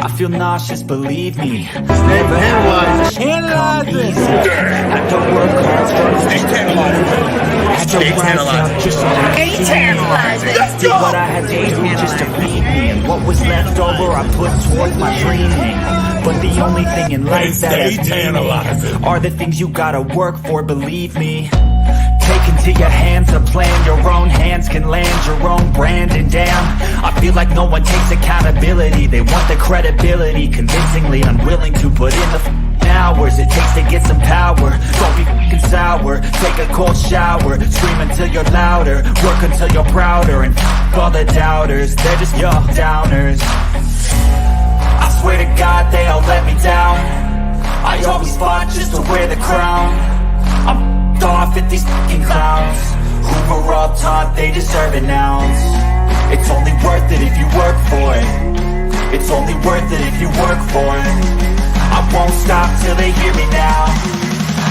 I feel nauseous, believe me. Never analyze it. Had to work hard, struggle just to be me. Had to rise up just so I could see. Did what I had to do just to feed me. And what was left over I put towards my dreaming. But the only thing in life that has meaning are the things you gotta work for, believe me. Take into your hands a plan, your own hands can land your own brand. And damn, I feel like no one takes accountability. They want the credibility, convincingly unwilling to put in the hours it takes to get some power. Don't be f***ing sour, take a cold shower. Scream until you're louder, work until you're prouder. And f*** all the doubters, they're just your downers. I swear to God they all let me down. I always fought just to wear the crown. I'm off at these fucking clowns who were all taught they deserve an ounce. It's only worth it if you work for it. It's only worth it if you work for it. I won't stop till they hear me now.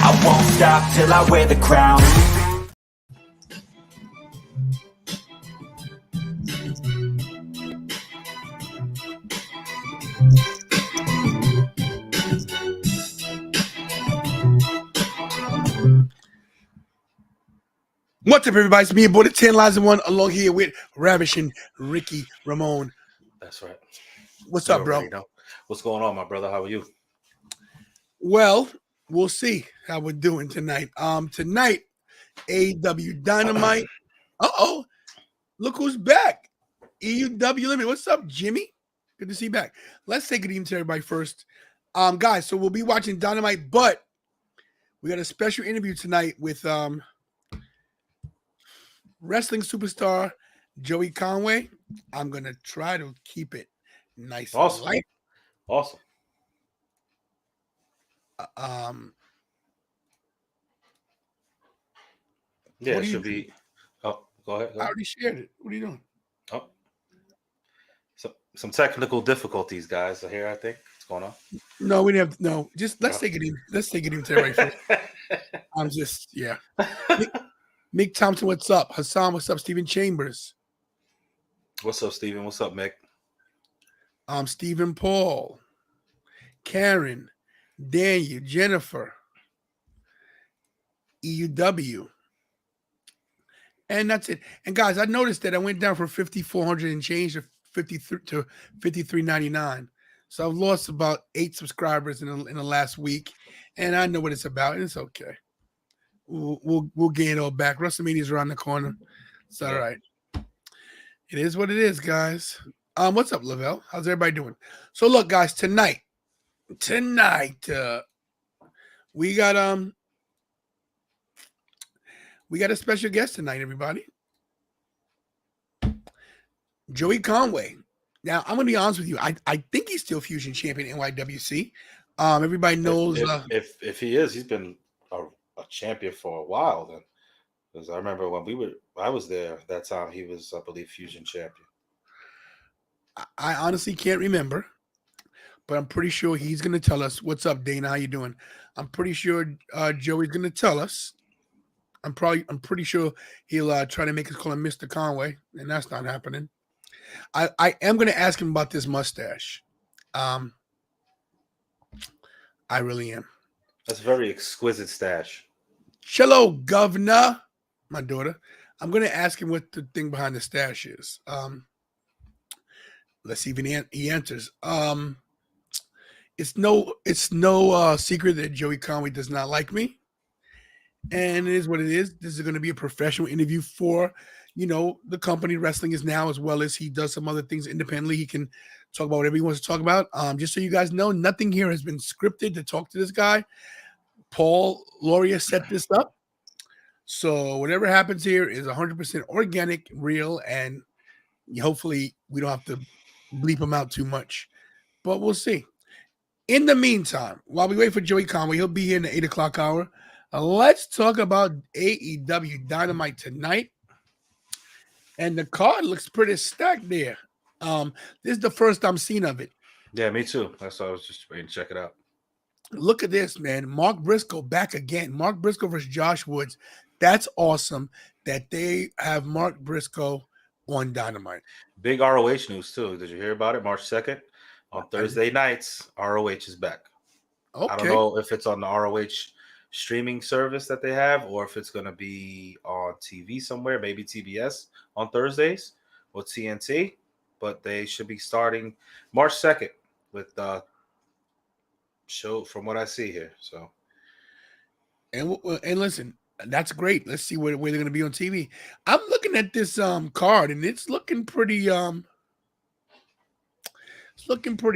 I won't stop till I wear the crown. What's up, everybody? It's me, your boy, the 10 Lives in One, along here with Ravishing Ricky Ramon. That's right. What's up, bro? What's going on, my brother? How are you? Well, we'll see how we're doing tonight. Tonight, AEW Dynamite. Uh-oh. Look who's back. AEW Limit. What's up, Jimmy? Good to see you back. Let's take it even to everybody first. Guys, so we'll be watching Dynamite, but we got a special interview tonight with wrestling superstar Joey Conway. I'm gonna try to keep it nice. Awesome. And light. Awesome. Yeah, it should be. Oh, go ahead. I already shared it. What are you doing? Oh, some technical difficulties, guys. Here, I think what's going on. No, we didn't have. No, just let's take it in. Let's take it in to the right first. I'm just Mick Thompson, what's up? Hassan, what's up? Stephen Chambers. What's up, Steven? What's up, Mick? Stephen Paul, Karen, Daniel, Jennifer, EUW. And that's it. And guys, I noticed that I went down from 5,400 and change to 53.99. So I've lost about 8 subscribers in the last week, and I know what it's about, and it's okay. We'll gain it all back. WrestleMania's around the corner. It's all right. It is what it is, guys. What's up, Lavelle? How's everybody doing? So look, guys, tonight, we got a special guest tonight, everybody. Joey Conway. Now, I'm gonna be honest with you. I think he's still Fusion Champion NYWC. Everybody knows if he is, he's been a champion for a while then, because I remember when I was there that time, he was, I believe, Fusion champion. I honestly can't remember, but I'm pretty sure he's going to tell us. What's up, Dana? How you doing? I'm pretty sure Joey's going to tell us. I'm pretty sure he'll try to make us call him Mr. Conway, and that's not happening. I am going to ask him about this mustache. I really am. That's a very exquisite stash. Cello Governor, my daughter. I'm going to ask him what the thing behind the stash is. Let's see if he answers. It's no secret that Joey Conway does not like me. And it is what it is. This is going to be a professional interview for, the company Wrestling Is Now, as well as he does some other things independently. He can talk about whatever he wants to talk about. Just so you guys know, nothing here has been scripted to talk to this guy. Paul Loria set this up. So whatever happens here is 100% organic, real, and hopefully we don't have to bleep him out too much. But we'll see. In the meantime, while we wait for Joey Conway, he'll be here in the 8 o'clock hour. Let's talk about AEW Dynamite tonight. And the card looks pretty stacked there. This is the first I'm seeing of it. Yeah, me too. That's why I was just waiting to check it out. Look at this, man. Mark Briscoe back again. Mark Briscoe versus Josh Woods. That's awesome that they have Mark Briscoe on Dynamite. Big ROH news, too. Did you hear about it? March 2nd. On Thursday nights, ROH is back. Okay. I don't know if it's on the ROH streaming service that they have or if it's going to be on TV somewhere, maybe TBS on Thursdays or TNT, but they should be starting March 2nd with the show from what I see here. So, and listen, that's great. Let's see where they're going to be on TV. I'm looking at this card and it's looking pretty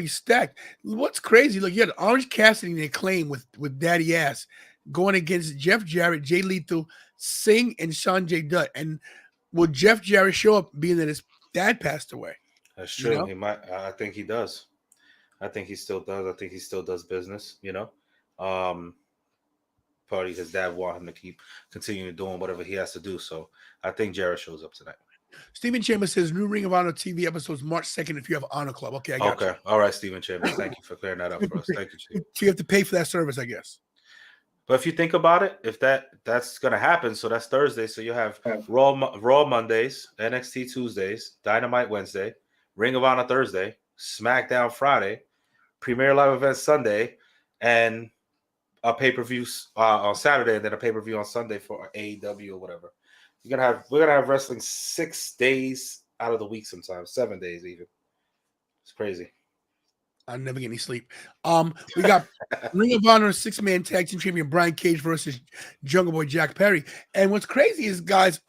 stacked. What's crazy? Look, you had Orange Cassidy and Acclaim with Daddy Ass going against Jeff Jarrett, Jay Lethal, Singh, and Sanjay Dutt. And will Jeff Jarrett show up being that his dad passed away? that's true. You know? He might. I think he does. I think he still does. I think he still does business. You know, probably his dad want him to keep continuing doing whatever he has to do. So I think Jarrett shows up tonight. Stephen Chambers says new Ring of Honor TV episodes March 2nd if you have Honor Club. Okay, I got you. All right, Stephen Chambers. Thank you for clearing that up for us. Thank you, Chief. So you have to pay for that service, I guess. But if you think about it, if that's going to happen, so that's Thursday. So you have Raw Mondays, NXT Tuesdays, Dynamite Wednesday, Ring of Honor Thursday, SmackDown Friday, Premier Live Event Sunday, and a pay-per-view on Saturday, and then a pay-per-view on Sunday for AEW or whatever. We're gonna have wrestling 6 days out of the week, sometimes 7 days even. It's crazy. I never get any sleep. We got Ring of Honor 6-man tag team champion Brian Cage versus Jungle Boy Jack Perry. And what's crazy is, guys,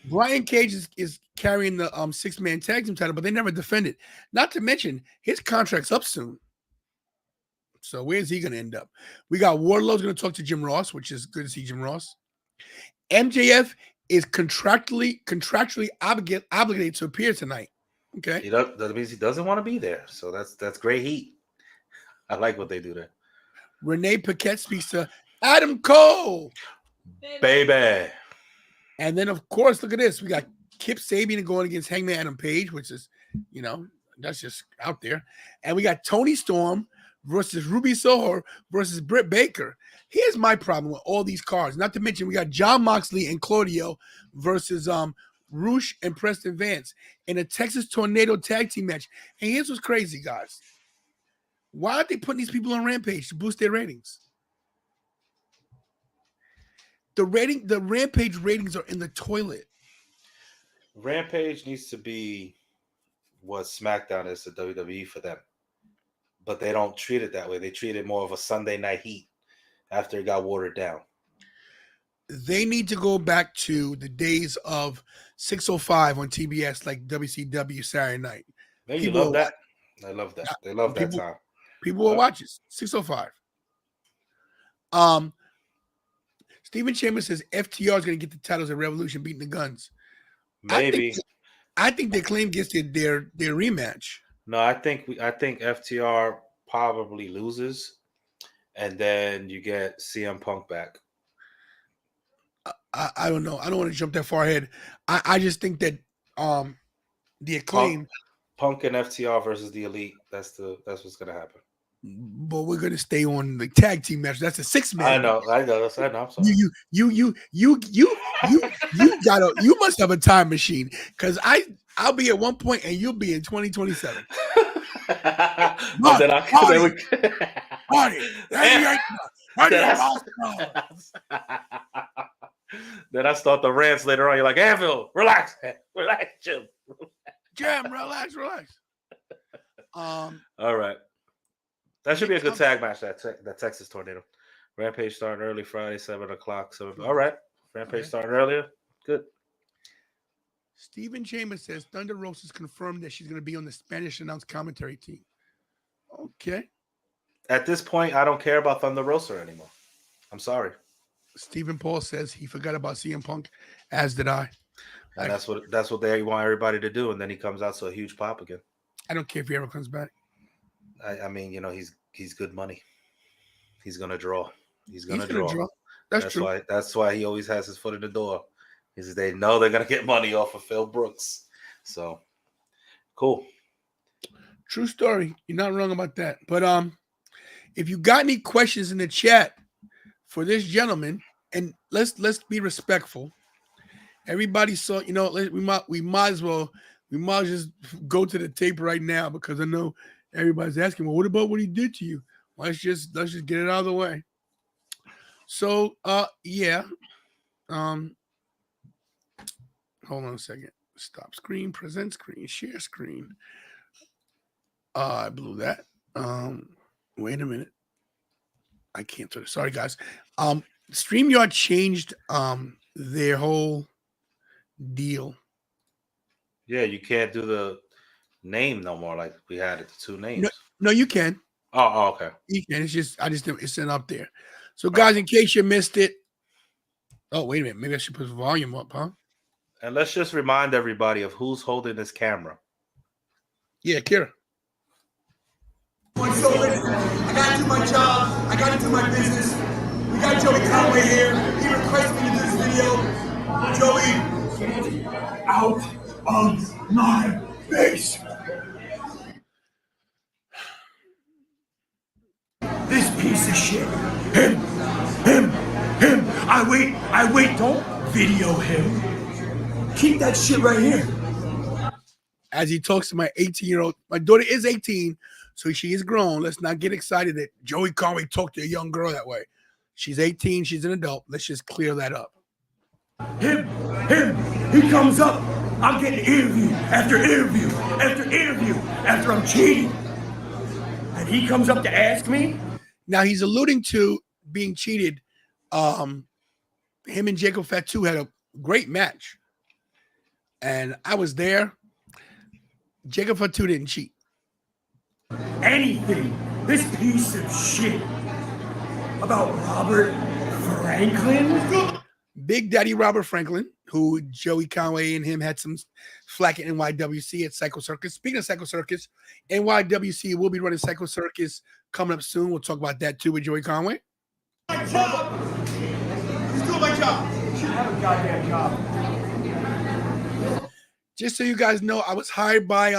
Brian Cage is carrying the 6-man tag team title, but they never defended. Not to mention his contract's up soon. So where's he going to end up? We got Wardlow's going to talk to Jim Ross, which is good to see Jim Ross. MJF is contractually obligated to appear tonight. Okay, that means he doesn't want to be there. So that's great heat. I like what they do there. Renee Paquette speaks to Adam Cole, baby. And then of course, look at this. We got Kip Sabian going against Hangman Adam Page, which is, that's just out there. And we got Tony Storm versus Ruby Soho versus Britt Baker. Here's my problem with all these cards. Not to mention we got Jon Moxley and Claudio versus Roosh and Preston Vance in a Texas Tornado tag team match. And here's what's crazy, guys. Why aren't they putting these people on Rampage to boost their ratings? The Rampage ratings are in the toilet. Rampage needs to be what SmackDown is to WWE for them. But they don't treat it that way. They treat it more of a Sunday night heat after it got watered down. They need to go back to the days of 6:05 on TBS, like WCW Saturday night. Man, you love that. I love that. They love that time. People will watch it. 6:05. Stephen Chambers says FTR is going to get the titles at Revolution, beating the Guns. Maybe. I think their claim gets their rematch. No, I think FTR probably loses, and then you get CM Punk back. I don't know. I don't want to jump that far ahead. I just think that the Acclaim Punk and FTR versus the Elite. That's what's gonna happen. But we're gonna stay on the tag team match. That's a 6-man. I know. I'm sorry. You must have a time machine because I'll be at one point and you'll be in 2027. Then I start the rants later on. You're like, Anvil, relax, Jim. Jim, relax. All right. That should be a good tag match, that Texas Tornado. Rampage starting early Friday, 7 o'clock. So, all right. Rampage starting earlier. Good. Stephen Chambers says Thunder Rosa has confirmed that she's going to be on the Spanish announced commentary team. Okay. At this point, I don't care about Thunder Rosa anymore. I'm sorry. Stephen Paul says he forgot about CM Punk, as did I. And that's what they want everybody to do, and then he comes out to a huge pop again. I don't care if he ever comes back. I mean, he's good money. He's gonna draw. He's gonna draw. That's true. That's why he always has his foot in the door. Is they know they're gonna get money off of Phil Brooks. So cool. True story. You're not wrong about that. But if you got any questions in the chat for this gentleman, and let's be respectful. Everybody saw, we might as well we might just go to the tape right now because I know everybody's asking, well, what about what he did to you? Let's just get it out of the way. So yeah. Hold on a second. Stop screen, present screen, share screen. I blew that. Wait a minute. I can't do it. Sorry, guys. StreamYard changed their whole deal. Yeah, you can't do the name no more like we had it, the two names. No, you can. Oh, okay. You can. It's in up there. So, guys, in case you missed it. Oh, wait a minute. Maybe I should put the volume up, huh? And let's just remind everybody of who's holding this camera. Yeah, Kira. So listen, I gotta do my job. I gotta do my business. We got Joey Conway here. He requested me to do this video. Joey, get out of my face. This piece of shit. Him. I wait. Don't video him. Keep that shit right here. As he talks to my 18-year-old, my daughter is 18, so she is grown. Let's not get excited that Joey Conway talked to a young girl that way. She's 18, she's an adult. Let's just clear that up. Him. He comes up. I'm getting interview after interview after interview after I'm cheating. And he comes up to ask me. Now he's alluding to being cheated. Him and Jacob Fatu had a great match. And I was there. Jacob Fatu didn't cheat. Anything. This piece of shit about Robert Franklin. Big Daddy Robert Franklin, who Joey Conway and him had some flack at NYWC at Psycho Circus. Speaking of Psycho Circus, NYWC will be running Psycho Circus coming up soon. We'll talk about that too with Joey Conway. My job. He's doing my job. You should have a goddamn job. Just so you guys know, I was hired by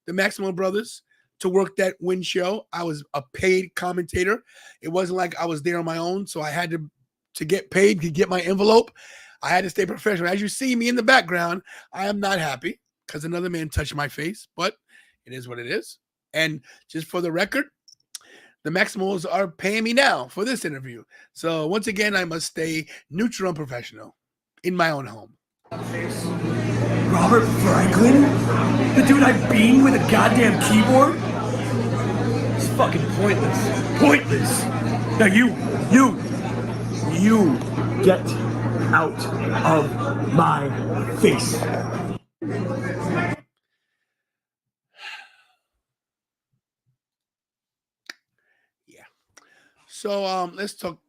the Maximo Brothers to work that Win show. I was a paid commentator. It wasn't like I was there on my own, so I had to get paid to get my envelope. I had to stay professional. As you see me in the background, I am not happy because another man touched my face, but it is what it is. And just for the record, the Maximals are paying me now for this interview. So once again, I must stay neutral and professional in my own home. Robert Franklin? The dude I beamed with a goddamn keyboard? It's fucking pointless. Pointless. Now you get out of my face. Yeah. So let's talk.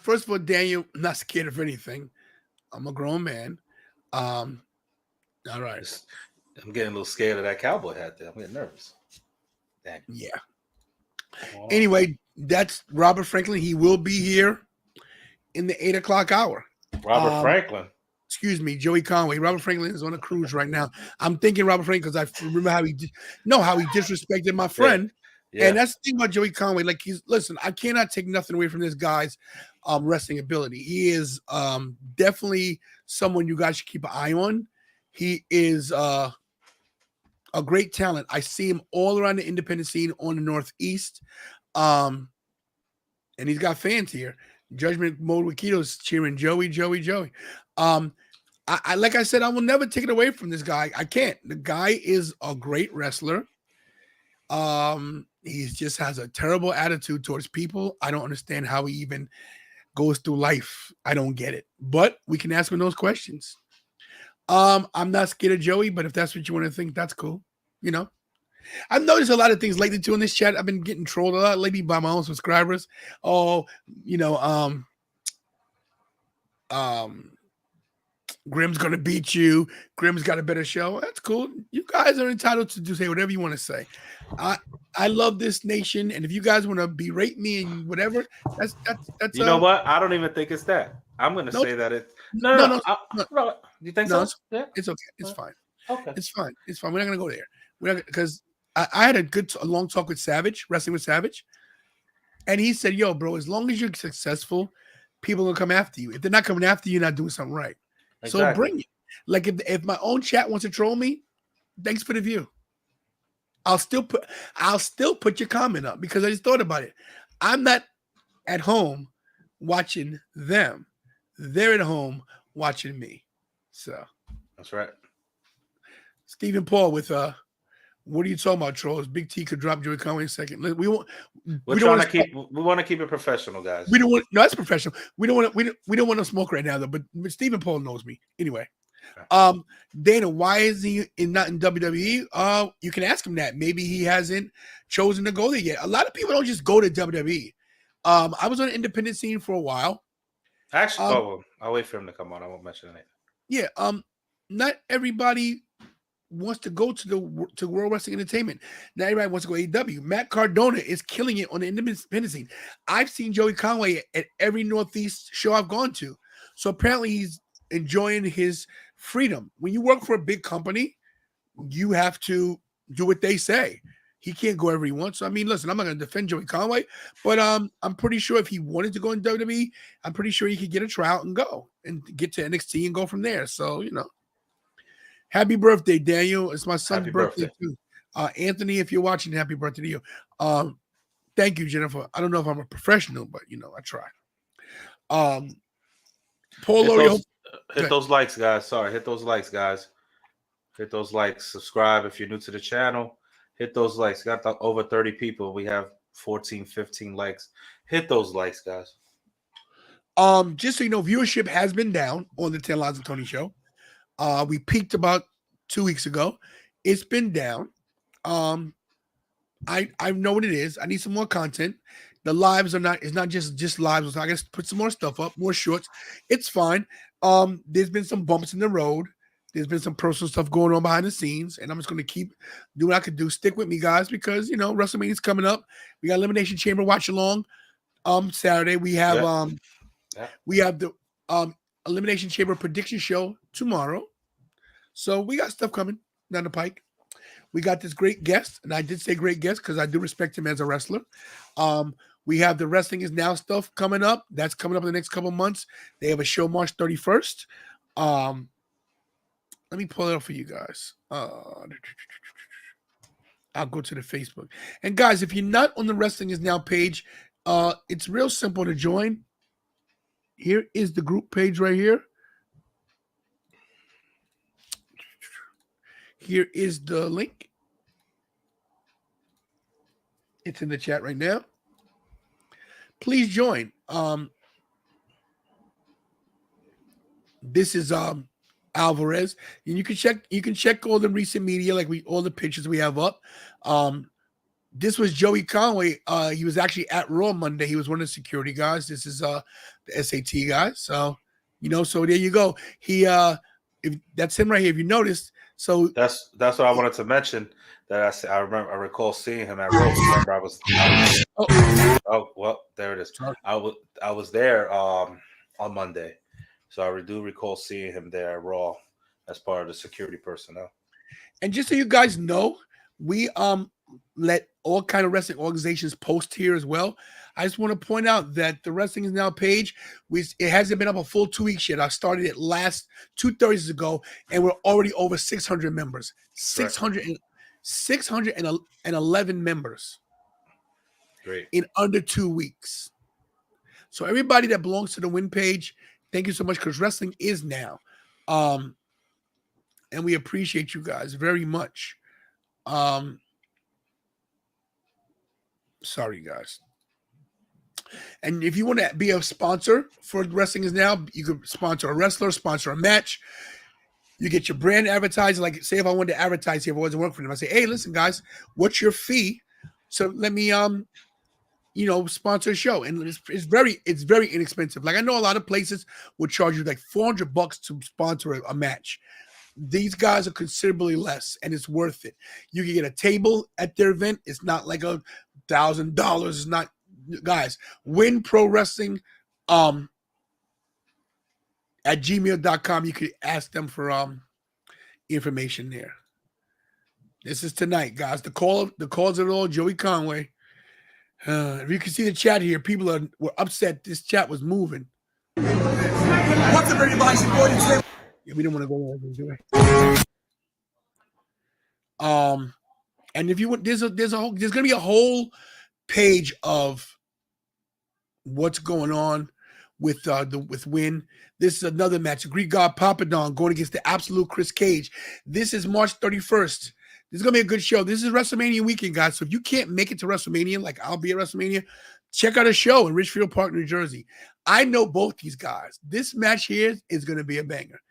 First of all, Daniel, I'm not scared of anything. I'm a grown man. All right. I'm getting a little scared of that cowboy hat there. I'm getting nervous. Dang. Yeah. Anyway, that's Robert Franklin. He will be here in the 8 o'clock hour. Robert Franklin. Excuse me, Joey Conway. Robert Franklin is on a cruise right now. I'm thinking Robert Franklin because I remember how he disrespected my friend. Yeah. And that's the thing about Joey Conway. Like listen, I cannot take nothing away from this guy's wrestling ability. He is definitely someone you guys should keep an eye on. He is a great talent. I see him all around the independent scene on the Northeast. And he's got fans here. Judgment Mode with Keto's cheering Joey. I like I said, I will never take it away from this guy. I can't. The guy is a great wrestler. He just has a terrible attitude towards people. I don't understand how he even goes through life. I don't get it. But we can ask him those questions. I'm not scared of Joey, but if that's what you want to think, that's cool. You know, I've noticed a lot of things lately too in this chat. I've been getting trolled a lot lately by my own subscribers. Oh, you know, Grim's gonna beat you. Grim's got a better show. That's cool. You guys are entitled to say whatever you want to say. I love this nation, and if you guys want to berate me and whatever, that's you know what? I don't even think it's that. I'm gonna say that it's no. You think so? It's okay. It's fine. Okay, it's fine. It's fine. We're not gonna go there. We're not because I had a long talk with Savage, wrestling with Savage, and he said, "Yo, bro, as long as you're successful, people will come after you. If they're not coming after you, you're not doing something right. Exactly. So bring it. Like if my own chat wants to troll me, thanks for the view. I'll still put your comment up because I just thought about it. I'm not at home watching them. They're at home watching me. So that's right. Stephen Paul with what are you talking about, trolls? Big T could drop Joey Conway in a second. We want to keep it professional, guys. We don't want that's professional. We don't want to smoke right now though. But Stephen Paul knows me anyway. Dana, why is he not in WWE? You can ask him that. Maybe he hasn't chosen to go there yet. A lot of people don't just go to WWE. I was on the independent scene for a while. Actually, I'll wait for him to come on. I won't mention it. Yeah. Not everybody wants to go to World Wrestling Entertainment. Not everybody wants to go AEW. Matt Cardona is killing it on the independent scene. I've seen Joey Conway at every Northeast show I've gone to. So apparently he's enjoying his freedom. When you work for a big company, you have to do what they say. He can't go wherever he wants. So, I mean, listen, I'm not going to defend Joey Conway, but I'm pretty sure if he wanted to go in WWE, I'm pretty sure he could get a tryout and go and get to NXT and go from there. So, happy birthday, Daniel. It's my son's birthday too. Anthony, if you're watching, happy birthday to you. Thank you, Jennifer. I don't know if I'm a professional, but, I try. Paul, hit those likes, guys. Sorry, hit those likes, guys. Hit those likes. Subscribe if you're new to the channel. Hit those likes. Got over 30 people. We have 14, 15 likes. Hit those likes, guys. Just so you know, viewership has been down on the 10 Lives of Tony show. We peaked about 2 weeks ago. It's been down. I know what it is. I need some more content. The lives it's not just lives. I guess put some more stuff up, more shorts. It's fine. There's been some bumps in the road. There's been some personal stuff going on behind the scenes, and I'm just going to keep doing what I could do. Stick with me, guys, because WrestleMania's coming up. We got Elimination Chamber watch along. Saturday we have the Elimination Chamber prediction show tomorrow. So we got stuff coming down the pike. We got this great guest, and I did say great guest because I do respect him as a wrestler. We have the Wrestling Is Now stuff coming up. That's coming up in the next couple months. They have a show March 31st. Let me pull it up for you guys. I'll go to the Facebook. And guys, if you're not on the Wrestling Is Now page, it's real simple to join. Here is the group page right here. Here is the link. It's in the chat right now. Please join. This is Alvarez, and you can check all the recent media, like all the pictures we have up. This was Joey Conway. He was actually at Raw Monday. He was one of the security guys. This is the SAT guy. So so there you go. He if that's him right here. If you noticed, so that's what I wanted to mention. That I recall seeing him at Raw. Remember, I was there it is. I was there on Monday. So I do recall seeing him there at Raw as part of the security personnel. And just so you guys know, we let all kind of wrestling organizations post here as well. I just want to point out that the Wrestling Is Now page, it hasn't been up a full 2 weeks yet. I started it last 2 Thursdays ago, and we're already over 600 members. 611 members. Great. In under 2 weeks. So everybody that belongs to the Win page, thank you so much, because Wrestling Is Now. And we appreciate you guys very much. Sorry, guys. And if you want to be a sponsor for Wrestling Is Now, you could sponsor a wrestler, sponsor a match. You get your brand advertised. Like, say if I wanted to advertise here, if it wasn't working for them, I say, hey, listen, guys, what's your fee? So let me sponsor a show. And it's very inexpensive. Like, I know a lot of places would charge you like $400 to sponsor a match. These guys are considerably less, and it's worth it. You can get a table at their event. It's not like $1,000. It's not, guys. Win Pro Wrestling at gmail.com. You could ask them for information there. This is tonight, guys. The cause of it all, Joey Conway. If you can see the chat here, people were upset. This chat was moving. What's up, everybody? Yeah, we don't want to go over, do we? And if you want, there's gonna be a whole page of what's going on with with Win. This is another match. Greek God Papadon going against the absolute Chris Cage. This is March 31st. This is gonna be a good show. This is WrestleMania weekend, guys. So if you can't make it to WrestleMania, like I'll be at WrestleMania, check out a show in Richfield Park, New Jersey. I know both these guys. This match here is gonna be a banger.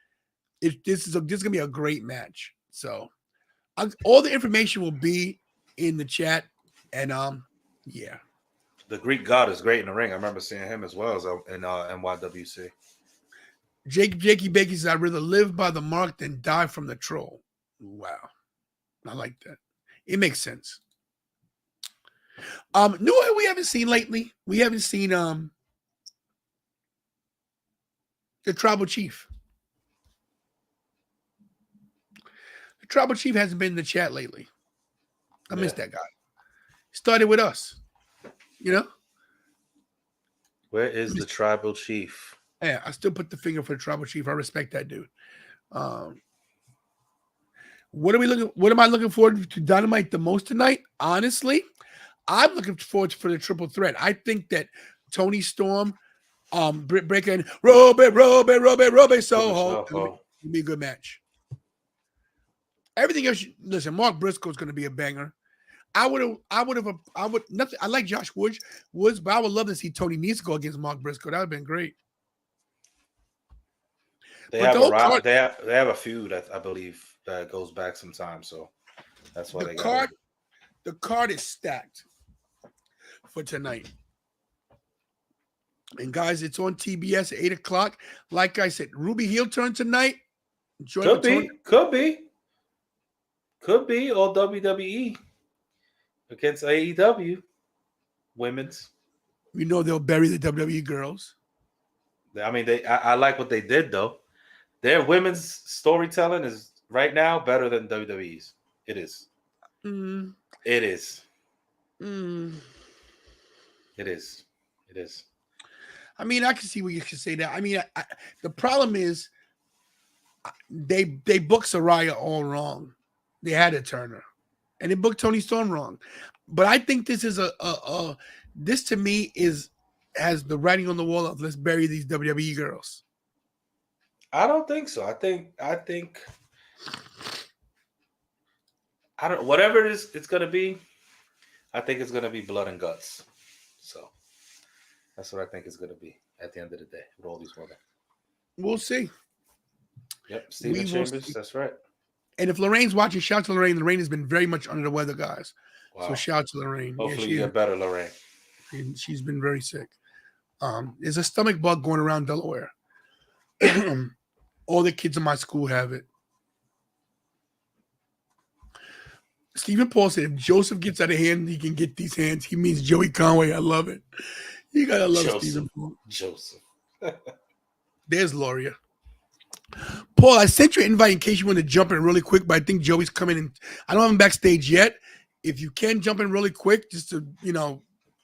This is gonna be a great match. So all the information will be in the chat, and yeah. The Greek God is great in the ring. I remember seeing him as well as in NYWC. Jakey Bakey says, I'd rather live by the mark than die from the troll. Wow. I like that. It makes sense. New we haven't seen lately. We haven't seen the Tribal Chief. The Tribal Chief hasn't been in the chat lately. I miss that guy. He started with us. You know? Where is the Tribal Chief? Yeah, I still put the finger for the Tribal Chief. I respect that dude. What am I looking forward to Dynamite the most tonight? Honestly, I'm looking forward for the triple threat. I think that Tony Storm, Britt Baker, and Robe Soho will be a good match. Everything else, listen, Mark Briscoe is going to be a banger. I would nothing. I like Josh Woods, but I would love to see Tony Nese go against Mark Briscoe. That would have been great. They have a feud, I believe, that goes back some time. So that's why the card is stacked for tonight. And guys, it's on TBS at 8:00. Like I said, Ruby heel turn tonight. Could be all WWE against AEW women's. You know they'll bury the WWE girls. I mean, I like what they did though. Their women's storytelling is right now better than WWE's. It is. It is. It is. It is. I mean, I can see where you can say that. I mean, the problem is they booked Saraya all wrong. They had to turn her, and they booked Tony Storm wrong. But I think this is this to me has the writing on the wall of let's bury these WWE girls. I don't think so. I think whatever it is it's gonna be, I think it's gonna be blood and guts. So that's what I think it's gonna be at the end of the day with all these women. We'll see. Yep, Steven Chambers, that's right. And if Lorraine's watching, shout out to Lorraine. Lorraine has been very much under the weather, guys. Wow. So shout out to Lorraine. Hopefully you get better, Lorraine. She's been very sick. There's a stomach bug going around Delaware. All the kids in my school have it. Stephen Paul said, if Joseph gets out of hand, he can get these hands. He means Joey Conway. I love it. You got to love Stephen Paul. Joseph. There's Loria. Paul, I sent you an invite in case you want to jump in really quick, but I think Joey's coming in. I don't have him backstage yet. If you can jump in really quick just to,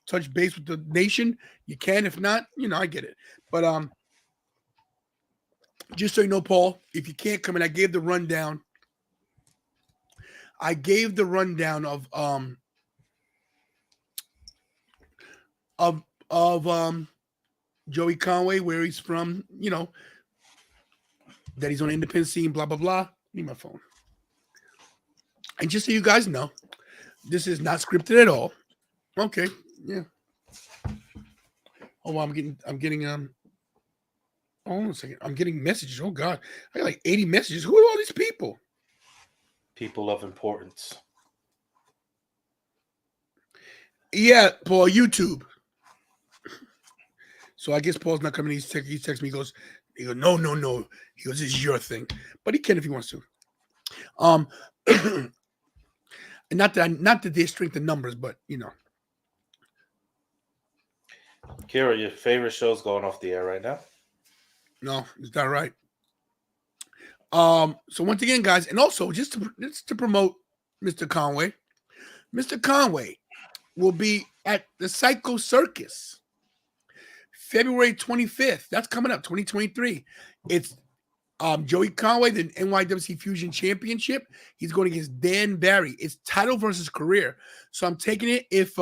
touch base with the nation, you can. If not, I get it. But just so you know, Paul, if you can't come in, I gave the rundown. Of Joey Conway, where he's from, that he's on the independent scene, blah, blah, blah. Need my phone. And just so you guys know, this is not scripted at all. Okay. Yeah. Oh, I'm getting hold on a second. I'm getting messages. Oh God. I got like 80 messages. Who are all these people? People of importance. Yeah, Paul, YouTube. So I guess Paul's not coming. He texts me, he goes, no. He goes, this is your thing. But he can if he wants to. And not that they strengthen numbers, but Kira, your favorite show's going off the air right now? No, is that right? So once again, guys, and also just to promote Mr. Conway. Mr. Conway will be at the Psycho Circus February 25th. That's coming up, 2023. It's Joey Conway, the NYWC Fusion Championship. He's going against Dan Barry. It's title versus career. So I'm taking it if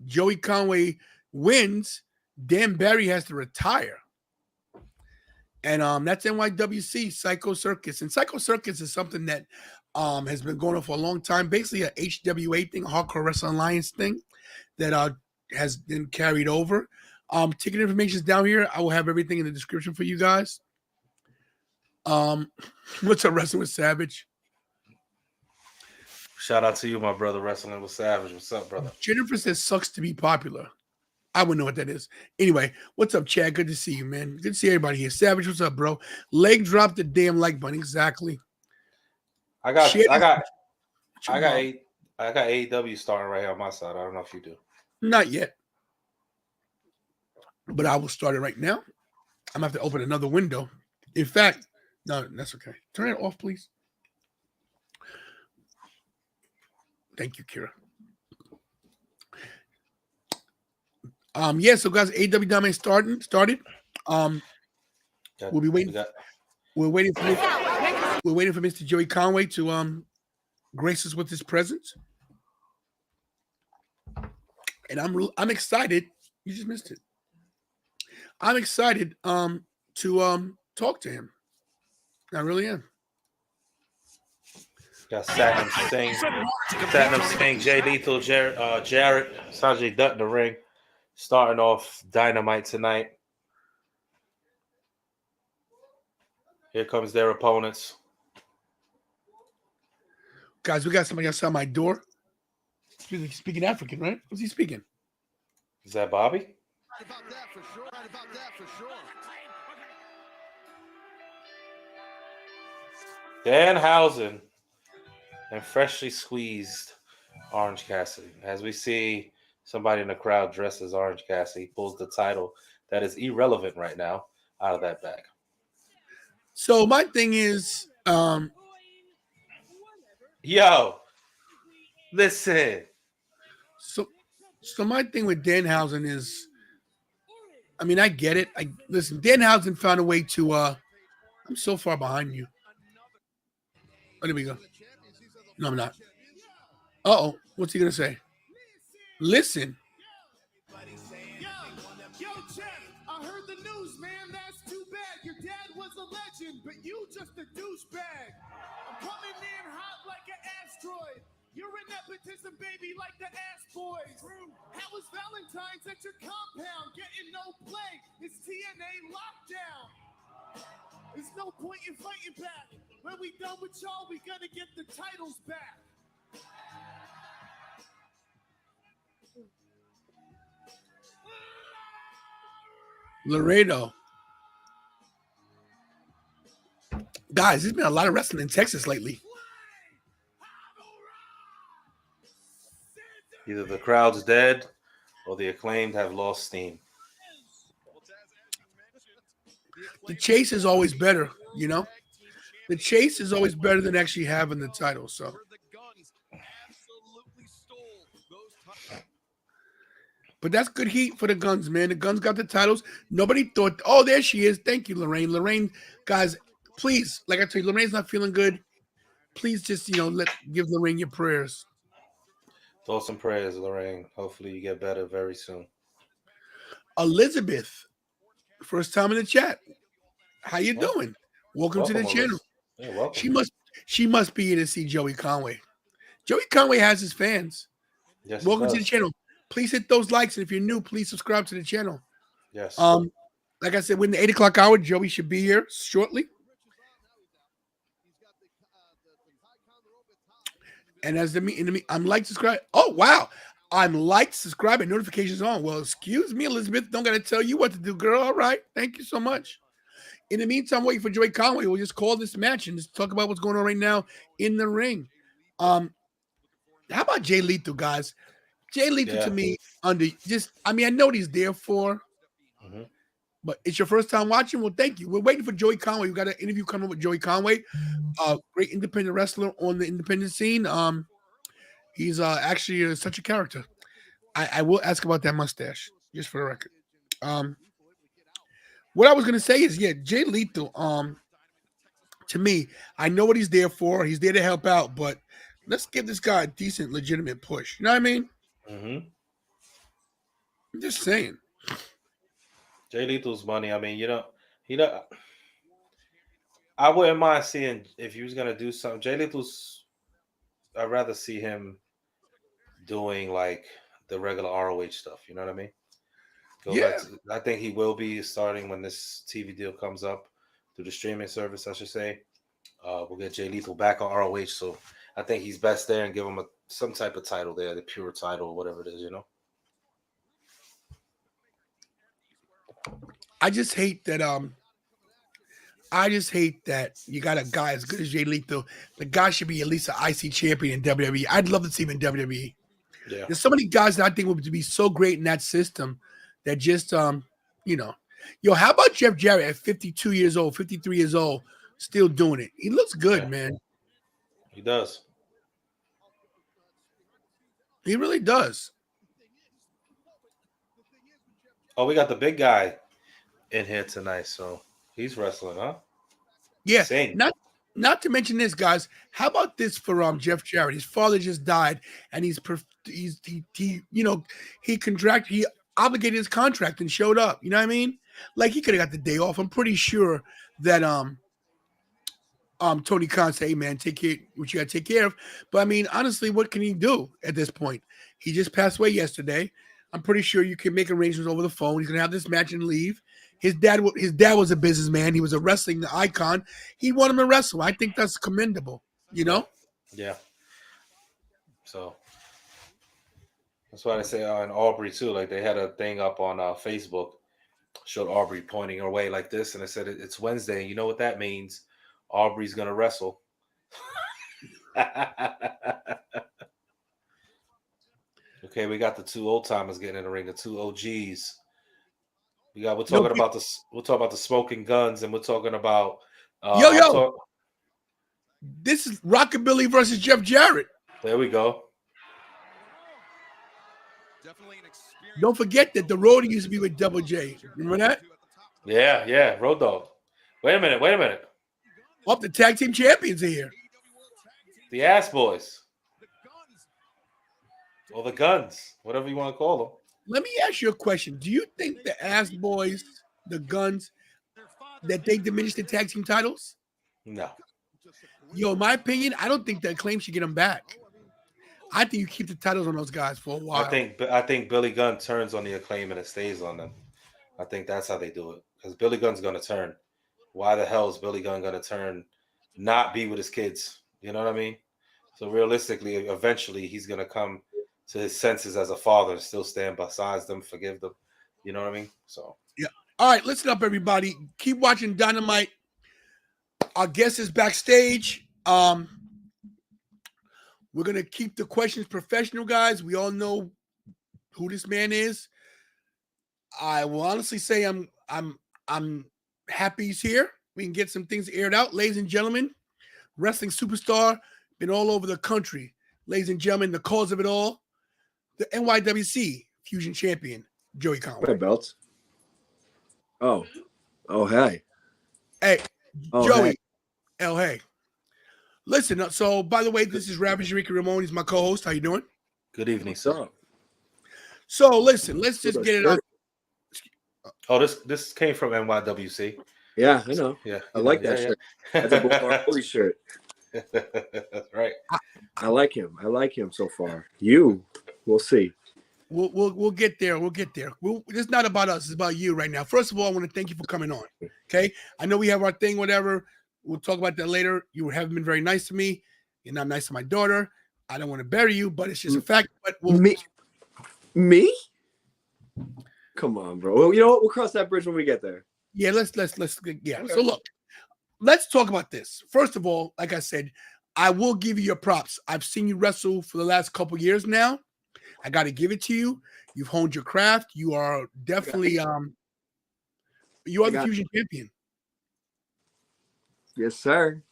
Joey Conway wins, Dan Barry has to retire. And that's NYWC Psycho Circus. And Psycho Circus is something that has been going on for a long time. Basically, a HWA thing, a Hardcore Wrestling Alliance thing that has been carried over. Ticket information is down here. I will have everything in the description for you guys. What's up, Wrestling with Savage? Shout out to you, my brother, Wrestling with Savage. What's up, brother? Jennifer says sucks to be popular. I wouldn't know what that is. Anyway, what's up, Chad? Good to see you, man. Good to see everybody here. Savage, what's up, bro? Leg drop the damn like button. Exactly. I got AEW starting right here on my side. I don't know if you do. Not yet. But I will start it right now. I'm gonna have to open another window. In fact, no, that's okay. Turn it off, please. Thank you, Kira. Yeah, so guys, AEW Dynamite started. We'll be waiting. We're waiting for Mr. Joey Conway to grace us with his presence. And I'm excited. You just missed it. I'm excited to talk to him. I really am. Got Satnam Singh, Jay Lethal, Jarrett, Sanjay Dutt in the ring. Starting off Dynamite tonight. Here comes their opponents. Guys, we got somebody outside my door. He's speaking African, right? What's he speaking? Is that Bobby? Right about that for sure. Danhausen and freshly squeezed Orange Cassidy. As we see somebody in the crowd dressed as Orange Cassidy pulls the title that is irrelevant right now out of that bag. So my thing is, yo, listen. So my thing with Danhausen is, I mean, I get it. Listen, Danhausen found a way to. I'm so far behind you. Oh, there we go. No, I'm not. Uh-oh. What's he gonna say? Listen. Yo, Jeff, I heard the news, man. That's too bad. Your dad was a legend, but you just a douchebag. I'm coming in hot like an asteroid. You're a nepotism baby like the ass boys. How was Valentine's at your compound? Getting no play. It's TNA lockdown. There's no point in fighting back. When we done with y'all, we gonna get the titles back. Laredo. Guys, there's been a lot of wrestling in Texas lately. Either the crowd's dead or the Acclaimed have lost steam. The chase is always better, you know? The chase is always better than actually having the title, so. But that's good heat for the Guns, man. The Guns got the titles. Nobody thought, oh, there she is. Thank you, Lorraine. Lorraine, guys, please, like I tell you, Lorraine's not feeling good. Please just, give Lorraine your prayers. Thoughts and prayers, Lorraine. Hopefully you get better very soon. Elizabeth, first time in the chat. How you doing? Welcome to the channel. Yeah, welcome. She must be here to see Joey Conway. Joey Conway has his fans. Yes, welcome to the channel. Please hit those likes, and if you're new, please subscribe to the channel. Yes. Like I said, when the 8 o'clock hour, Joey should be here shortly. And as I'm like, subscribe. Oh wow, I'm like, subscribe, and notifications on. Well, excuse me, Elizabeth. Don't gotta tell you what to do, girl. All right, thank you so much. In the meantime, waiting for Joey Conway. We'll just call this match and just talk about what's going on right now in the ring. How about Jay Lethal, guys? Jay Lethal to me, I know what he's there for, but it's your first time watching. Well, thank you. We're waiting for Joey Conway. We got an interview coming with Joey Conway, great independent wrestler on the independent scene. He's actually such a character. I will ask about that mustache, just for the record. What I was gonna say is, Jay Lethal. to me, I know what he's there for. He's there to help out, but let's give this guy a decent, legitimate push. You know what I mean? Mm-hmm. I'm just saying. Jay Lethal's money. I mean, he don't. I wouldn't mind seeing if he was gonna do something. Jay Lethal's. I'd rather see him doing like the regular ROH stuff. You know what I mean? Go back to, I think he will be starting when this TV deal comes up through the streaming service, I should say. We'll get Jay Lethal back on ROH, so I think he's best there and give him some type of title there, the pure title or whatever it is, I just hate that you got a guy as good as Jay Lethal. The guy should be at least an IC champion in WWE. I'd love to see him in WWE. Yeah. There's so many guys that I think would be so great in that system that just how about Jeff Jarrett at 52 years old, 53 years old, still doing it? He looks good, man. He does. He really does. Oh, we got the big guy in here tonight, so he's wrestling, huh? Yeah. Sing. Not to mention this, guys. How about this for Jeff Jarrett? His father just died, and he obligated his contract and showed up. You know what I mean? Like he could have got the day off. I'm pretty sure that Tony Khan said, "Hey man, take care what you got to take care of." But I mean, honestly, what can he do at this point? He just passed away yesterday. I'm pretty sure you can make arrangements over the phone. He's gonna have this match and leave. His dad was a businessman. He was a wrestling icon. He wanted him to wrestle. I think that's commendable. You know? Yeah. So that's why they say in Aubrey too. Like they had a thing up on Facebook, showed Aubrey pointing her way like this, and it said it's Wednesday. And you know what that means? Aubrey's gonna wrestle. Okay, we got the two old timers getting in the ring, the two OGs. We're talking about the smoking guns, and we're talking about this is Rockabilly versus Jeff Jarrett. There we go. Don't forget that the road used to be with Double J. Remember that? Yeah, Road Dogg. Wait a minute. Up the tag team champions are here. The Ass Boys. Or the Guns, whatever you want to call them. Let me ask you a question. Do you think the Ass Boys, the Guns, that they diminished the tag team titles? No. In my opinion, I don't think that Acclaim should get them back. I think you keep the titles on those guys for a while. I think Billy Gunn turns on the Acclaim and it stays on them. I think that's how they do it. Because Billy Gunn's going to turn. Why the hell is Billy Gunn going to turn, not be with his kids? You know what I mean? So realistically, eventually he's going to come to his senses as a father and still stand beside them, forgive them. You know what I mean? So yeah. All right, listen up, everybody. Keep watching Dynamite. Our guest is backstage. We're gonna keep the questions professional, guys. We all know who this man is. I will honestly say I'm happy he's here. We can get some things aired out, ladies and gentlemen. Wrestling superstar, been all over the country. Ladies and gentlemen, the cause of it all, the NYWC Fusion Champion, Joey Conway. My belts. Oh, hey. Hey, Oh, Joey. hey. Oh, hey. Listen, so by the way, this is Ravage Ricky Ramon. He's my co-host. How you doing? good evening, What's sir. up? So listen, let's just get it out. Oh, this came from NYWC. Yeah, I know. Yeah, I like that shirt. That's a Holy shirt. Right. I like him. So far. We'll see. We'll get there. It's not about us. It's about you right now. First of all, I want to thank you for coming on. Okay, I know we have our thing, whatever. We'll talk about that later. You haven't been very nice to me. You're not nice to my daughter. I don't want to bury you, but it's just a fact. But Me? Come on, bro. Well, you know what? We'll cross that bridge when we get there. Yeah, let's yeah. Okay. So look, let's talk about this. First of all, like I said, I will give you your props. I've seen you wrestle for the last couple years now. I got to give it to you. You've honed your craft. You are definitely you are the Fusion champion. Yes, sir.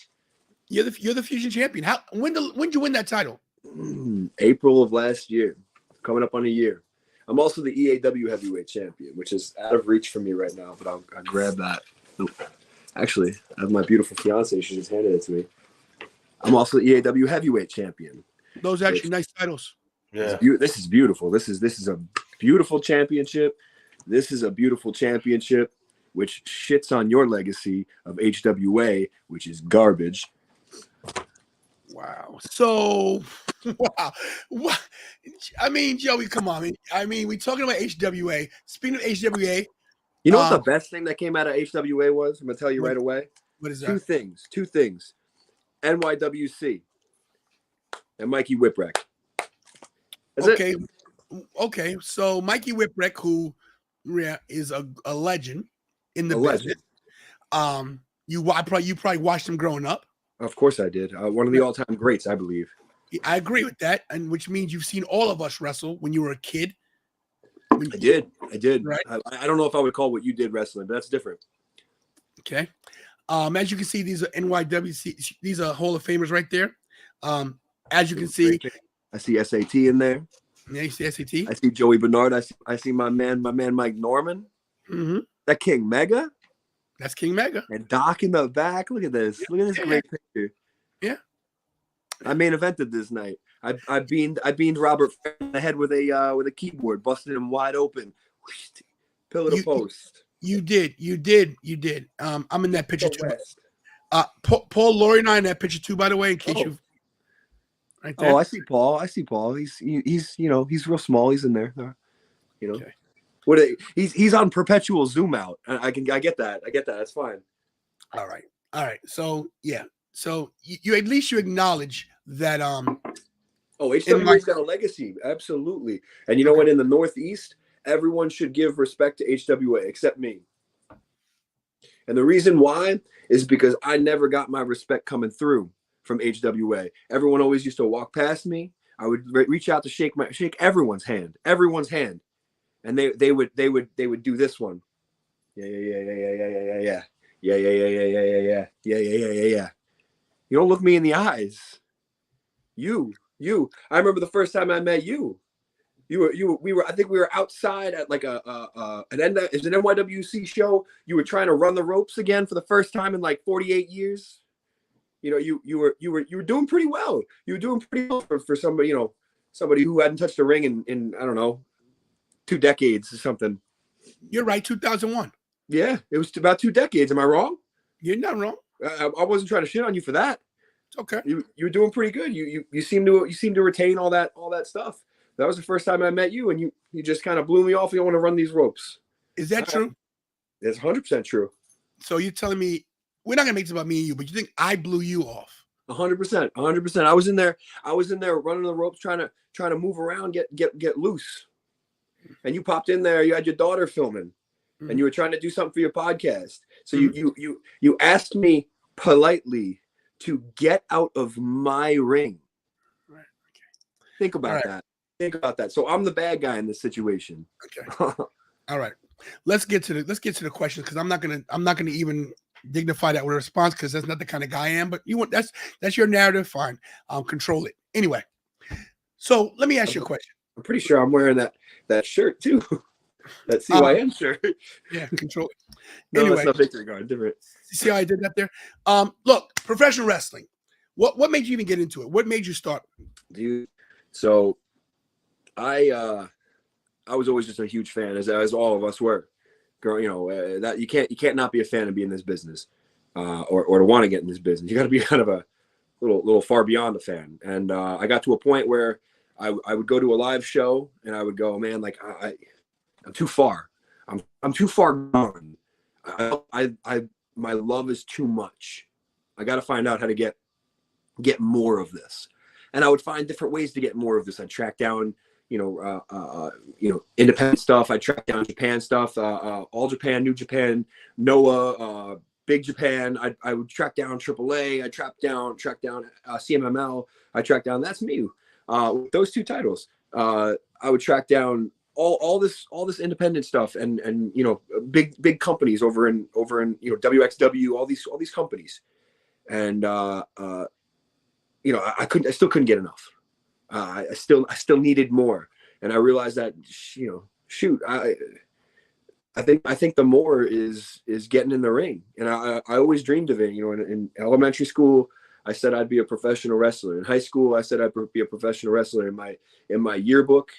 You're the Fusion champion. When did you win that title? April of last year. Coming up on a year. I'm also the EAW heavyweight champion, which is out of reach for me right now, but I'll grab that. Actually, I have my beautiful fiance. She just handed it to me. I'm also the EAW heavyweight champion. Those are actually nice titles. Yeah. This is beautiful. This is a beautiful championship. This is a beautiful championship, which shits on your legacy of HWA, which is garbage. Wow. So, wow. What? I mean, Joey, come on. I mean, we're talking about HWA. Speaking of HWA, You know what the best thing that came out of HWA was? I'm gonna tell you right away. what is that? Two things. NYWC and Mikey Whipwreck. That's Okay. it. Okay. So Mikey Whipwreck, who is a legend in the business. You probably watched him growing up. Of course I did. One of the all-time greats, I believe. I agree with that, and which means you've seen all of us wrestle when you were a kid. I did. Right. I don't know if I would call what you did wrestling, but that's different. Okay. As you can see, these are NYWC. These are Hall of Famers right there. As you can see, I see SAT in there. yeah, you see SAT. I see Joey Bernard. I see my man Mike Norman. Mm-hmm. That King Mega. That's King Mega. And Doc in the back. Look at this. Look at this great picture. Yeah. I main evented this night. I beamed Robert in the head with a keyboard, busted him wide open. Pillar to post. You did. I'm in that picture too. Paul, Lori, and I in that picture too. By the way, in case you've. Right there. Oh, I see Paul. He's he's real small. He's in there. Okay. He's on perpetual zoom out. I get that. That's fine. All right. So yeah. So you at least you acknowledge that HWA's got a legacy, absolutely. And you know what? In the Northeast, everyone should give respect to HWA except me. And the reason why is because I never got my respect coming through from HWA. Everyone always used to walk past me. I would reach out to shake everyone's hand, and they would do this one. Yeah. You don't look me in the eyes. You. I remember the first time I met you. We were. I think we were outside at like an NYWC show. You were trying to run the ropes again for the first time in like 48 years. You were doing pretty well. You were doing pretty well for somebody, somebody who hadn't touched a ring in I don't know, 2 decades or something. You're right. 2001. Yeah, it was about 2 decades. Am I wrong? You're not wrong. I wasn't trying to shit on you for that. It's okay. You were doing pretty good. You seem to retain all that stuff. That was the first time I met you, and you just kind of blew me off. You don't want to run these ropes. Is that true? It's 100% true. So you're telling me we're not gonna make this about me and you, but you think I blew you off? 100%. I was in there running the ropes, trying to move around, get loose. And you popped in there. You had your daughter filming, and you were trying to do something for your podcast. So you asked me politely to get out of my ring. Right. Okay. Think about that. Think about that. So I'm the bad guy in this situation. Okay. All right. Let's get to the questions, because I'm not gonna even dignify that with a response, because that's not the kind of guy I am. But that's your narrative. Fine. Control it. Anyway. So let me ask you a question. I'm pretty sure I'm wearing that shirt too. That CYN shirt. Yeah, control it. No, anyway, that's not Victory Guard. Different. See how I did that there? Look, professional wrestling. What made you even get into it? What made you start? Dude, so I was always just a huge fan, as all of us were. Girl, that you can't not be a fan and be in this business, or to want to get in this business. You got to be kind of a little far beyond a fan. And I got to a point where I would go to a live show and I would go, man, like I'm too far. I'm too far gone. My love is too much. I got to find out how to get more of this. And I would find different ways to get more of this. I'd track down, independent stuff. I'd track down Japan stuff, All Japan, New Japan, Noah, Big Japan. I would track down AAA. I track down CMML. I track down, that's me. With those 2 titles, I would track down all this independent stuff and big companies over in WXW, all these companies, and I still couldn't get enough. I still needed more, and I realized that I think the more is getting in the ring. And I always dreamed of it. You know, in elementary school, I said I'd be a professional wrestler. In high school, I said I'd be a professional wrestler. In my yearbook,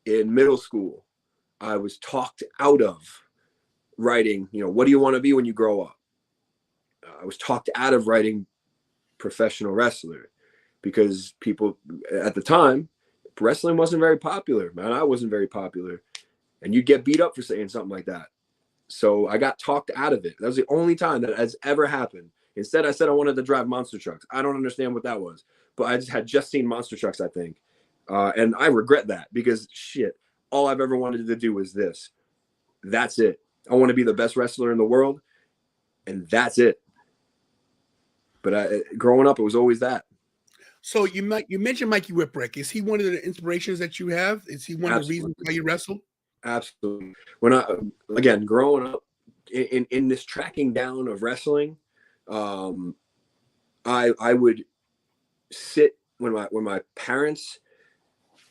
in middle school, I was talked out of writing, you know, what do you want to be when you grow up? I was talked out of writing professional wrestler because people at the time, wrestling wasn't very popular, man. I wasn't very popular. And you'd get beat up for saying something like that. So I got talked out of it. That was the only time that has ever happened. Instead, I said I wanted to drive monster trucks. I don't understand what that was, but I had just seen monster trucks, I think. And I regret that because shit, all I've ever wanted to do was this. That's it. I want to be the best wrestler in the world, and that's it. But growing up, it was always that. So you mentioned Mikey Whipwreck. Is he one of the inspirations that you have? Is he one of the reasons why you wrestle? Absolutely. When again, growing up in this tracking down of wrestling, I would sit when my parents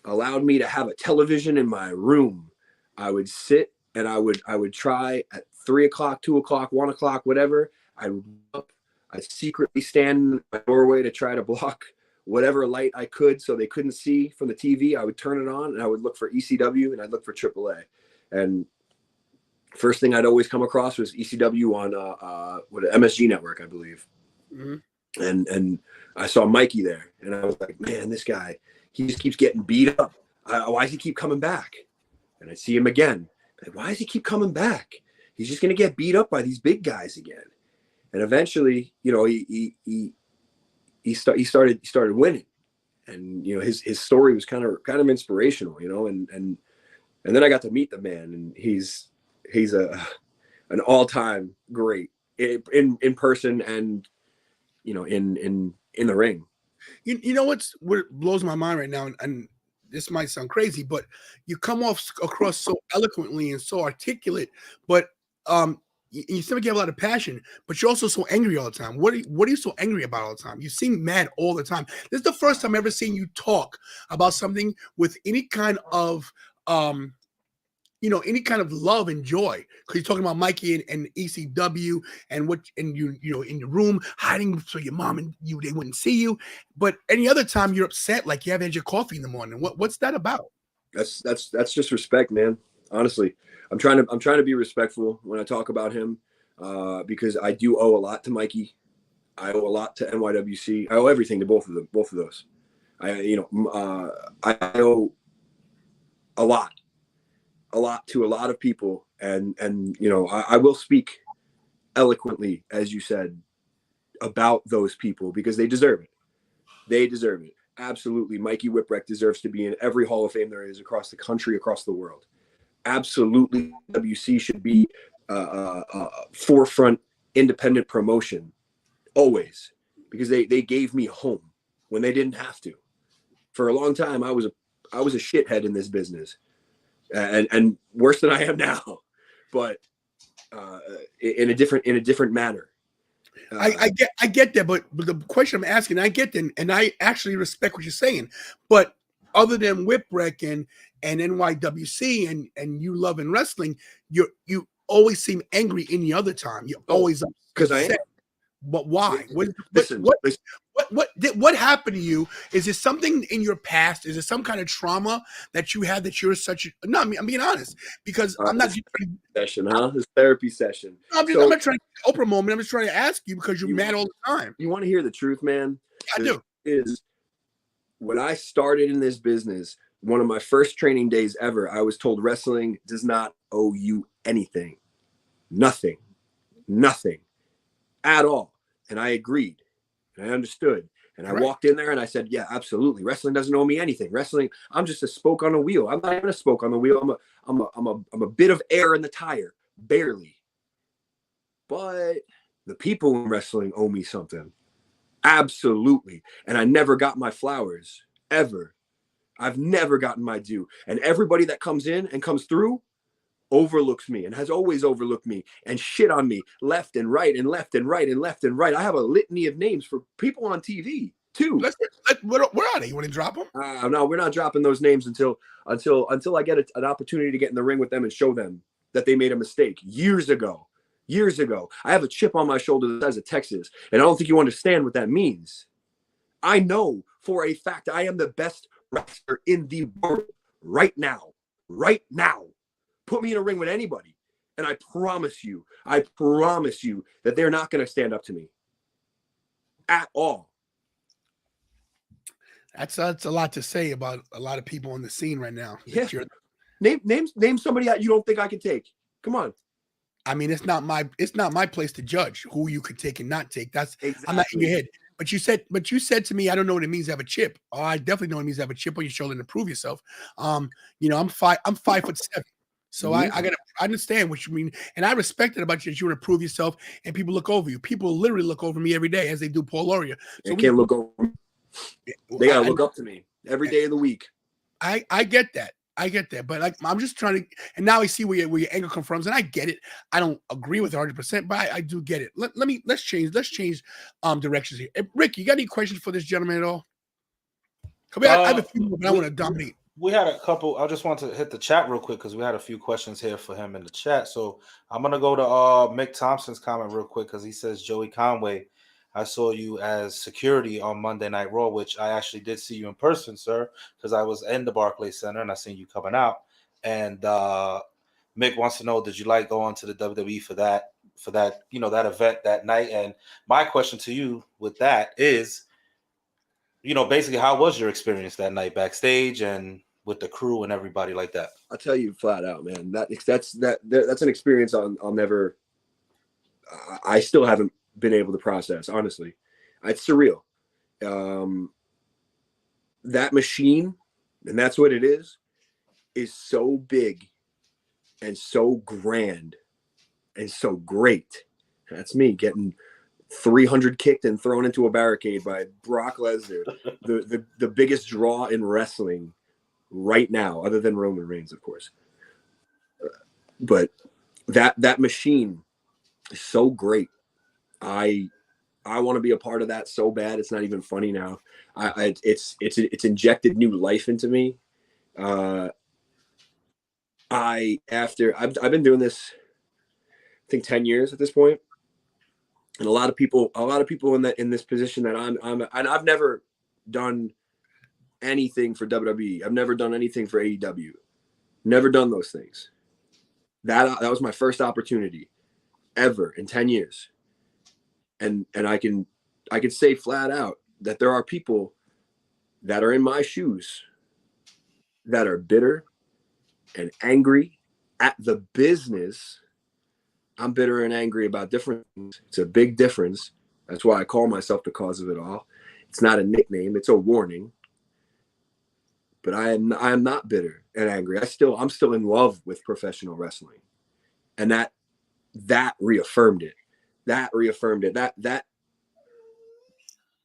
allowed me to have a television in my room. I would sit and I would try at 3 o'clock, 2 o'clock, 1 o'clock, whatever. I'd secretly stand in my doorway to try to block whatever light I could so they couldn't see from the TV. I would turn it on and I would look for ECW and I'd look for AAA. And first thing I'd always come across was ECW on MSG Network, I believe. Mm-hmm. And I saw Mikey there and I was like, man, this guy, he just keeps getting beat up. Why does he keep coming back? And I see him again. Like, why does he keep coming back? He's just going to get beat up by these big guys again. And eventually, you know, he started winning, and you know his story was kind of inspirational, you know, and then I got to meet the man, and he's an all-time great in person and you know in the ring. You know what blows my mind right now, and this might sound crazy, but you come across so eloquently and so articulate, but you still have a lot of passion, but you're also so angry all the time. What are you so angry about all the time? You seem mad all the time. This is the first time I've ever seen you talk about something with any kind of any kind of love and joy. Because you're talking about Mikey and ECW and you know in your room hiding so your mom and they wouldn't see you. But any other time you're upset, like you haven't had your coffee in the morning. What's that about? That's just respect, man. Honestly. I'm trying to be respectful when I talk about him because I do owe a lot to Mikey. I owe a lot to NYWC. I owe everything to both of those. I owe a lot to a lot of people, and you know I will speak eloquently, as you said, about those people because they deserve it. They deserve it. Absolutely, Mikey Whipwreck deserves to be in every Hall of Fame there is across the country, across the world. Absolutely, WC should be forefront independent promotion always because they gave me a home when they didn't have to. For a long time, I was a shithead in this business, and worse than I am now, but in a different manner. I get that, but the question I'm asking, I get that, and I actually respect what you're saying, but other than Whipwreck and NYWC and you loving wrestling, you always seem angry any other time. You're always because I am. But why? Listen. What happened to you? Is it something in your past? Is it some kind of trauma that you had that you're such a no? I'm being honest because I'm not session, huh? This therapy session. I'm not trying to Oprah moment. I'm just trying to ask you because you're mad all the time. You want to hear the truth, man? I do. Is when I started in this business, one of my first training days ever, I was told wrestling does not owe you anything. Nothing at all. And I agreed and I understood. And I walked in there and I said, yeah, absolutely. Wrestling doesn't owe me anything. Wrestling, I'm just a spoke on a wheel. I'm not even a spoke on the wheel. I'm a bit of air in the tire, barely. But the people in wrestling owe me something. Absolutely. And I never got my flowers, ever. I've never gotten my due. And everybody that comes in and comes through overlooks me and has always overlooked me and shit on me left and right and left and right and left and right. I have a litany of names for people on TV too. Where are they? You want to drop them? No, we're not dropping those names until I get an opportunity to get in the ring with them and show them that they made a mistake years ago. Years ago. I have a chip on my shoulder the size of Texas, and I don't think you understand what that means. I know for a fact I am the best wrestler in the world right now. Right now. Put me in a ring with anybody, and I promise you that they're not going to stand up to me at all. That's a lot to say about a lot of people on the scene right now. Yeah. Name somebody that you don't think I can take. Come on. I mean, it's not my place to judge who you could take and not take. That's Exactly. I'm not in your head. But you said to me, I don't know what it means to have a chip. Oh, I definitely know what it means to have a chip on your shoulder and to prove yourself. I'm 5'7". So I understand what you mean. And I respect it about you that you want to prove yourself and people look over you. People literally look over me every day as they do Paul Laurier. So they can't look over me. They gotta look up to me every day of the week. I get that. But I'm just trying to, and now I see where your anger comes from, and I get it. I don't agree with it 100%, but I do get it. Let's change directions here. Rick, you got any questions for this gentleman at all? I have a few more, but I want to dominate. We had a couple. I just want to hit the chat real quick because we had a few questions here for him in the chat. So I'm gonna go to Mick Thompson's comment real quick because he says, Joey Conway, I saw you as security on Monday Night Raw, which I actually did see you in person, sir, because I was in the Barclays Center and I seen you coming out. And Mick wants to know, did you like going to the WWE for that that event that night? And my question to you with that is, basically, how was your experience that night backstage and with the crew and everybody like that? I'll tell you flat out, man. That's an experience I'll never. I still haven't been able to process, honestly. It's surreal. That machine, and that's what it is so big and so grand and so great. That's me getting 300 kicked and thrown into a barricade by Brock Lesnar, the biggest draw in wrestling right now, other than Roman Reigns, of course. But that machine is so great. I want to be a part of that so bad. It's not even funny now. It's injected new life into me. I've been doing this, I think 10 years at this point. And a lot of people in this position that I'm and I've never done anything for WWE. I've never done anything for AEW. Never done those things. That was my first opportunity ever in 10 years. And I can say flat out that there are people that are in my shoes that are bitter and angry at the business. I'm bitter and angry about different things. It's a big difference. That's why I call myself the cause of it all. It's not a nickname. It's a warning. But I am not bitter and angry. I'm still in love with professional wrestling. And that reaffirmed it. That reaffirmed it. That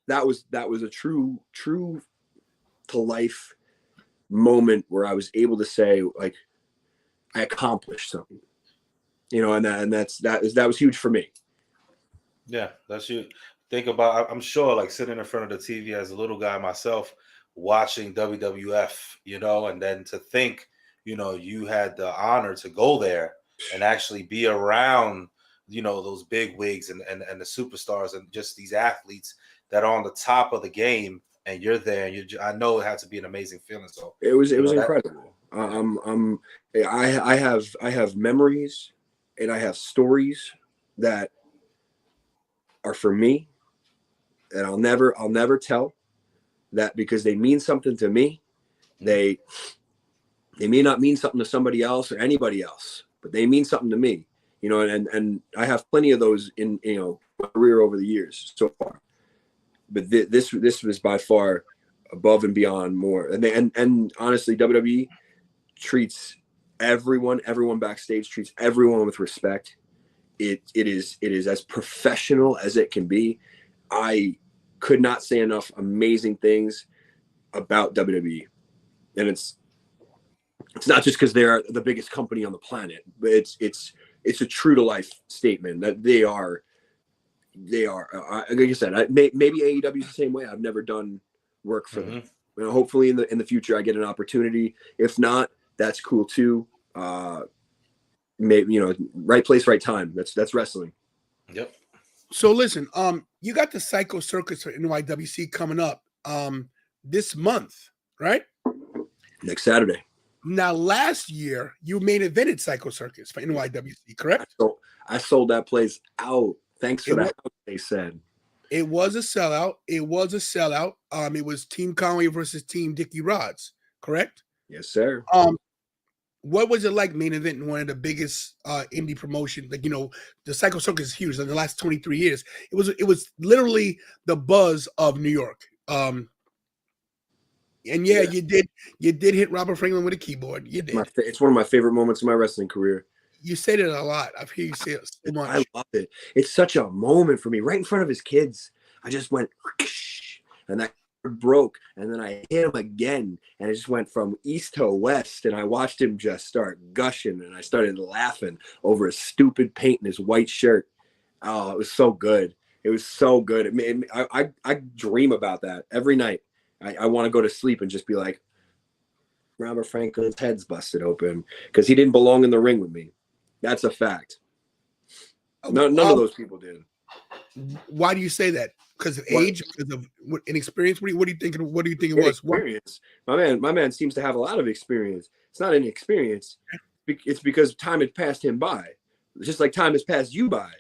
was a true to life moment where I was able to say, like, I accomplished something. And that was huge for me. Yeah, that's you. Think about, I'm sure, like sitting in front of the TV as a little guy myself, watching WWF, and then to think, you had the honor to go there and actually be around, those big wigs and the superstars and just these athletes that are on the top of the game, and you're there, and I know it had to be an amazing feeling. So it was incredible. I have memories and I have stories that are for me, and I'll never tell that, because they mean something to me. They may not mean something to somebody else or anybody else, but they mean something to me, and I have plenty of those in, my career over the years so far. But this was by far above and beyond more. And honestly, WWE treats everyone backstage, treats everyone with respect. It is as professional as it can be. I could not say enough amazing things about WWE. And it's not just because they're the biggest company on the planet, but it's a true to life statement that they are, like I said, maybe AEW is the same way. I've never done work for them. Hopefully in the future I get an opportunity. If not, that's cool too. maybe, you know, right place, right time. That's wrestling. Yep. So listen, you got the Psycho Circus for NYWC coming up this month, right? Next Saturday. Now, last year you main evented Psycho Circus for NYWC, correct? So I sold that place out. Thanks for that. They said it was a sellout. It was a sellout. It was Team Conway versus Team Dickie Rods, correct? Yes, sir. What was it like main event in one of the biggest indie promotion? Like, you know, the Psycho Circus is huge. In the last 23 years, it was literally the buzz of New York. And yeah, you did hit Robert Franklin with a keyboard. You did. It's one of my favorite moments of my wrestling career. You said it a lot. I've heard you say it so much. I love it. It's such a moment for me. Right in front of his kids, I just went, and that broke, and then I hit him again, and it just went from east to west, and I watched him just start gushing, and I started laughing over his stupid paint in his white shirt. Oh, it was so good. It was so good. I dream about that every night. I want to go to sleep and just be like, Robert Franklin's head's busted open because he didn't belong in the ring with me. That's a fact. None of those people did. Why do you say that? Because of age, because of inexperience? What do you think? What do you think it was? Experience. My man seems to have a lot of experience. It's not inexperience. It's because time had passed him by, just like time has passed you by.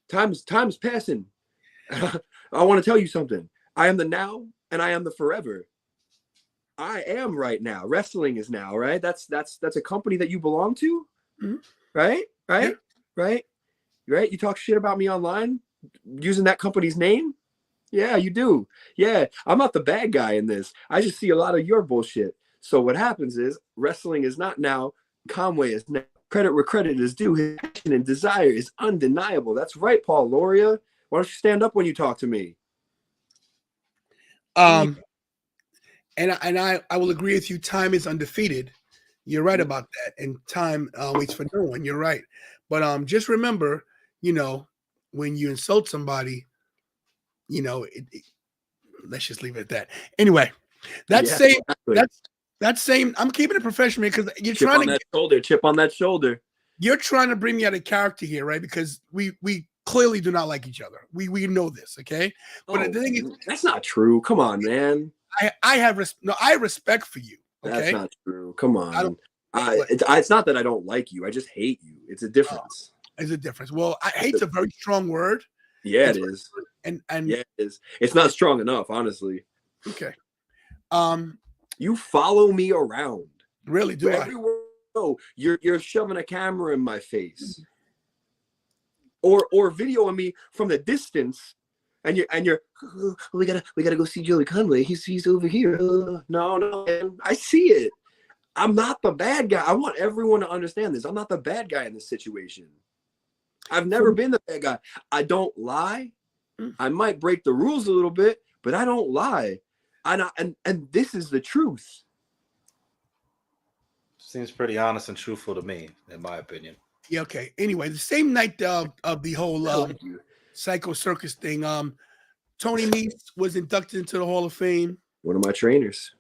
Time is passing. I want to tell you something. I am the now, and I am the forever. I am right now. Wrestling is now, right? That's a company that you belong to, right? Right? You talk shit about me online using that company's name. Yeah, you do. Yeah, I'm not the bad guy in this. I just see a lot of your bullshit. So what happens is wrestling is not now. Conway is now. Credit where credit is due. His passion and desire is undeniable. That's right, Paul Loria. Why don't you stand up when you talk to me? And I will agree with you. Time is undefeated. You're right about that. And time waits for no one. You're right. But just remember, you know, when you insult somebody, you know, let's just leave it at that. Anyway, that's same. I'm keeping it professional because you're chip trying to chip on that shoulder. You're trying to bring me out of character here, right? Because we clearly do not like each other. We know this, okay? But the thing is, that's not true. Come on, man. I have respect for you. Okay? That's not true. Come on. It's not that I don't like you. I just hate you. It's a difference. It's a difference. Well, hate's a very strong word. Yeah, it is. And yeah, it is. It's not strong enough, honestly. Okay. You follow me around. Really? Do everywhere I go, you're shoving a camera in my face. Or videoing me from the distance. And you're we gotta go see Joey Conway. He's over here. No, man. I see it. I'm not the bad guy. I want everyone to understand this. I'm not the bad guy in this situation. I've never been the bad guy. I don't lie. I might break the rules a little bit, but I don't lie. And this is the truth. Seems pretty honest and truthful to me, in my opinion. Yeah. Okay. Anyway, the same night of the whole Psycho Circus thing, Tony Nese was inducted into the Hall of Fame. One of my trainers.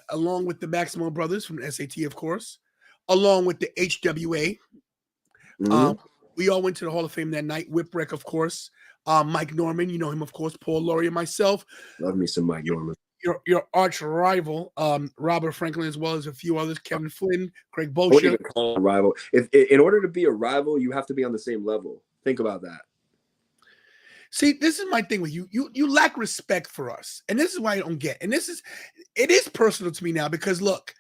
Along with the Maximo brothers from SAT, of course, along with the HWA. We all went to the Hall of Fame that night. Whipwreck, of course. Mike Norman, you know him, of course. Paul Laurie, myself. Love me some Mike Norman. Your arch rival, Robert Franklin, as well as a few others, Kevin Flynn, Craig Bosher. Call a rival. If in order to be a rival, you have to be on the same level. Think about that. See, this is my thing with you. You lack respect for us, and this is why I don't get. And it is personal to me now because look,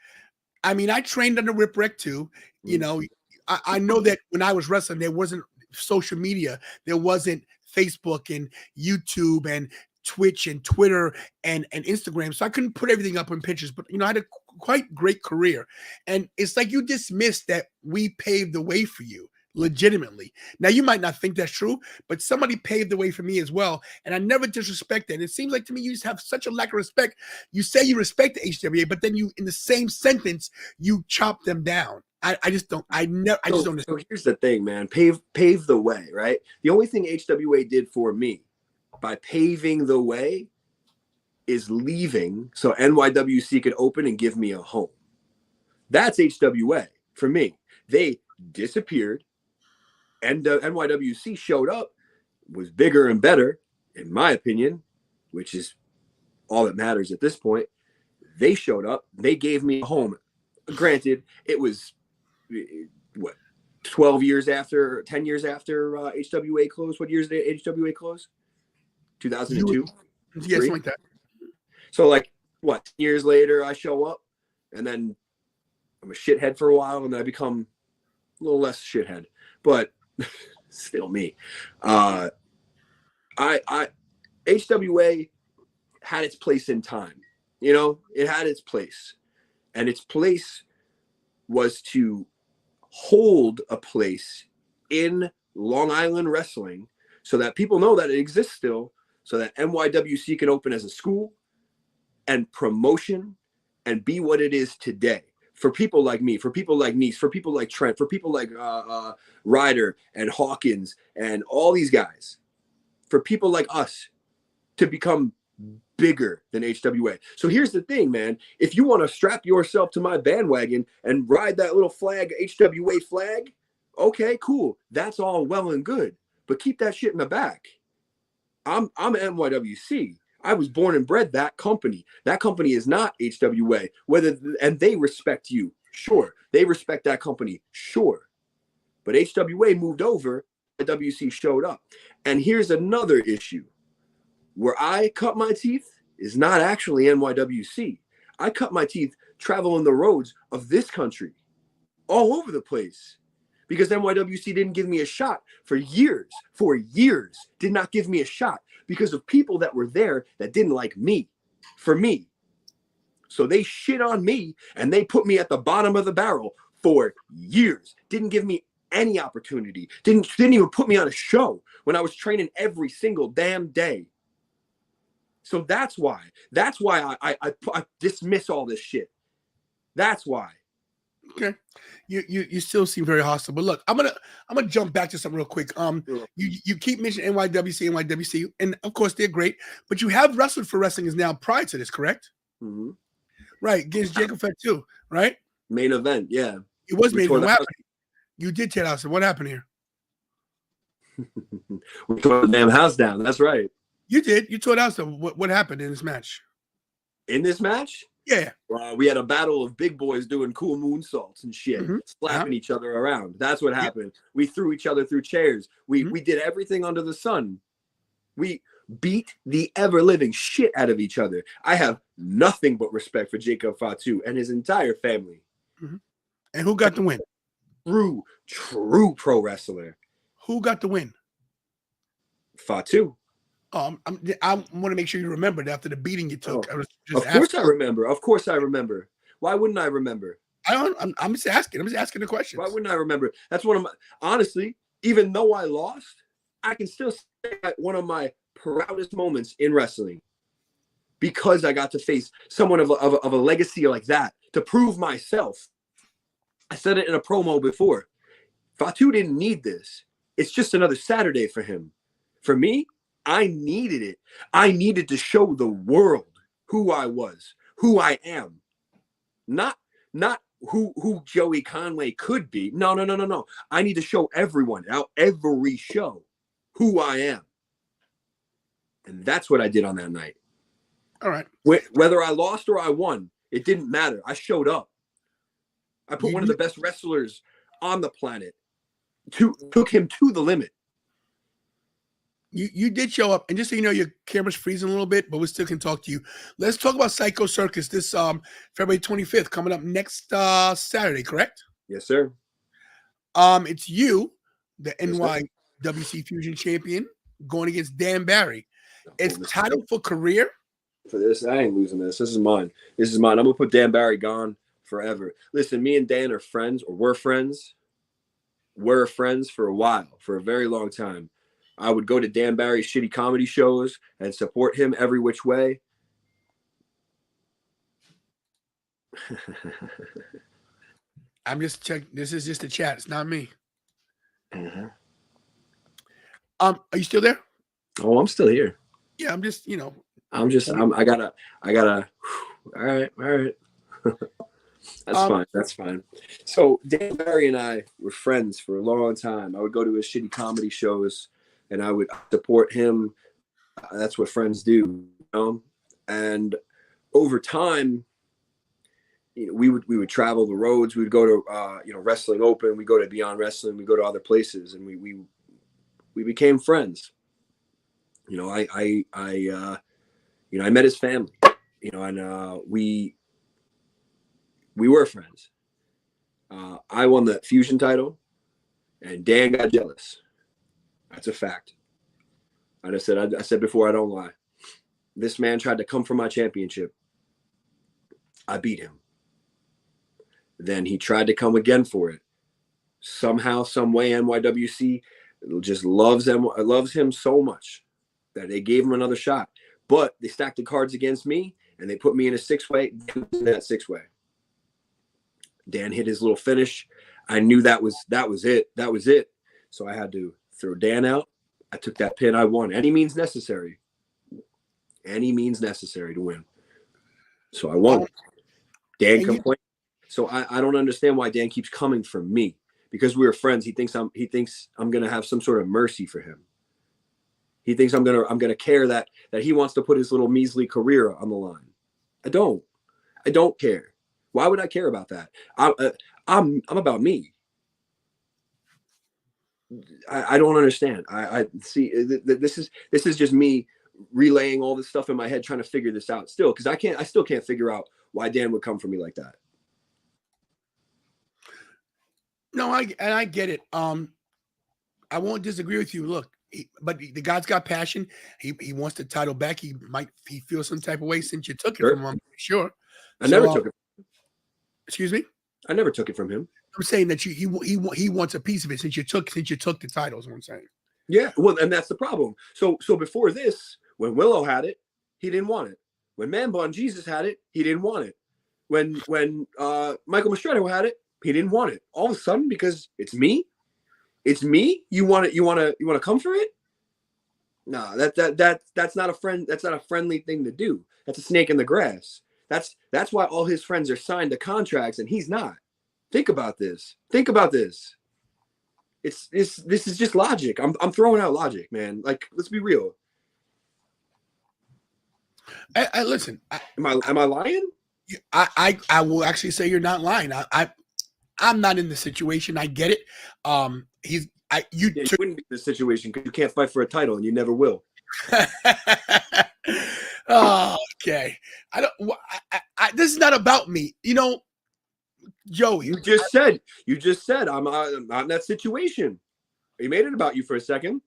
I mean, I trained under Whipwreck too. You know, I know that when I was wrestling, there wasn't social media, there wasn't Facebook and YouTube and Twitch and Twitter and Instagram, so I couldn't put everything up in pictures. But you know, I had a quite great career, and it's like you dismissed that we paved the way for you. Legitimately. Now, you might not think that's true, but somebody paved the way for me as well. And I never disrespect that. And it seems like to me, you just have such a lack of respect. You say you respect the HWA, but then you, in the same sentence, you chop them down. I just don't. I just don't. So here's the thing, man. Pave the way, right? The only thing HWA did for me by paving the way is leaving so NYWC could open and give me a home. That's HWA for me. They disappeared, and NYWC showed up, was bigger and better, in my opinion, which is all that matters at this point. They showed up. They gave me a home. Granted, it was, what, 10 years after HWA closed? What years did HWA close? 2002? Yeah, something like that. So, like, what, 10 years later, I show up, and then I'm a shithead for a while, and then I become a little less shithead. But still me. HWA had its place in time. You know, it had its place. And its place was to hold a place in Long Island wrestling so that people know that it exists still, so that NYWC can open as a school and promotion and be what it is today. For people like me, for people like Nice, for people like Trent, for people like Ryder and Hawkins and all these guys, for people like us to become bigger than HWA. So here's the thing, man. If you want to strap yourself to my bandwagon and ride that little flag, HWA flag, okay, cool. That's all well and good. But keep that shit in the back. I'm NYWC. I was born and bred that company. That company is not HWA. And they respect you. Sure. They respect that company. Sure. But HWA moved over, WC showed up. And here's another issue. Where I cut my teeth is not actually NYWC. I cut my teeth traveling the roads of this country, all over the place, because NYWC didn't give me a shot for years. For years, did not give me a shot because of people that were there that didn't like me, for me. So they shit on me and they put me at the bottom of the barrel for years. Didn't give me any opportunity. Didn't even put me on a show when I was training every single damn day. So that's why I dismiss all this shit. That's why. Okay, you still seem very hostile, but look, I'm gonna jump back to something real quick. You keep mentioning NYWC, and of course they're great, but you have wrestled for Wrestling Is Now prior to this, correct? Mm-hmm. Right, against Jacob Fett too, right? Main event, yeah. It was main event. What happened? You did tear out. So what happened here? We tore the damn house down. That's right. You did. You tore it out. So what happened in this match? In this match? Yeah. We had a battle of big boys doing cool moonsaults and shit, slapping each other around. That's what happened. We threw each other through chairs. We did everything under the sun. We beat the ever-living shit out of each other. I have nothing but respect for Jacob Fatu and his entire family. And who got the win? True pro wrestler. Who got the win? Fatu. I want to make sure you remembered after the beating you took. Of course I remember. Of course I remember. Why wouldn't I remember? I'm just asking. I'm just asking the question. Why wouldn't I remember? That's one of my, honestly, even though I lost, I can still say one of my proudest moments in wrestling, because I got to face someone of a legacy like that to prove myself. I said it in a promo before. Fatu didn't need this. It's just another Saturday for him. For me, I needed it. I needed to show the world who I was, who I am. Not who Joey Conway could be. No. I need to show everyone, out every show, who I am. And that's what I did on that night. All right. Whether I lost or I won, it didn't matter. I showed up. I put one of the best wrestlers on the planet, took him to the limit. You did show up, and just so you know, your camera's freezing a little bit, but we still can talk to you. Let's talk about Psycho Circus this February 25th, coming up next Saturday, correct? Yes, sir. It's you, the NYWC Fusion Champion, going against Dan Barry. It's title for career. For this, I ain't losing this. This is mine. I'm gonna put Dan Barry gone forever. Listen, me and Dan are friends, or were friends. We're friends for a while, for a very long time. I would go to Dan Barry's shitty comedy shows and support him every which way. I'm just checking. This is just a chat. It's not me. Are you still there? Oh, I'm still here. Yeah, I'm just, I gotta. All right. That's fine. That's fine. So Dan Barry and I were friends for a long time. I would go to his shitty comedy shows, and I would support him. That's what friends do, you know. And over time, you know, we would travel the roads. We would go to Wrestling Open. We go to Beyond Wrestling. We go to other places, and we became friends. You know, I met his family. You know, and we were friends. I won the Fusion title, and Dan got jealous. That's a fact. I said before, I don't lie. This man tried to come for my championship. I beat him. Then he tried to come again for it. Somehow, some way, NYWC just loves him so much that they gave him another shot. But they stacked the cards against me, and they put me in a 6-way. In that 6-way, Dan hit his little finish. I knew that was it. That was it. So I had to throw Dan out. I took that pin. I won. Any means necessary. Any means necessary to win. So I won. Dan complained. So I don't understand why Dan keeps coming for me. Because we were friends, he thinks I'm gonna have some sort of mercy for him. He thinks I'm gonna care that he wants to put his little measly career on the line. I don't care. Why would I care about that? I'm about me. I don't understand. I see. This is just me relaying all this stuff in my head, trying to figure this out still, because I still can't figure out why Dan would come for me like that. No, I get it. I won't disagree with you. Look, but the guy's got passion. He wants the title back. He feels some type of way since you took it from him. I'm sure. I never took it. Excuse me. I never took it from him. I'm saying that he wants a piece of it since you took the title. Is what I'm saying. Yeah, well, and that's the problem. So before this, when Willow had it, he didn't want it. When Man Bun Jesus had it, he didn't want it. When Michael Mastretta had it, he didn't want it. All of a sudden, because it's me, you want it. You want to come for it? No, that's not a friend. That's not a friendly thing to do. That's a snake in the grass. That's why all his friends are signed to contracts and he's not. Think about this. This is just logic. I'm throwing out logic, man. Like, let's be real. I listen. Am I lying? I will actually say you're not lying. I'm not in the situation. I get it. You wouldn't be in this situation because you can't fight for a title and you never will. Oh, okay. This is not about me. You know, Joey. You just said I'm not in that situation. You made it about you for a second.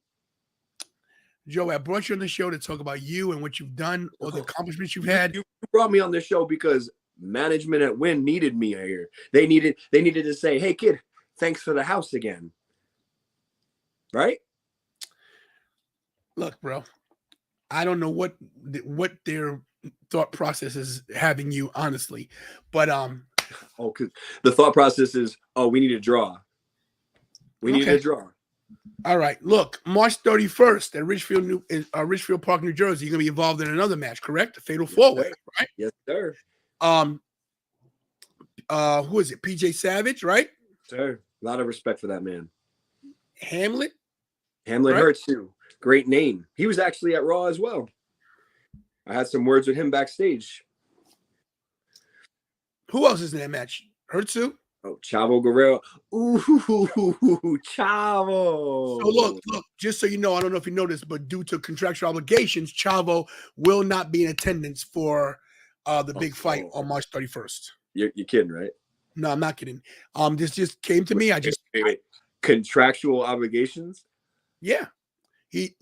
Joey, I brought you on the show to talk about you and what you've done, all the accomplishments you've had. You brought me on this show because management at Win needed me here. They needed to say, "Hey, kid, thanks for the house again." Right? Look, bro, I don't know what their thought process is having you, honestly, but because the thought process is, we need a draw. We need a draw. All right. Look, March 31st at Richfield Park, New Jersey, you're gonna be involved in another match, correct? A fatal four-way, right? Yes, sir. Who is it? PJ Savage, right? Sir, a lot of respect for that man. Hamlet right? Hurts too. Great name. He was actually at Raw as well. I had some words with him backstage. Who else is in that match? Hurtsu? Oh, Chavo Guerrero. Ooh, Chavo. So look, just so you know, I don't know if you noticed, but due to contractual obligations, Chavo will not be in attendance for the big fight on March 31st. You're kidding, right? No, I'm not kidding. This just came to me. Wait. Contractual obligations? Yeah. It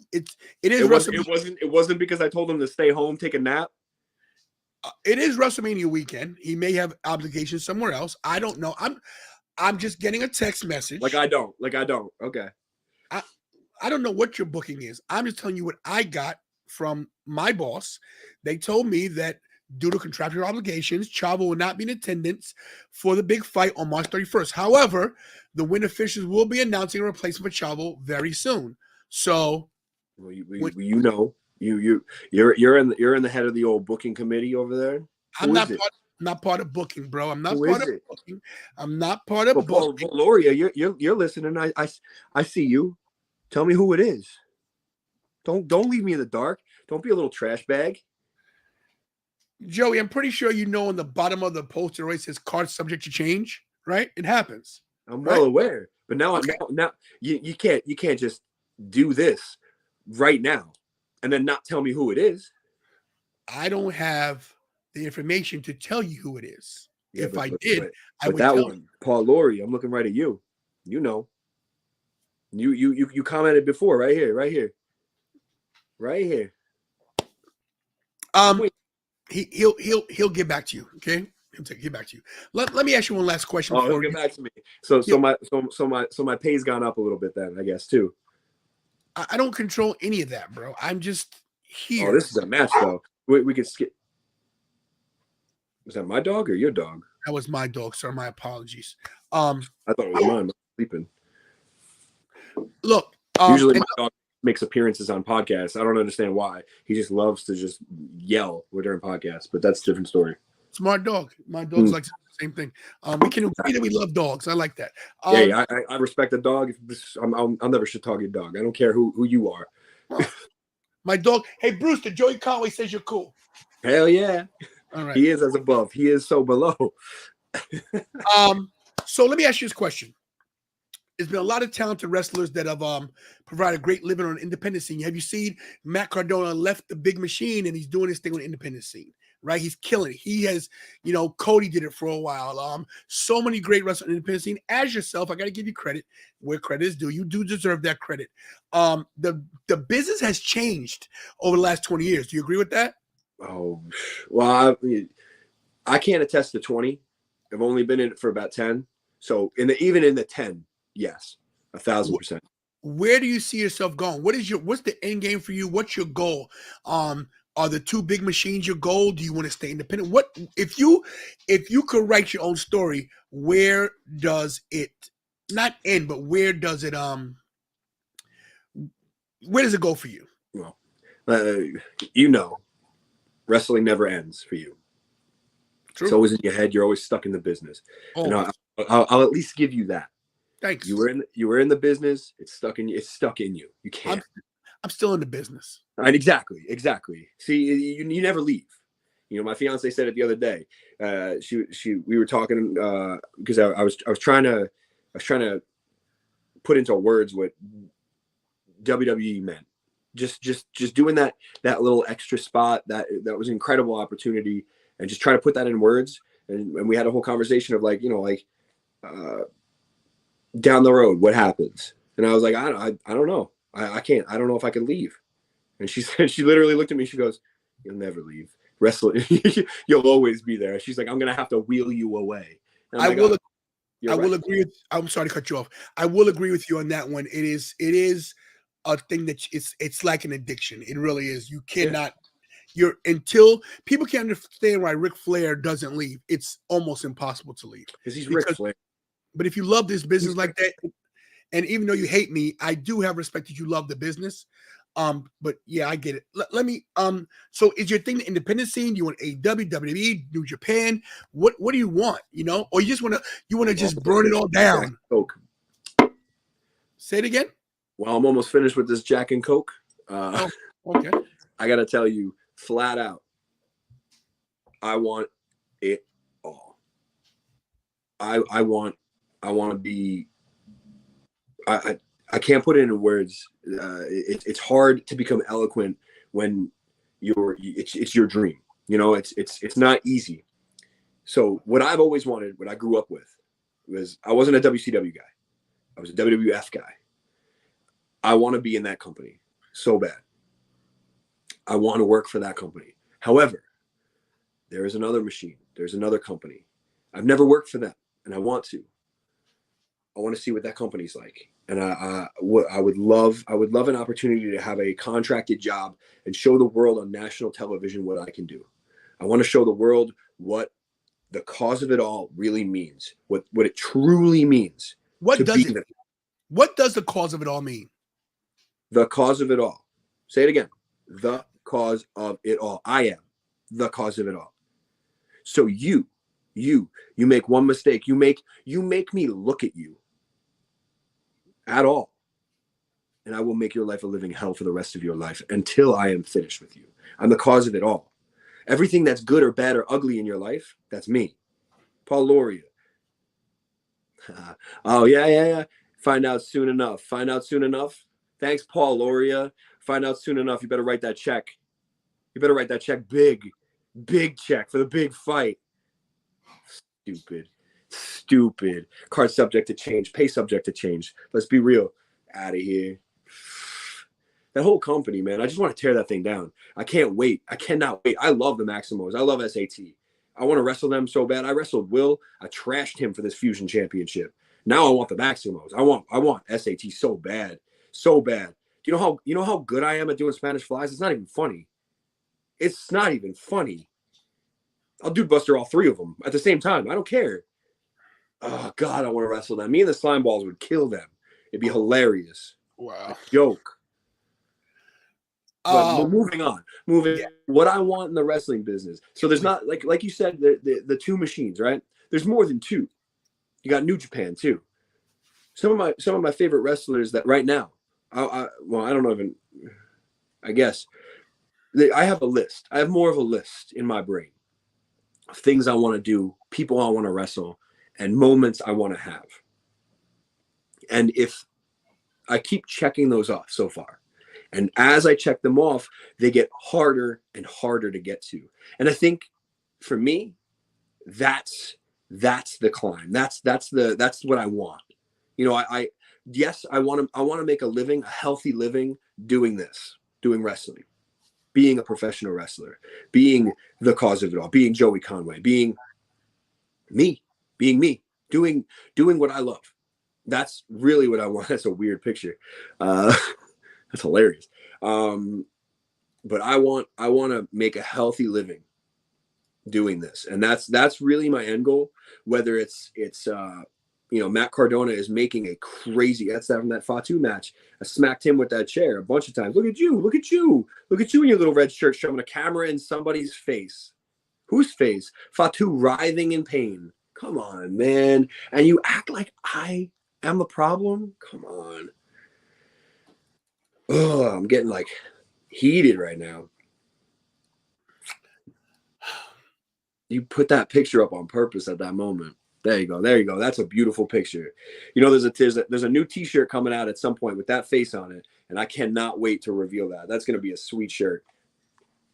wasn't because I told him to stay home, take a nap. It is WrestleMania weekend. He may have obligations somewhere else. I don't know. I'm just getting a text message. Like I don't. Okay. I don't know what your booking is. I'm just telling you what I got from my boss. They told me that due to contractual obligations, Chavo will not be in attendance for the big fight on March 31st. However, the Win officials will be announcing a replacement for Chavo very soon. So, you're in the head of the old booking committee over there. I'm not part. Not part of booking, bro. I'm not Who part is of it? booking. I'm not part of Well, booking. Loria, you're listening. I see you. Tell me who it is. Don't leave me in the dark. Don't be a little trash bag. Joey, I'm pretty sure you know on the bottom of the poster where it says card subject to change, right? It happens. I'm right? well aware, but now you can't just do this right now and then not tell me who it is. I don't have the information to tell you who it is. Yeah, if I but did, I would that tell one, you. Paul Laurie, I'm looking right at you. You know. You commented before, right here. He'll get back to you. Okay, he'll get back to you. Let me ask you one last question. Oh, he'll get back to me. So my pay's gone up a little bit then, I guess too. I don't control any of that, bro. I'm just here. Oh, this is a match though. We could skip. Was that my dog or your dog? That was my dog, sir. My apologies. I thought it was mine. I'm sleeping. Look, usually my dog makes appearances on podcasts. I don't understand why. He just loves to just yell during podcasts, but that's a different story. Smart dog. My dog's like the same thing. We can agree that we love dogs. I like that. Yeah, I respect the dog. I'll never shit talk your dog. I don't care who you are. My dog. Hey, Brewster, Joey Conway says you're cool. Hell yeah. All right. He is as above. He is so below. So let me ask you this question. There's been a lot of talented wrestlers that have provided great living on the independent scene. Have you seen Matt Cardona left the big machine and he's doing his thing on the independent scene, right? He's killing it. He has, Cody did it for a while. So many great wrestlers on the independent scene. As yourself, I got to give you credit where credit is due. You do deserve that credit. The business has changed over the last 20 years. Do you agree with that? Oh, well, I can't attest to 20. I've only been in it for about 10. So even in the 10, yes, 1,000%. Where do you see yourself going? What's the end game for you? What's your goal? Are the two big machines your goal? Do you want to stay independent? What if you could write your own story, where does it not end, but where does it go for you? Well, wrestling never ends for you. True. It's always in your head. You're always stuck in the business. And I'll at least give you that. Thanks. You were in the business. It's stuck in you. It's stuck in you. You can't. I'm still in the business. And exactly. See, you never leave. My fiance said it the other day. We were talking because I was trying to put into words what WWE meant. Just doing that little extra spot that was an incredible opportunity, and just try to put that in words. And we had a whole conversation of down the road, what happens? And I was like, I don't know. I can't. I don't know if I can leave. And she said, she literally looked at me. She goes, "You'll never leave. Wrestling, you'll always be there." She's like, "I'm gonna have to wheel you away." I will agree with. I'm sorry to cut you off. I will agree with you on that one. It is a thing that it's like an addiction. It really is. You cannot. Until people can't understand why Ric Flair doesn't leave, it's almost impossible to leave. Because he's Ric Flair. But if you love this business like that, and even though you hate me, I do have respect that you love the business. But yeah, I get it. Let me. So is your thing the independent scene? Do you want AEW, WWE, New Japan? What do you want? Or you just want to just burn it all down? Coke. Say it again. Well, I'm almost finished with this Jack and Coke. Okay. I gotta tell you, flat out, I want it all. I want to be. I can't put it into words. It's hard to become eloquent when it's your dream. It's not easy. So what I've always wanted, what I grew up with, was I wasn't a WCW guy. I was a WWF guy. I want to be in that company so bad. I want to work for that company. However, there is another machine. There's another company. I've never worked for them, and I want to. I want to see what that company's like. And I would love an opportunity to have a contracted job and show the world on national television what I can do. I want to show the world what the cause of it all really means, what it truly means. What does the cause of it all mean? The cause of it all. Say it again. The cause of it all. I am the cause of it all. So you make one mistake. You make me look at you at all. And I will make your life a living hell for the rest of your life until I am finished with you. I'm the cause of it all. Everything that's good or bad or ugly in your life, that's me. Paul Loria. Oh, yeah. Find out soon enough. Thanks, Paul Loria. Find out soon enough. You better write that check. Big check for the big fight. Stupid. Card subject to change. Pay subject to change. Let's be real. Out of here. That whole company, man. I just want to tear that thing down. I can't wait. I cannot wait. I love the Maximos. I love SAT. I want to wrestle them so bad. I wrestled Will. I trashed him for this Fusion Championship. Now I want the Maximos. I want SAT so bad. You know how good I am at doing Spanish flies? It's not even funny. I'll dude buster all three of them at the same time. I don't care. Oh God, I want to wrestle them. Me and the slime balls would kill them. It'd be hilarious. Wow. A joke. But moving on. What I want in the wrestling business. So there's not like you said, the two machines, right? There's more than two. You got New Japan too. Some of my favorite wrestlers that right now, I don't know even. I guess I have a list. I have more of a list in my brain of things I want to do, people I want to wrestle, and moments I want to have. And if I keep checking those off so far, and as I check them off, they get harder and harder to get to. And I think for me, that's the climb. That's what I want. You know, I want to make a living, a healthy living doing wrestling, being a professional wrestler, being the cause of it all, being Joey Conway, being me, doing what I love. That's really what I want. That's a weird picture. That's hilarious. But I want to make a healthy living doing this. And that's really my end goal, whether it's Matt Cardona is making a crazy, that's that from that Fatu match. I smacked him with that chair a bunch of times. Look at you in your little red shirt shoving a camera in somebody's face. Whose face? Fatu writhing in pain. Come on, man. And you act like I am the problem? Come on. Oh, I'm getting like heated right now. You put that picture up on purpose at that moment. There you go. That's a beautiful picture. You know, there's a new T-shirt coming out at some point with that face on it, and I cannot wait to reveal that. That's going to be a sweet shirt.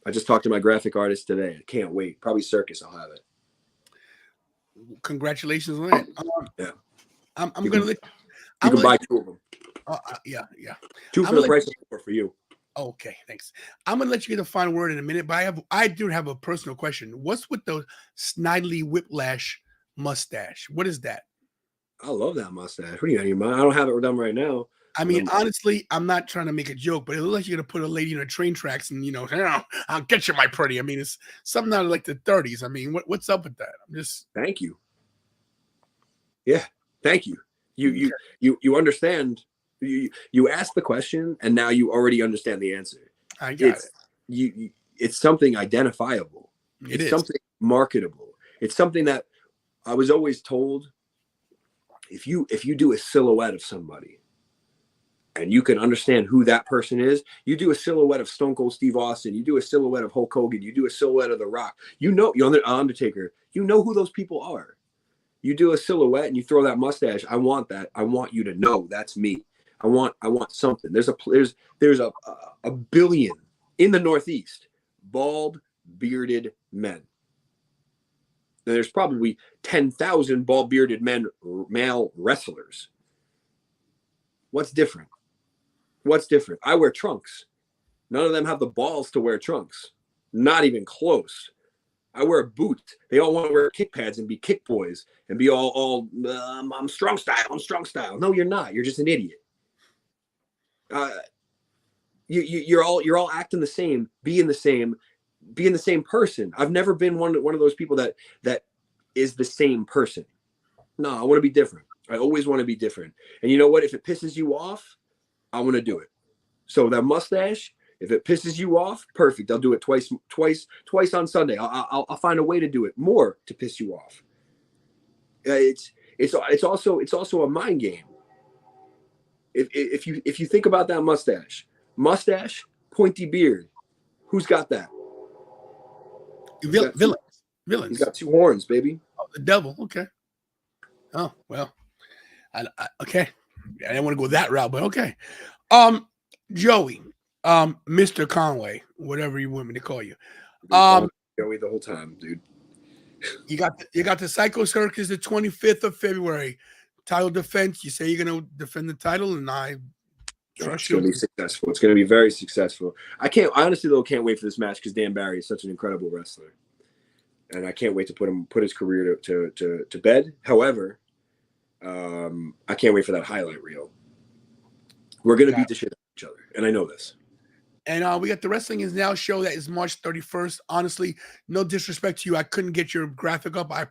I just talked to my graphic artist today. I can't wait. Probably Circus. I'll have it. Congratulations on that. Yeah. I'm going to let you can buy two of them. Yeah. Two for the price of four for you. Okay, thanks. I'm gonna let you get the final word in a minute, but I do have a personal question. What's with the Snidely Whiplash mustache? What is that? I love that mustache. What do you got in your mind? I don't have it done right now. I mean, honestly, I'm not trying to make a joke, but it looks like you're gonna put a lady in the train tracks and I'll get you, my pretty. I mean, it's something out of like the 30s. I mean, what's up with that? I'm just thank you. Yeah, thank you. You understand. You asked the question and now you already understand the answer. I got it. It's something identifiable. It's something marketable. It's something that I was always told. If you do a silhouette of somebody and you can understand who that person is, you do a silhouette of Stone Cold Steve Austin, you do a silhouette of Hulk Hogan, you do a silhouette of The Rock, you're Undertaker, you know who those people are. You do a silhouette and you throw that mustache. I want that. I want you to know that's me. I want something. There's a billion in the Northeast bald bearded men. And there's probably 10,000 bald bearded male wrestlers. What's different? I wear trunks. None of them have the balls to wear trunks. Not even close. I wear a boot. They all want to wear kick pads and be kick boys and be all I'm strong style. No, you're not. You're just an idiot. You're all acting the same, being the same person. I've never been one of those people that is the same person. No, I want to be different. I always want to be different. And you know what? If it pisses you off, I want to do it. So that mustache If it pisses you off, perfect. I'll do it twice on Sunday. I'll find a way to do it more to piss you off. It's also a mind game. If you think about that mustache, pointy beard, who's got that? Villains. He's got 2 horns, baby. Oh, the devil. Okay. Oh well. Okay. I didn't want to go that route, but okay. Joey, Mr. Conway, whatever you want me to call you. Joey the whole time, dude. You got the Psycho Circus the 25th of February. Title defense. You say you're gonna defend the title, and I trust you. It's gonna be successful. It's gonna be very successful. I honestly can't wait for this match because Dan Barry is such an incredible wrestler. And I can't wait to put his career to bed. However, I can't wait for that highlight reel. We're gonna beat the shit out of each other, and I know this. And we got the Wrestling Is Now show that is March 31st. Honestly, no disrespect to you, I couldn't get your graphic up. I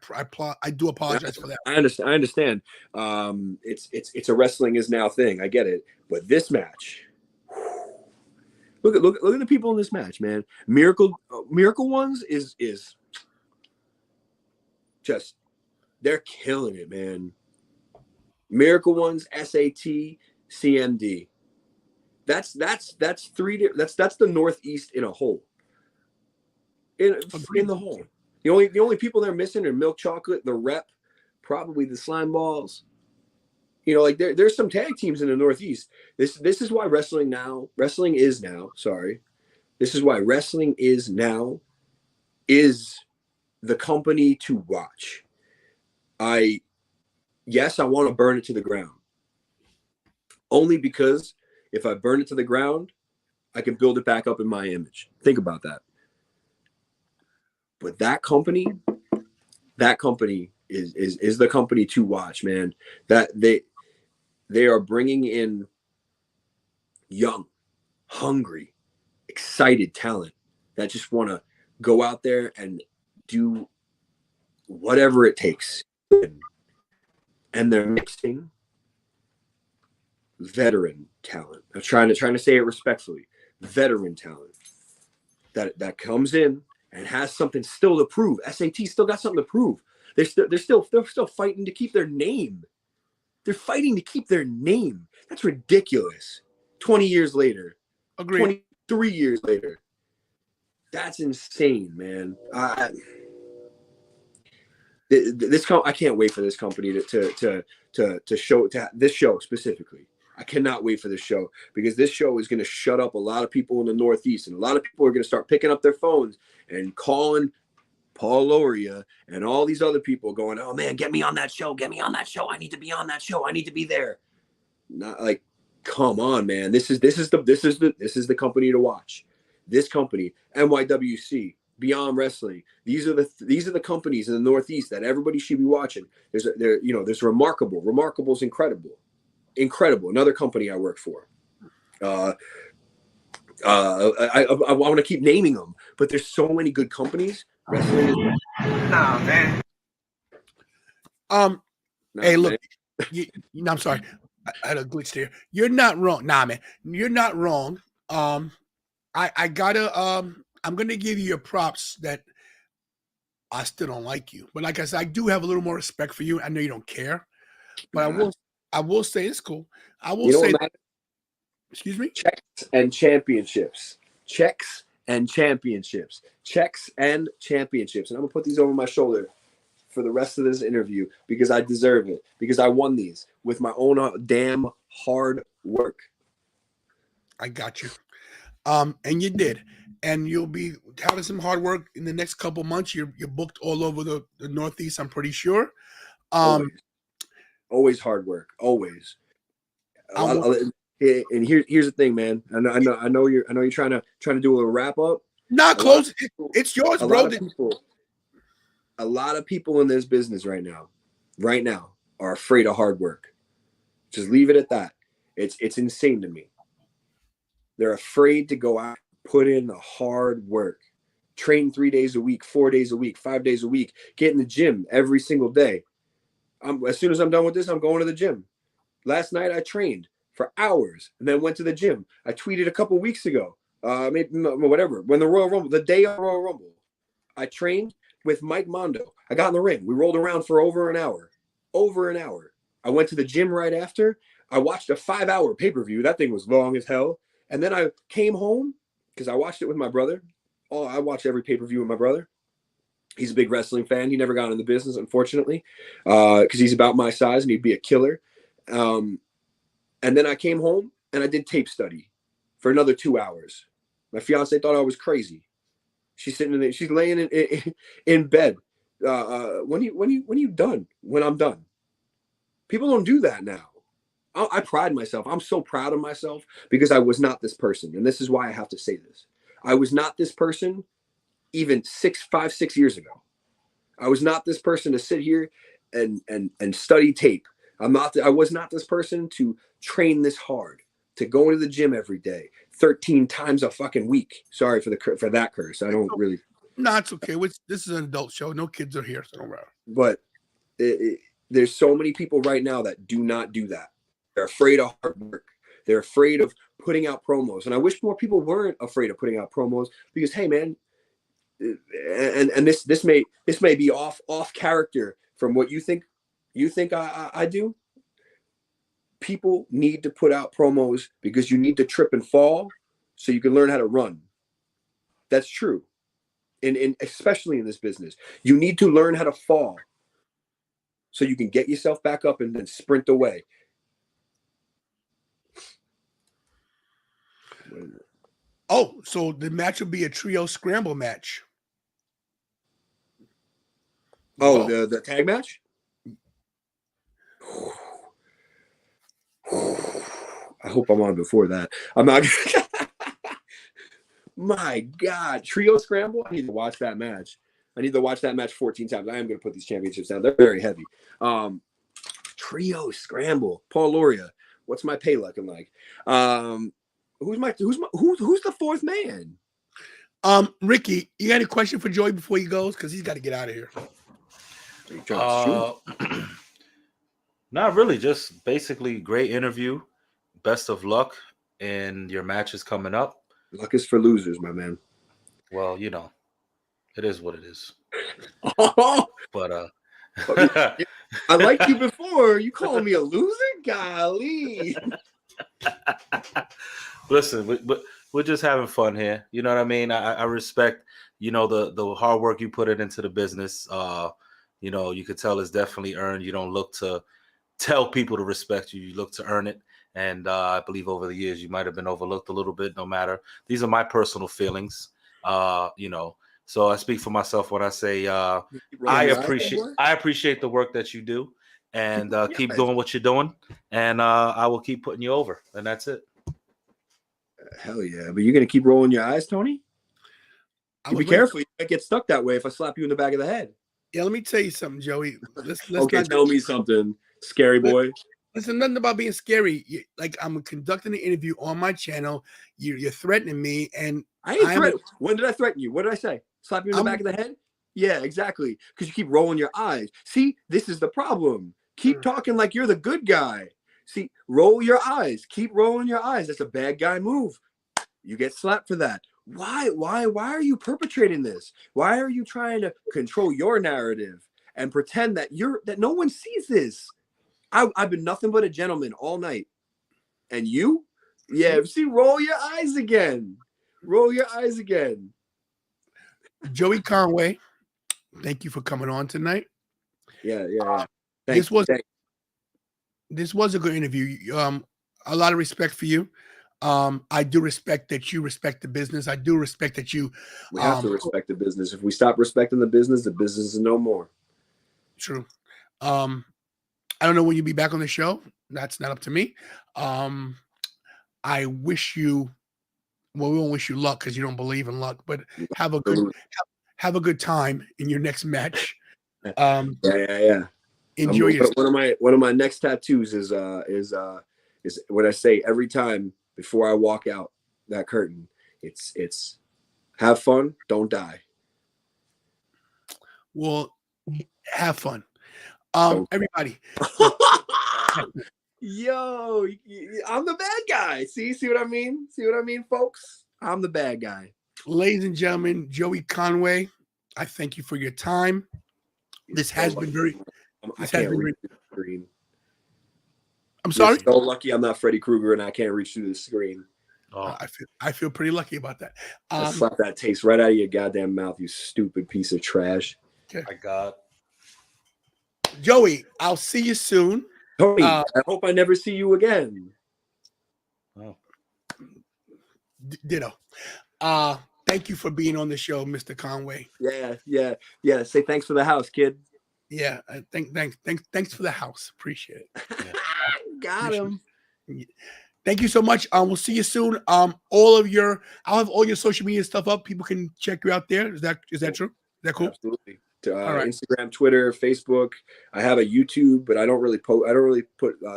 do apologize for that. I understand. It's a Wrestling Is Now thing. I get it, but this match. Look at the people in this match, man. Miracle Ones is just, they're killing it, man. Miracle Ones, SAT, CMD. That's the Northeast in a whole. In the whole. The only people they're missing are Milk Chocolate, the Rep, probably the Slime Balls. You know, like there's some tag teams in the Northeast. This is why Wrestling Is Now is the company to watch. I want to burn it to the ground. Only because if I burn it to the ground, I can build it back up in my image. Think about that. But that company is the company to watch, man. That they are bringing in young, hungry, excited talent that just want to go out there and do whatever it takes. And they're mixing veteran talent. I'm trying to say it respectfully. Veteran talent that comes in and has something still to prove. SAT still got something to prove. They're still fighting to keep their name. They're fighting to keep their name. That's ridiculous. 20 years later. Agreed. 23 years later. That's insane, man. I can't wait for this company to show this show specifically. I cannot wait for this show because this show is going to shut up a lot of people in the Northeast, and a lot of people are going to start picking up their phones and calling Paul Loria and all these other people going, "Oh man, get me on that show. Get me on that show. I need to be on that show. I need to be there." Not like, come on, man. This is the company to watch. This company, NYWC, Beyond Wrestling. These are the companies in the Northeast that everybody should be watching. There's Remarkable. Remarkable's incredible. Another company I work for. I want to keep naming them, but there's so many good companies. Wrestling is man. Hey, look. I'm sorry. I had a glitch there. You're not wrong. Nah, man. You're not wrong. I'm gonna give you your props that I still don't like you. But like I said, I do have a little more respect for you. I know you don't care. But I will say it's cool. I will say that, excuse me? Checks and championships. And I'm gonna put these over my shoulder for the rest of this interview because I deserve it. Because I won these with my own damn hard work. I got you. And you did. And you'll be having some hard work in the next couple months. You're booked all over the Northeast, I'm pretty sure. Always hard work. Always. And here's the thing, man. I know you're trying to do a wrap up. Not close. It's yours, bro. A lot of people in this business right now are afraid of hard work. Just leave it at that. It's insane to me. They're afraid to go out, put in the hard work, train 3 days a week, 4 days a week, 5 days a week, get in the gym every single day. As soon as I'm done with this, I'm going to the gym. Last night I trained for hours and then went to the gym. I tweeted a couple weeks ago. maybe whatever. When the Royal Rumble, the day of Royal Rumble, I trained with Mike Mondo. I got in the ring. We rolled around for over an hour. Over an hour. I went to the gym right after. I watched a 5-hour pay-per-view. That thing was long as hell. And then I came home because I watched it with my brother. Oh, I watch every pay-per-view with my brother. He's a big wrestling fan. He never got into the business, unfortunately, because he's about my size and he'd be a killer. And then I came home and I did tape study for another 2 hours. My fiance thought I was crazy. She's sitting in there. She's laying in bed. When you done? When I'm done. People don't do that now. I pride myself. I'm so proud of myself because I was not this person. And this is why I have to say this. I was not this person even 6 years ago. I was not this person to sit here and study tape. I was not this person to train this hard, to go into the gym every day, 13 times a fucking week. Sorry for that curse. I don't really. No, it's okay. This is an adult show. No kids are here, so don't worry. But there's so many people right now that do not do that. They're afraid of hard work. They're afraid of putting out promos. And I wish more people weren't afraid of putting out promos because, hey, man, and this may be off character from what you think I do. People need to put out promos because you need to trip and fall so you can learn how to run. That's true. In especially in this business, you need to learn how to fall so you can get yourself back up and then sprint away. Oh, so the match will be a trio scramble match. Oh, the tag match? I hope I'm on before that. I'm not. My God, trio scramble. I need to watch that match. I need to watch that match 14 times. I am going to put these championships down. They're very heavy. Trio scramble. Paul Loria. What's my pay looking like? Who's the fourth man? Ricky, you got any question for Joey before he goes? Because he's got to get out of here. Not really. Just basically great interview. Best of luck in your matches coming up. Luck is for losers, my man. Well, you know, it is what it is. But I liked you before. You calling me a loser? Golly. Listen, we're just having fun here. You know what I mean? I respect, you know, the hard work you put it into the business. You know, you could tell it's definitely earned. You don't look to tell people to respect you. You look to earn it. And I believe over the years you might have been overlooked a little bit. No matter, these are my personal feelings. You know, so I speak for myself when I say I appreciate the work that you do, and keep doing what you're doing, and I will keep putting you over, and that's it. Hell yeah! But you're gonna keep rolling your eyes, Tony? Be careful. You might get stuck that way if I slap you in the back of the head. Yeah, let me tell you something, Joey. Let's okay, tell me something, scary boy. Listen, nothing about being scary. Like, I'm conducting an interview on my channel. You're threatening me, and I ain't threatening. When did I threaten you? What did I say? Slap you in the back of the head? Yeah, exactly. Because you keep rolling your eyes. See, this is the problem. Keep talking like you're the good guy. See, roll your eyes. Keep rolling your eyes. That's a bad guy move. You get slapped for that. Why are you perpetrating this? Why are you trying to control your narrative and pretend that no one sees this? I've been nothing but a gentleman all night. And you? Yeah, see, roll your eyes again. Roll your eyes again. Joey Conway, thank you for coming on tonight. Yeah. This was a good interview. A lot of respect for you. I do respect that you respect the business. I do respect that you. We have to respect the business. If we stop respecting the business is no more. True. I don't know when you'll be back on the show. That's not up to me. I wish you. Well, we won't wish you luck because you don't believe in luck. But have a good time in your next match. Yeah. Enjoy yourself. One of my next tattoos is what I say every time before I walk out that curtain. It's have fun, don't die. Well, have fun. Everybody. Yo, I'm the bad guy. See what I mean? See what I mean, folks? I'm the bad guy. Ladies and gentlemen, Joey Conway, I thank you for your time. This has been very. I can't reach the screen. I'm sorry. You're so lucky I'm not Freddy Krueger and I can't reach through the screen. Oh, I feel pretty lucky about that. I slap that taste right out of your goddamn mouth, you stupid piece of trash. Okay. my God. Joey, I'll see you soon. Tony, I hope I never see you again. Oh. Ditto. Thank you for being on the show, Mr. Conway. Yeah. Say thanks for the house, kid. Yeah, thanks for the house. Appreciate it. Yeah. Got him. Thank you so much. We'll see you soon. I'll have all your social media stuff up. People can check you out there. Is that true? Is that cool? Absolutely. All right. Instagram, Twitter, Facebook. I have a YouTube, but I don't really put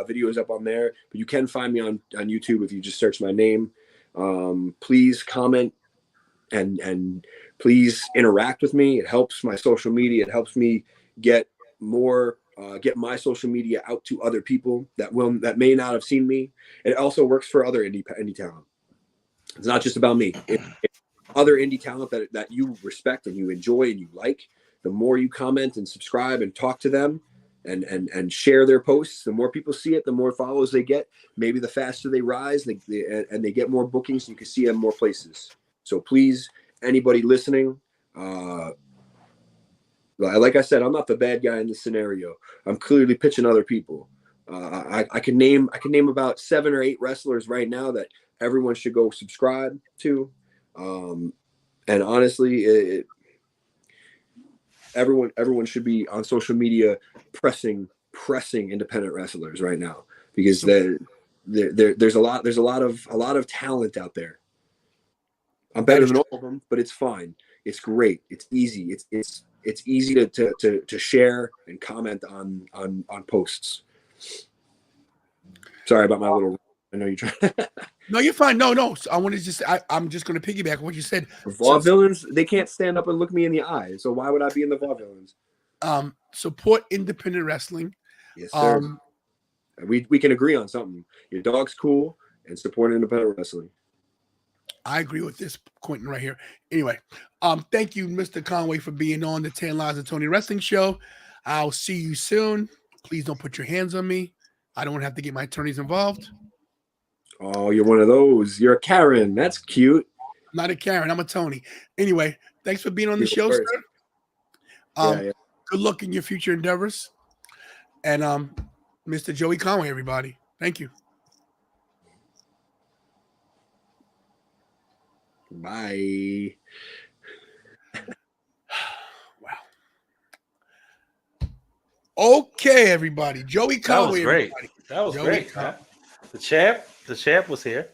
videos up on there. But you can find me on YouTube if you just search my name. Please comment and please interact with me. It helps my social media. It helps me get my social media out to other people that may not have seen me. It also works for other indie talent. It's not just about me. If other indie talent that you respect and you enjoy and you like, the more you comment and subscribe and talk to them and share their posts, the more people see it, the more follows they get. Maybe the faster they rise, and they get more bookings, and you can see them more places. So please, anybody listening, like I said, I'm not the bad guy in this scenario. I'm clearly pitching other people. I can name about 7 or 8 wrestlers right now that everyone should go subscribe to. And honestly, everyone should be on social media pressing independent wrestlers right now, because there's a lot of talent out there. I'm better than all of them, but it's fine. It's great. It's easy. It's easy to share and comment on posts. Sorry about my little. I know you're trying. No, you're fine. No. I want to just. I'm just going to piggyback on what you said. Vaudevillains, they can't stand up and look me in the eye. So why would I be in the Vaudevillains? Support independent wrestling. Yes, sir. We can agree on something. Your dog's cool, and support independent wrestling. I agree with this Quentin right here. Anyway, thank you, Mr. Conway, for being on the 10 Lives of Tony Wrestling Show. I'll see you soon. Please don't put your hands on me. I don't have to get my attorneys involved. Oh, you're one of those. You're a Karen. That's cute. I'm not a Karen. I'm a Tony. Anyway, thanks for being on the show, sir. Yeah. Good luck in your future endeavors. And Mr. Joey Conway, everybody. Thank you. Bye. Wow. Okay, everybody. Joey Conway. That was great. Everybody. That was Joey great. Conway. The champ was here.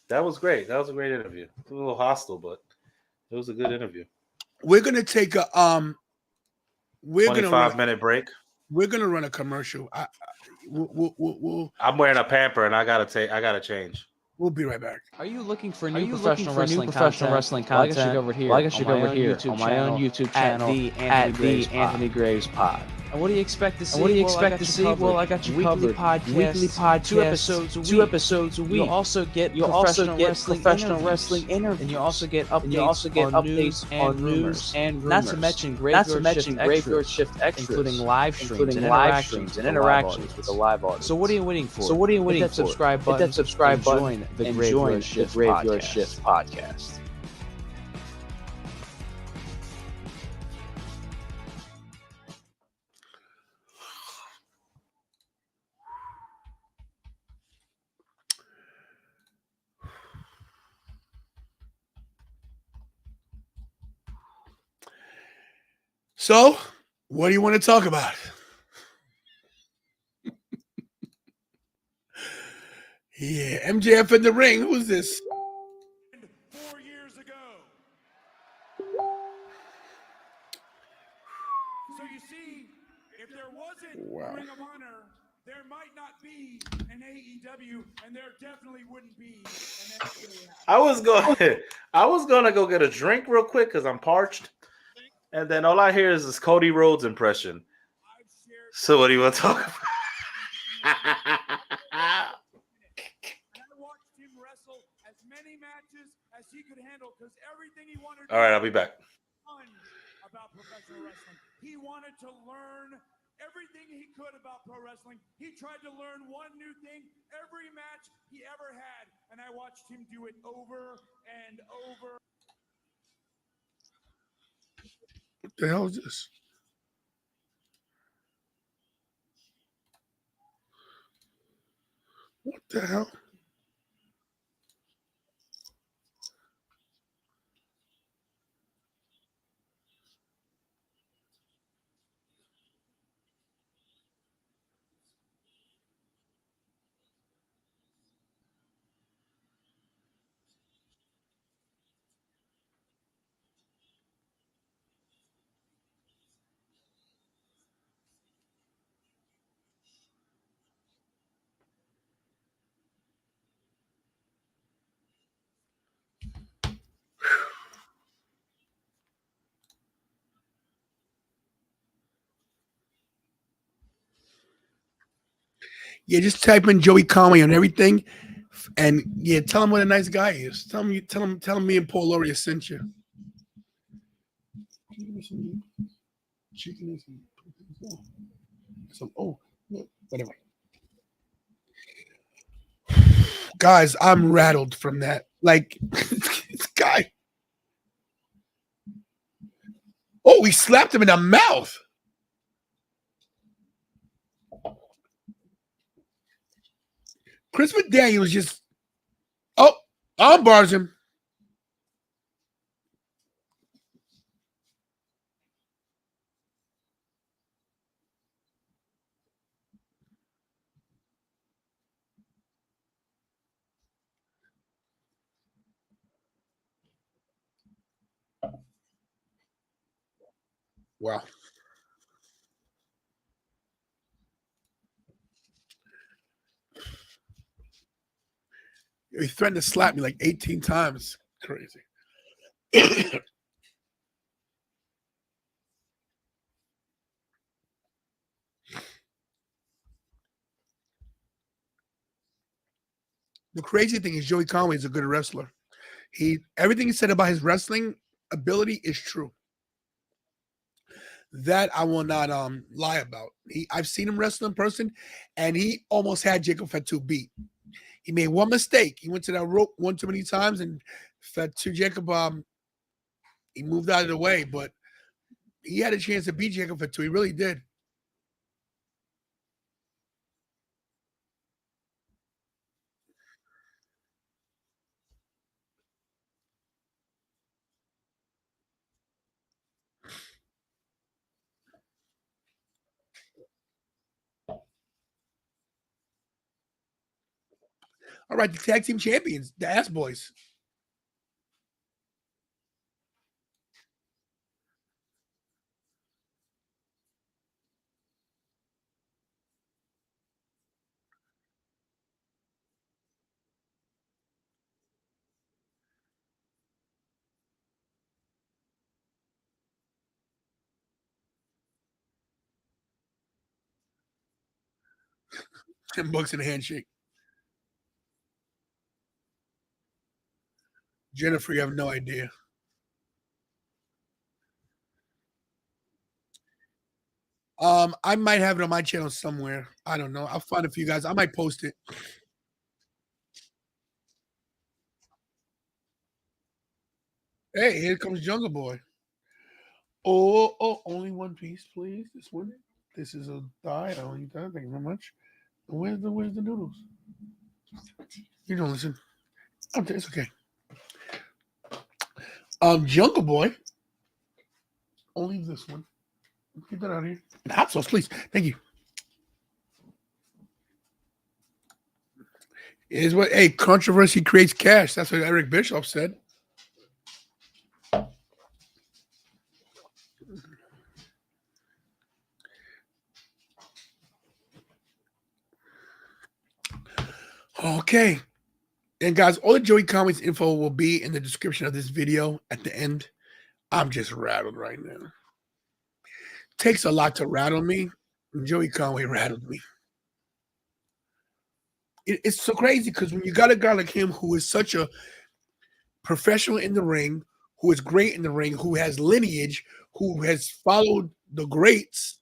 That was great. That was a great interview. It was a little hostile, but it was a good interview. We're gonna take a 25-minute break. We're gonna run a commercial. We'll I'm wearing a pamper and I gotta change. We'll be right back. Are you looking for new professional wrestling content? Well, I guess you go over here. On my own YouTube channel at the Anthony Graves Pod. And what do you expect to see? Well, I got you covered. Weekly podcast, 2 episodes a week. You'll also get professional wrestling interviews. And you also get updates on news and rumors. Not to mention graveyard shift extras, including live streams and interactions with the live audience. So what are you waiting for? Hit that subscribe button and join the Graveyard Shift podcast. So, what do you want to talk about? Yeah, MJF in the ring. Who's this? 4 years ago. So you see, if there wasn't Ring of Honor, there might not be an AEW, and there definitely wouldn't be an NXT. I was gonna go get a drink real quick because I'm parched, and then all I hear is this Cody Rhodes impression. So what do you want to talk about? I watched him wrestle as many matches as he All right, I'll be back. About professional wrestling. He wanted to learn everything he could about pro wrestling. He tried to learn one new thing every match he ever had, and I watched him do it over and over. What the hell is this? What the hell? Yeah, just type in Joey Conway on everything, and yeah, tell him what a nice guy he is. Tell him me and Paul Lauria sent you. Chicken whatever. Guys, I'm rattled from that. Like, this guy. Oh, he slapped him in the mouth. Chris McDaniel was just, arm bars him. Wow. He threatened to slap me like 18 times. Crazy. The crazy thing is Joey Conway is a good wrestler. Everything he said about his wrestling ability is true. That I will not lie about. I've seen him wrestle in person, and he almost had Jacob Fatu beat. He made one mistake. He went to that rope one too many times, and Fatu Jacob he moved out of the way, but he had a chance to beat Jacob Fatu. He really did. All right, the tag team champions, the Ass Boys. $10 in a handshake. Jennifer, you have no idea. I might have it on my channel somewhere. I don't know. I'll find it for you guys. I might post it. Hey, here comes Jungle Boy. Oh, only one piece, please. This one. This is a thigh. I'll eat that. Thank you very much. Where's the noodles? You don't listen. Okay, it's okay. Jungle Boy. Only this one. Get that out of here. And hot sauce, please. Thank you. Is what controversy creates cash. That's what Eric Bischoff said. Okay. And guys, all the Joey Conway's info will be in the description of this video at the end. I'm just rattled right now. Takes a lot to rattle me. Joey Conway rattled me. It's so crazy because when you got a guy like him who is such a professional in the ring, who is great in the ring, who has lineage, who has followed the greats,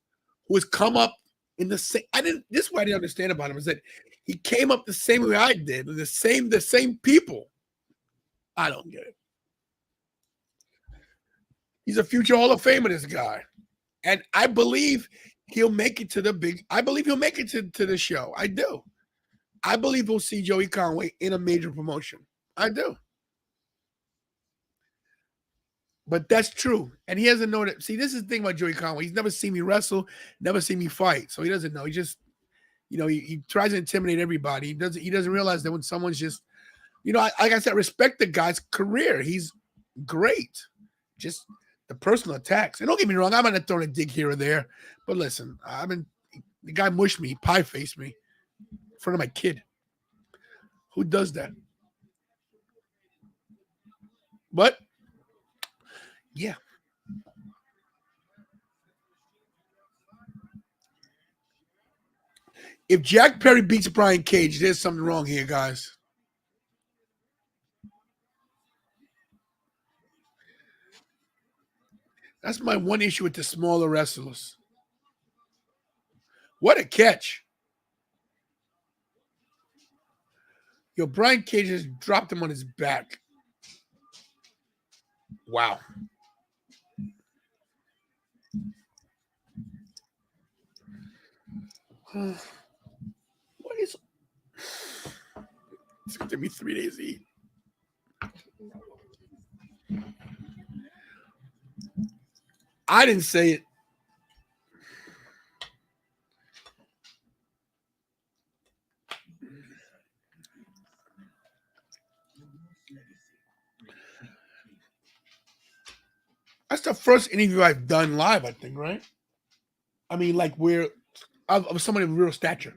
who has come up in the same. This is what I didn't understand about him is that he came up the same way I did, the same people. I don't get it. He's a future Hall of Famer, this guy. And I believe he'll make it to I believe he'll make it to the show. I do. I believe we'll see Joey Conway in a major promotion. I do. But that's true. And he doesn't know that. See, this is the thing about Joey Conway. He's never seen me wrestle, never seen me fight. So he doesn't know. He just, he tries to intimidate everybody. He doesn't realize that when someone's just, like I said, respect the guy's career. He's great. Just the personal attacks. And don't get me wrong, I'm gonna throw a dig here or there. But listen, the guy mushed me, pie faced me in front of my kid. Who does that? But yeah. If Jack Perry beats Brian Cage, there's something wrong here, guys. That's my one issue with the smaller wrestlers. What a catch. Yo, Brian Cage just dropped him on his back. Wow. What is... It's going to take me 3 days to eat. I didn't say it. That's the first interview I've done live, I think, right? I mean, like of somebody of real stature.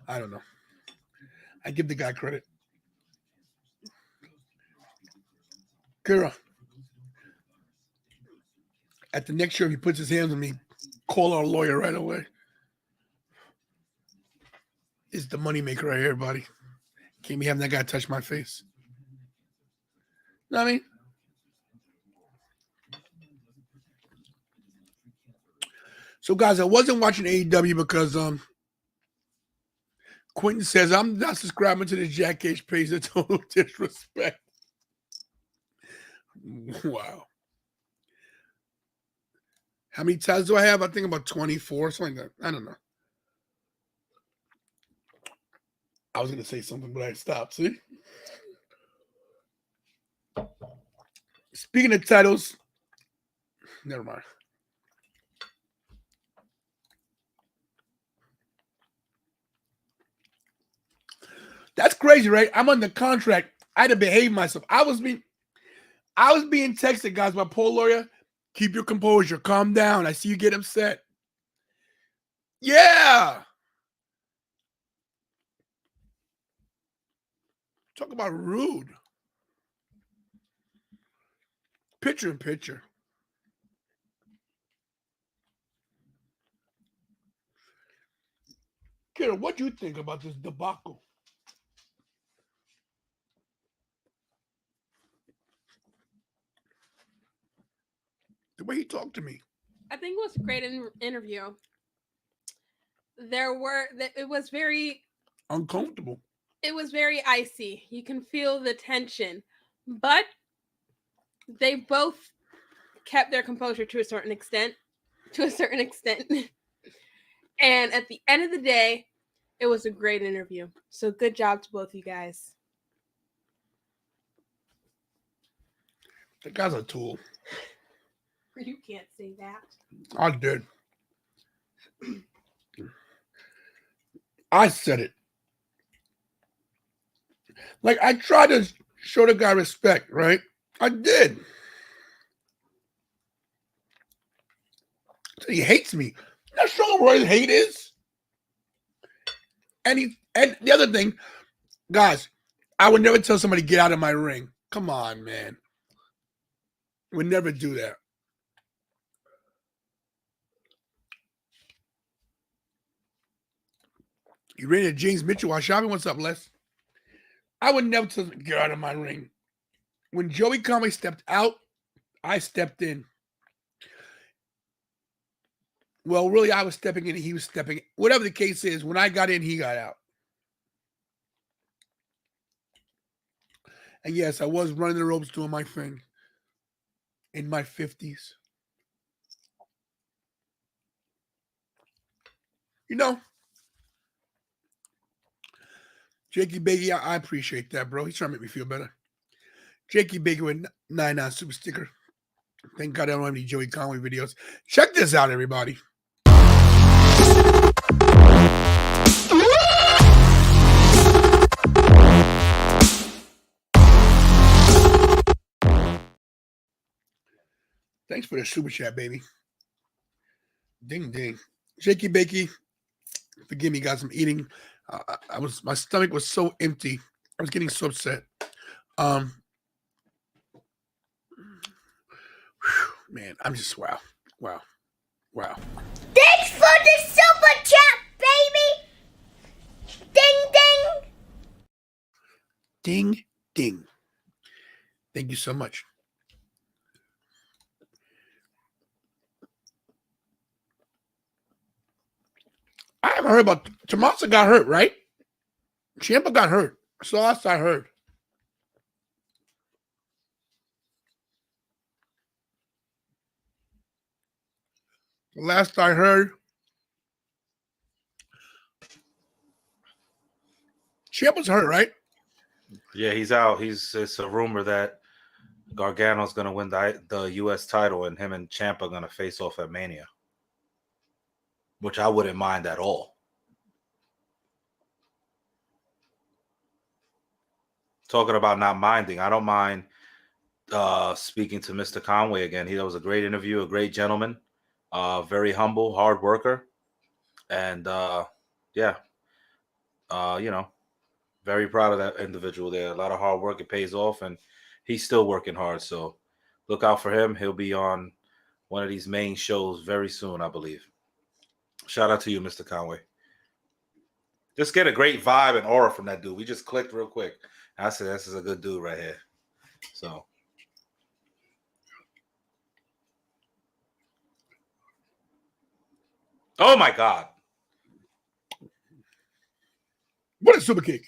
I don't know. I give the guy credit. Kira, at the next show, if he puts his hands on me, call our lawyer right away. It's the moneymaker right here, buddy. Can't be having that guy touch my face. You know what I mean? So, guys, I wasn't watching AEW because Quentin says I'm not subscribing to the Jack Cage page. That's total disrespect. Wow. How many tabs do I have? I think about 24, something like that. I don't know. I was going to say something, but I stopped. See? Speaking of titles, never mind. That's crazy, right? I'm under contract. I had to behave myself. I was being texted, guys, by Paul Lawyer. Keep your composure. Calm down. I see you get upset. Yeah. Talk about rude. Picture in picture. Kira, what do you think about this debacle? The way he talked to me. I think it was a great interview. It was very uncomfortable. It was very icy. You can feel the tension, but they both kept their composure to a certain extent. And at the end of the day, it was a great interview. So good job to both of you guys. The guy's a tool. You can't say that. I did. I said it. Like, I tried to show the guy respect, right? I did. So he hates me. Not sure what his hate is. And the other thing, guys, I would never tell somebody get out of my ring. Come on, man. Would never do that. You ready to James Mitchell while shopping? What's up, Les? I would never tell get out of my ring. When Joey Conway stepped out, I stepped in. Well, really, I was stepping in and he was stepping in. Whatever the case is, when I got in, he got out. And yes, I was running the ropes doing my thing in my 50s. You know, Jakey Bakey, I appreciate that, bro. He's trying to make me feel better. Jakey Bakey with 99 super sticker. Thank God I don't have any Joey Conway videos. Check this out, everybody. Thanks for the super chat, baby. Ding, ding. Jakey Bakey, forgive me, guys. I'm eating. My stomach was so empty. I was getting so upset. Man, I'm just wow. Thanks for the super chat, baby. Ding, ding. Ding, ding. Thank you so much. I haven't heard about Tommaso got hurt, right? Ciampa got hurt. So last I heard. Last I heard, Ciampa's hurt, right? Yeah, he's out. It's a rumor that Gargano's going to win the U.S. title, and him and Ciampa are going to face off at Mania, which I wouldn't mind at all. Talking about not minding, I don't mind speaking to Mr. Conway again. That was a great interview, a great gentleman, very humble, hard worker, and very proud of that individual there. A lot of hard work, it pays off, and he's still working hard. So look out for him. He'll be on one of these main shows very soon, I believe. Shout out to you, Mr. Conway. Just get a great vibe and aura from that dude. We just clicked real quick. I said, this is a good dude right here. So. Oh, my God. What is super kick?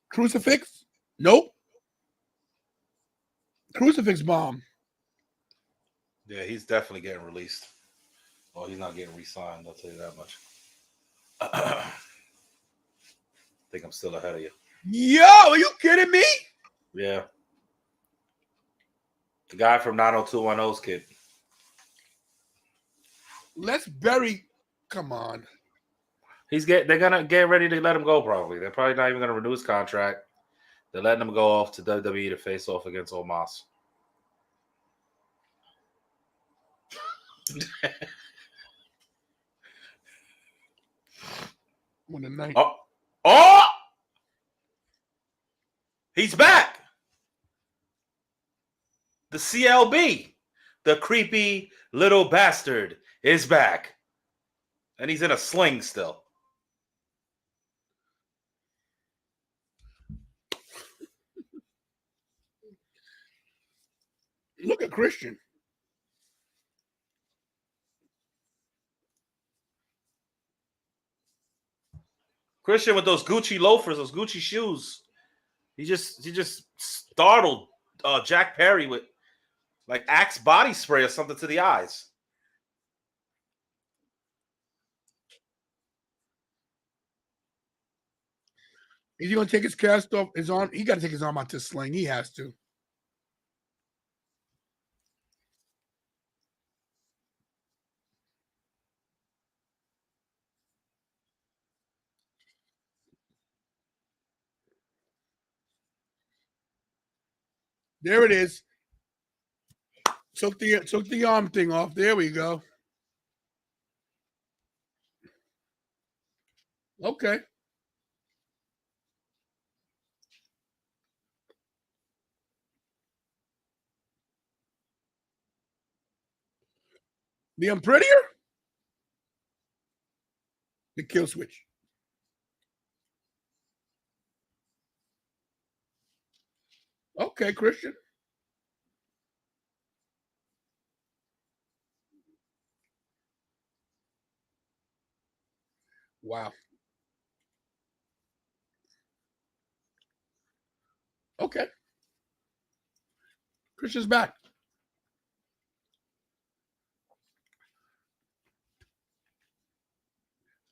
Crucifix? Nope. Crucifix bomb. Yeah, he's definitely getting released. Oh, he's not getting re-signed, I'll tell you that much. I think I'm still ahead of you. Yo, are you kidding me? Yeah. The guy from 90210's kid. Let's bury. Come on. They're gonna get ready to let him go, probably. They're probably not even gonna renew his contract. They're letting him go off to WWE to face off against Omos. Oh! He's back. The CLB, the creepy little bastard, is back. And he's in a sling still. Look at Christian. Christian with those Gucci loafers, those Gucci shoes. He just startled Jack Perry with like Axe body spray or something to the eyes. Is he going to take his cast off his arm? He got to take his arm out to sling. He has to. There it is. Took the arm thing off. There we go. Okay. The Unprettier? The kill switch. Okay, Christian. Wow. Okay. Christian's back.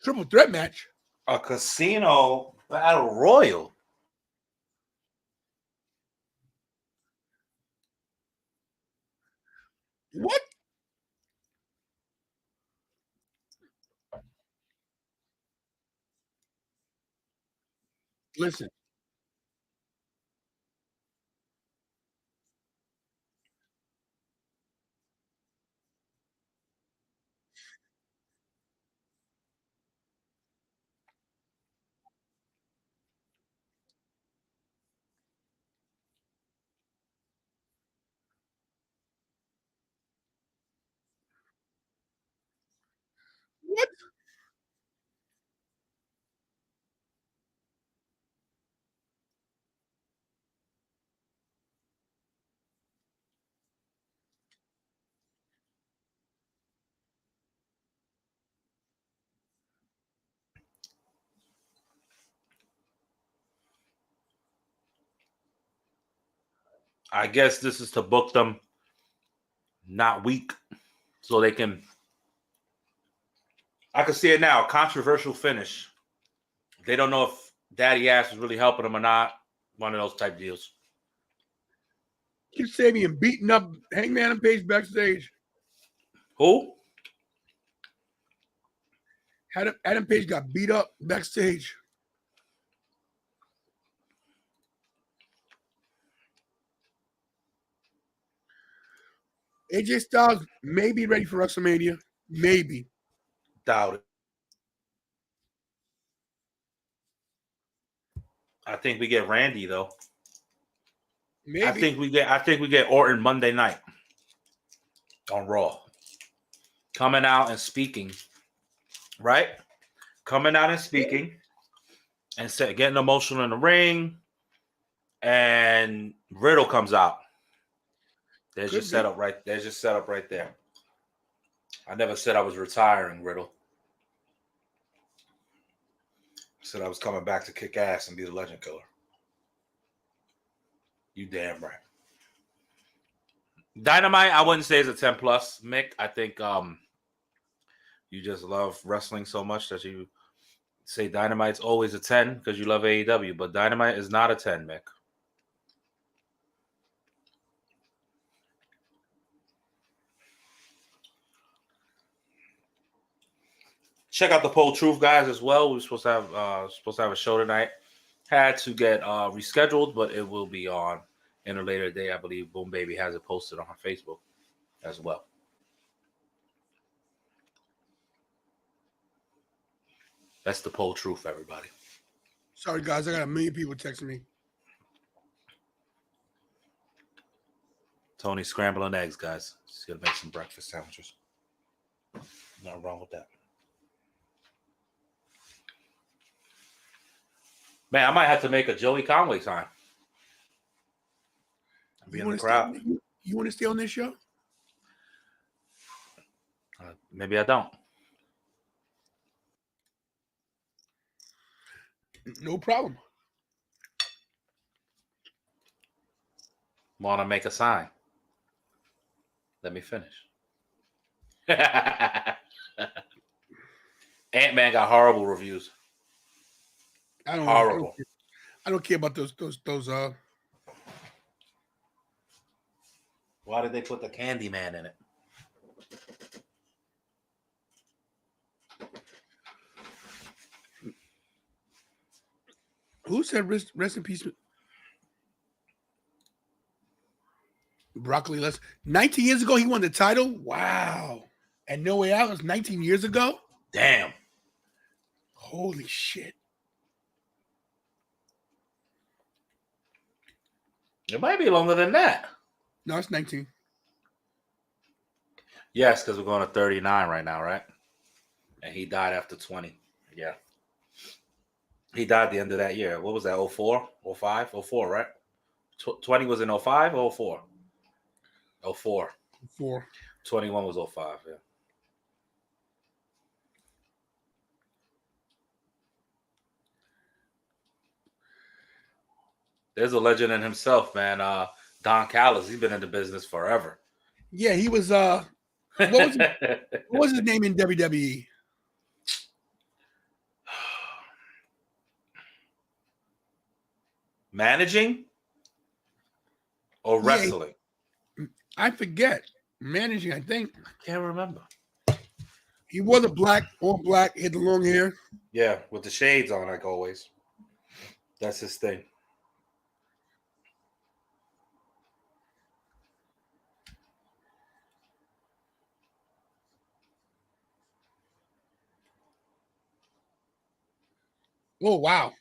Triple threat match. A casino battle royal. What? Listen. What? I guess this is to book them not weak, so they can. I can see it now. Controversial finish. They don't know if Daddy Ass is really helping them or not. One of those type deals. Keep Sabian beating up Hangman and Page backstage. Who? Adam Page got beat up backstage. AJ Styles may be ready for WrestleMania. Maybe. Doubt it. I think we get Randy though. Maybe. I think we get Orton Monday night on Raw. Coming out and speaking. Right? Coming out and speaking. And getting emotional in the ring. And Riddle comes out. There's your setup right. There's your setup right there. I never said I was retiring, Riddle. I said I was coming back to kick ass and be the legend killer. You damn right. Dynamite, I wouldn't say is a 10 plus, Mick. I think you just love wrestling so much that you say Dynamite's always a 10 because you love AEW, but Dynamite is not a 10, Mick. Check out the Poll Truth guys as well. We were supposed to have a show tonight. Had to get rescheduled, but it will be on in a later day. I believe Boom Baby has it posted on her Facebook as well. That's the Poll Truth, everybody. Sorry, guys. I got a million people texting me. Tony scrambling eggs, guys. She's going to make some breakfast sandwiches. Nothing wrong with that. Man, I might have to make a Joey Conway sign. Be in the crowd. You want to stay on this show? Maybe I don't. No problem. Want to make a sign? Let me finish. Ant-Man got horrible reviews. I don't horrible. I don't care about those. Why did they put the Candyman in it? Who said rest in peace? Broccoli Les. 19 years ago, he won the title. Wow. And No Way Out was 19 years ago. Damn. Holy shit. It might be longer than that. No, it's 19. Yes, because we're going to 39 right now, right? And he died after 20. Yeah. He died at the end of that year. What was that, 04, 05, 04, right? 20 was in 05 or 04? 04. 4. 21 was 05, yeah. There's a legend in himself, man. Don Callis, he's been in the business forever. Yeah, he was what was his name in WWE? Managing or wrestling? Yeah, I forget. Managing, I think. Can't remember. He wore the black, all black, he had the long hair. Yeah, with the shades on, like always. That's his thing. Oh, wow.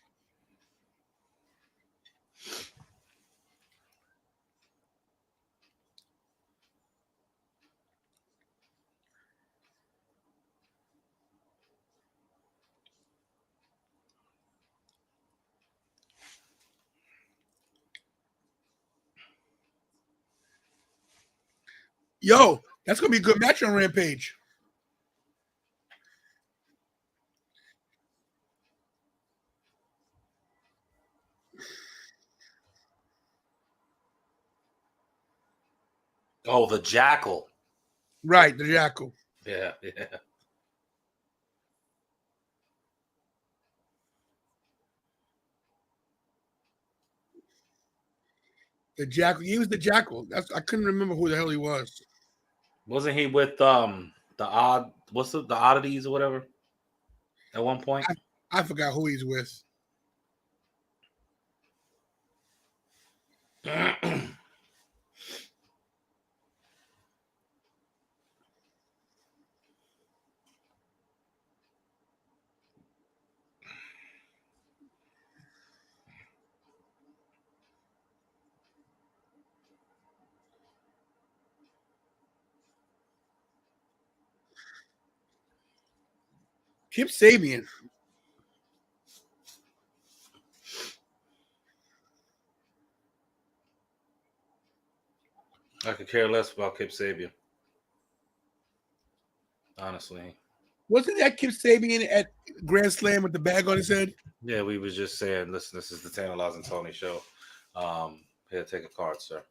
Yo, that's going to be a good match on Rampage. Oh, the Jackal. Right, the Jackal. Yeah. The Jackal. He was the Jackal. I couldn't remember who the hell he was. Wasn't he with the oddities or whatever at one point? I forgot who he's with. Kip Sabian. I could care less about Kip Sabian. Honestly. Wasn't that Kip Sabian at Grand Slam with the bag on his head? Yeah, we was just saying, listen, this is the Tantalize and Tony show. Here, take a card, sir.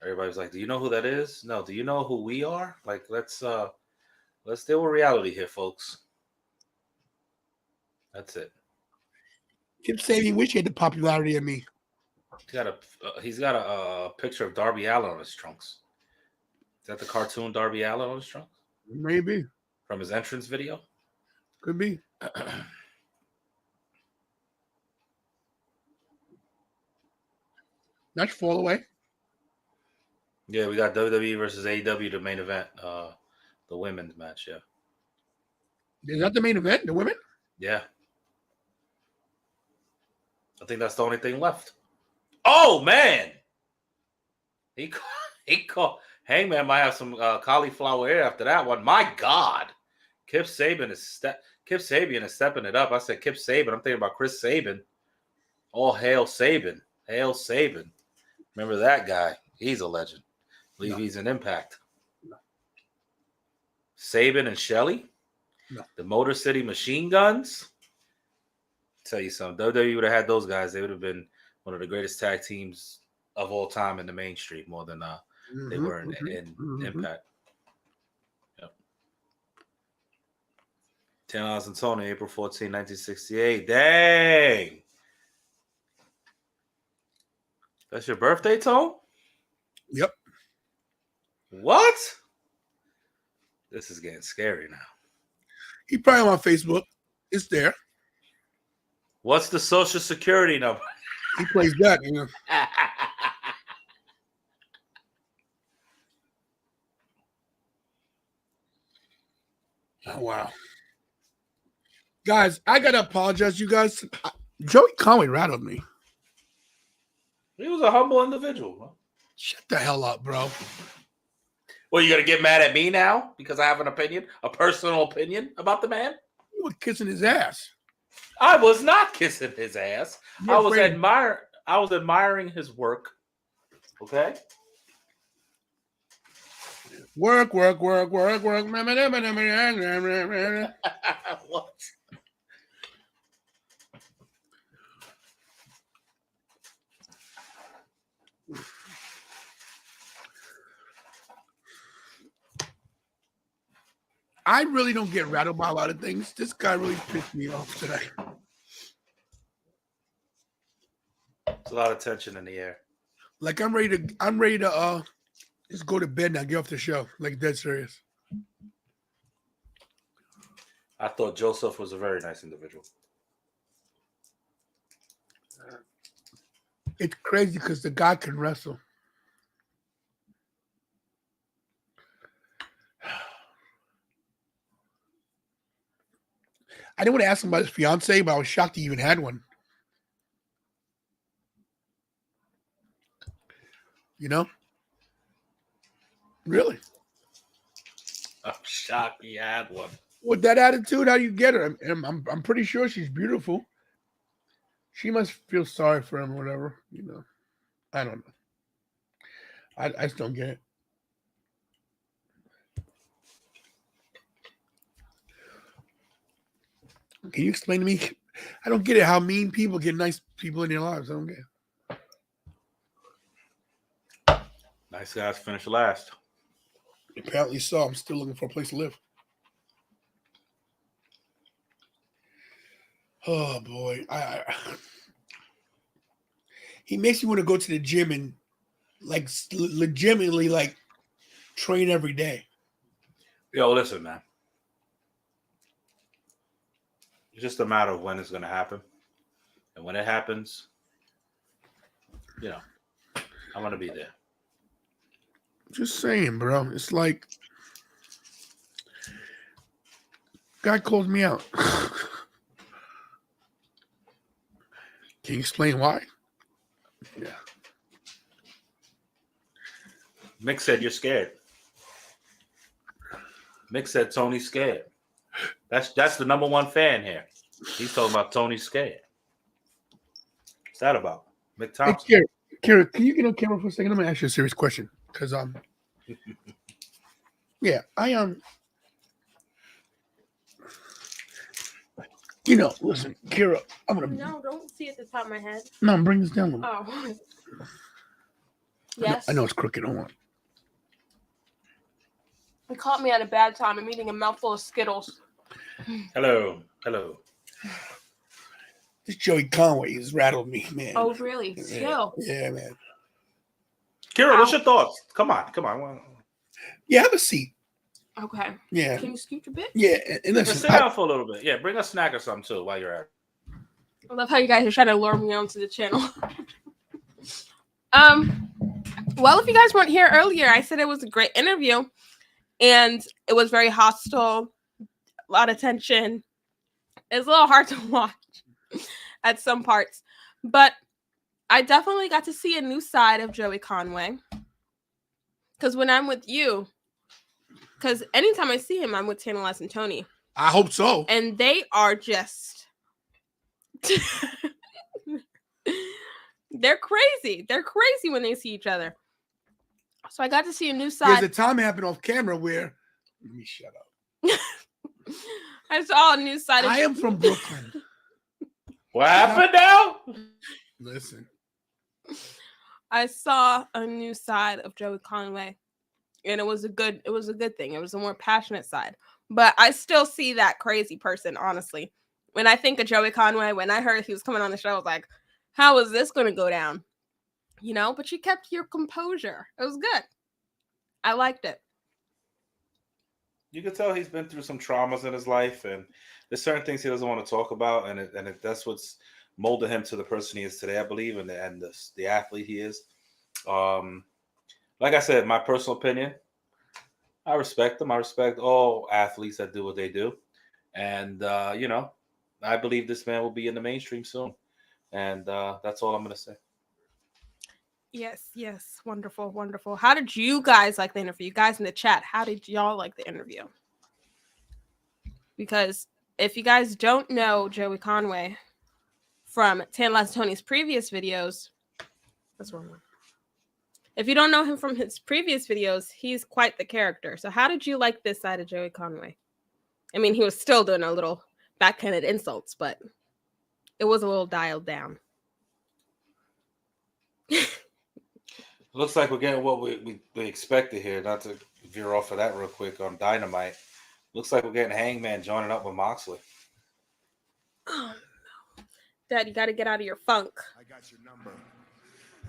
Everybody's like, do you know who that is? No, do you know who we are? Like, let's deal with reality here, folks. That's it. Kip Sabian wish he had the popularity of me. He's got a picture of Darby Allin on his trunks. Is that the cartoon Darby Allin on his trunks? Maybe. From his entrance video? Could be. That's fall away. Yeah, we got WWE versus AEW, the main event, the women's match. Yeah. Is that the main event? The women? Yeah. I think that's the only thing left. Oh man, he called. Hangman might have some cauliflower ear after that one. My God, Kip Sabian is stepping it up. I said Kip Sabian. I'm thinking about Chris Sabin. All hail Sabin. Hail Sabin. Remember that guy? He's a legend. I believe he's an Impact. No. Sabin and Shelley? No. The Motor City Machine Guns? Tell you something. WWE would have had those guys. They would have been one of the greatest tag teams of all time in the mainstream, more than they were in Impact. Yep. Tantalize and Tony, April 14, 1968. Dang. That's your birthday, Tone? Yep. What? This is getting scary now. He probably on Facebook. It's there. What's the social security number? He plays that, you know. Oh, wow. Guys, I got to apologize, you guys. Joey Conway rattled me. He was a humble individual. Bro. Shut the hell up, bro. Well, you going to get mad at me now because I have an opinion, a personal opinion about the man? You were kissing his ass. I was not kissing his ass. I was I was admiring his work. Okay. Work. What? I really don't get rattled by a lot of things. This guy really pissed me off today. There's a lot of tension in the air. Like I'm ready to just go to bed now, get off the show. Like dead serious. I thought Joseph was a very nice individual. It's crazy because the guy can wrestle. I didn't want to ask him about his fiance, but I was shocked he even had one. You know? Really? I'm shocked he had one. With that attitude, how do you get her? I'm pretty sure she's beautiful. She must feel sorry for him or whatever. You know? I don't know. I just don't get it. Can you explain to me? I don't get it. How mean people get nice people in their lives. I don't get it. Nice guys finish last. Apparently so. I'm still looking for a place to live. Oh boy, he makes me want to go to the gym and like legitimately like train every day. Yo, listen, man. It's just a matter of when it's going to happen. And when it happens, you know, I'm going to be there. Just saying, bro. It's like guy calls me out. Can you explain why? Yeah. Mick said you're scared. Mick said Tony's scared. That's the number one fan here. He's talking about Tony's scared. What's that about? Mick Thompson. Hey, Kara, can you get on camera for a second? I'm gonna ask you a serious question. Because yeah, you know, listen, Kira, I'm gonna No, don't see at the top of my head. No, I'm bringing this down a little. Oh. Yes. I know it's crooked. Hold on. He caught me at a bad time. I'm eating a mouthful of Skittles. Hello. This Joey Conway has rattled me, man. Oh, really? Still. Yeah, man. Kira, what's your thoughts? Come on. Yeah, have a seat. Okay. Yeah. Can you scoot a bit? Yeah, and listen. Sit down for a little bit. Yeah, bring a snack or something too while you're at it. I love how you guys are trying to lure me onto the channel. Well, if you guys weren't here earlier, I said it was a great interview, and it was very hostile, a lot of tension. It's a little hard to watch at some parts, but I definitely got to see a new side of Joey Conway. Because when I'm with you, because anytime I see him, I'm with Tantalize and Tony. I hope so. And they are just... They're crazy. They're crazy when they see each other. So I got to see a new side. There's a time happened off camera where... Let me shut up. I saw a new side of... I am from Brooklyn. What happened now? Listen. I saw a new side of Joey Conway, and it was a good thing. It was a more passionate side. But I still see that crazy person, honestly. When I think of Joey Conway, when I heard he was coming on the show, I was like, how is this going to go down? You know, but you kept your composure. It was good. I liked it. You can tell he's been through some traumas in his life, and there's certain things he doesn't want to talk about, and that's what's molded him to the person he is today, I believe, and the athlete he is. Like I said, my personal opinion, I respect them. I respect all athletes that do what they do, and you know, I believe this man will be in the mainstream soon, and that's all I'm going to say. Yes. Wonderful. How did you guys like the interview? You guys in the chat, how did y'all like the interview? Because if you guys don't know Joey Conway from Tantalize Tony's previous videos, That's one more. If you don't know him from his previous videos, he's quite the character. So how did you like this side of Joey Conway? I mean, he was still doing a little backhanded insults, but it was a little dialed down. Looks like we're getting what we expected here. Not to veer off of that real quick on Dynamite. Looks like we're getting Hangman joining up with Moxley. Oh, no. Dad, you got to get out of your funk. I got your number.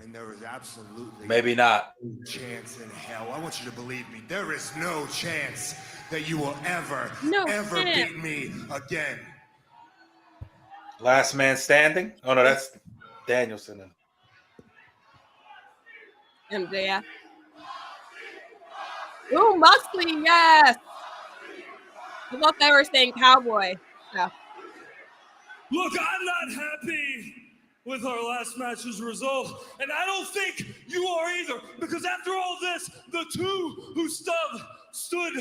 And there is absolutely Maybe not. no chance in hell. I want you to believe me. There is no chance that you will ever beat me again. Last man standing? Oh, no, that's Danielson. MJF. Ooh, Moxley, yes. I thought they were saying cowboy. Yeah. Look, I'm not happy with our last match's result, and I don't think you are either, because after all this, the two who stood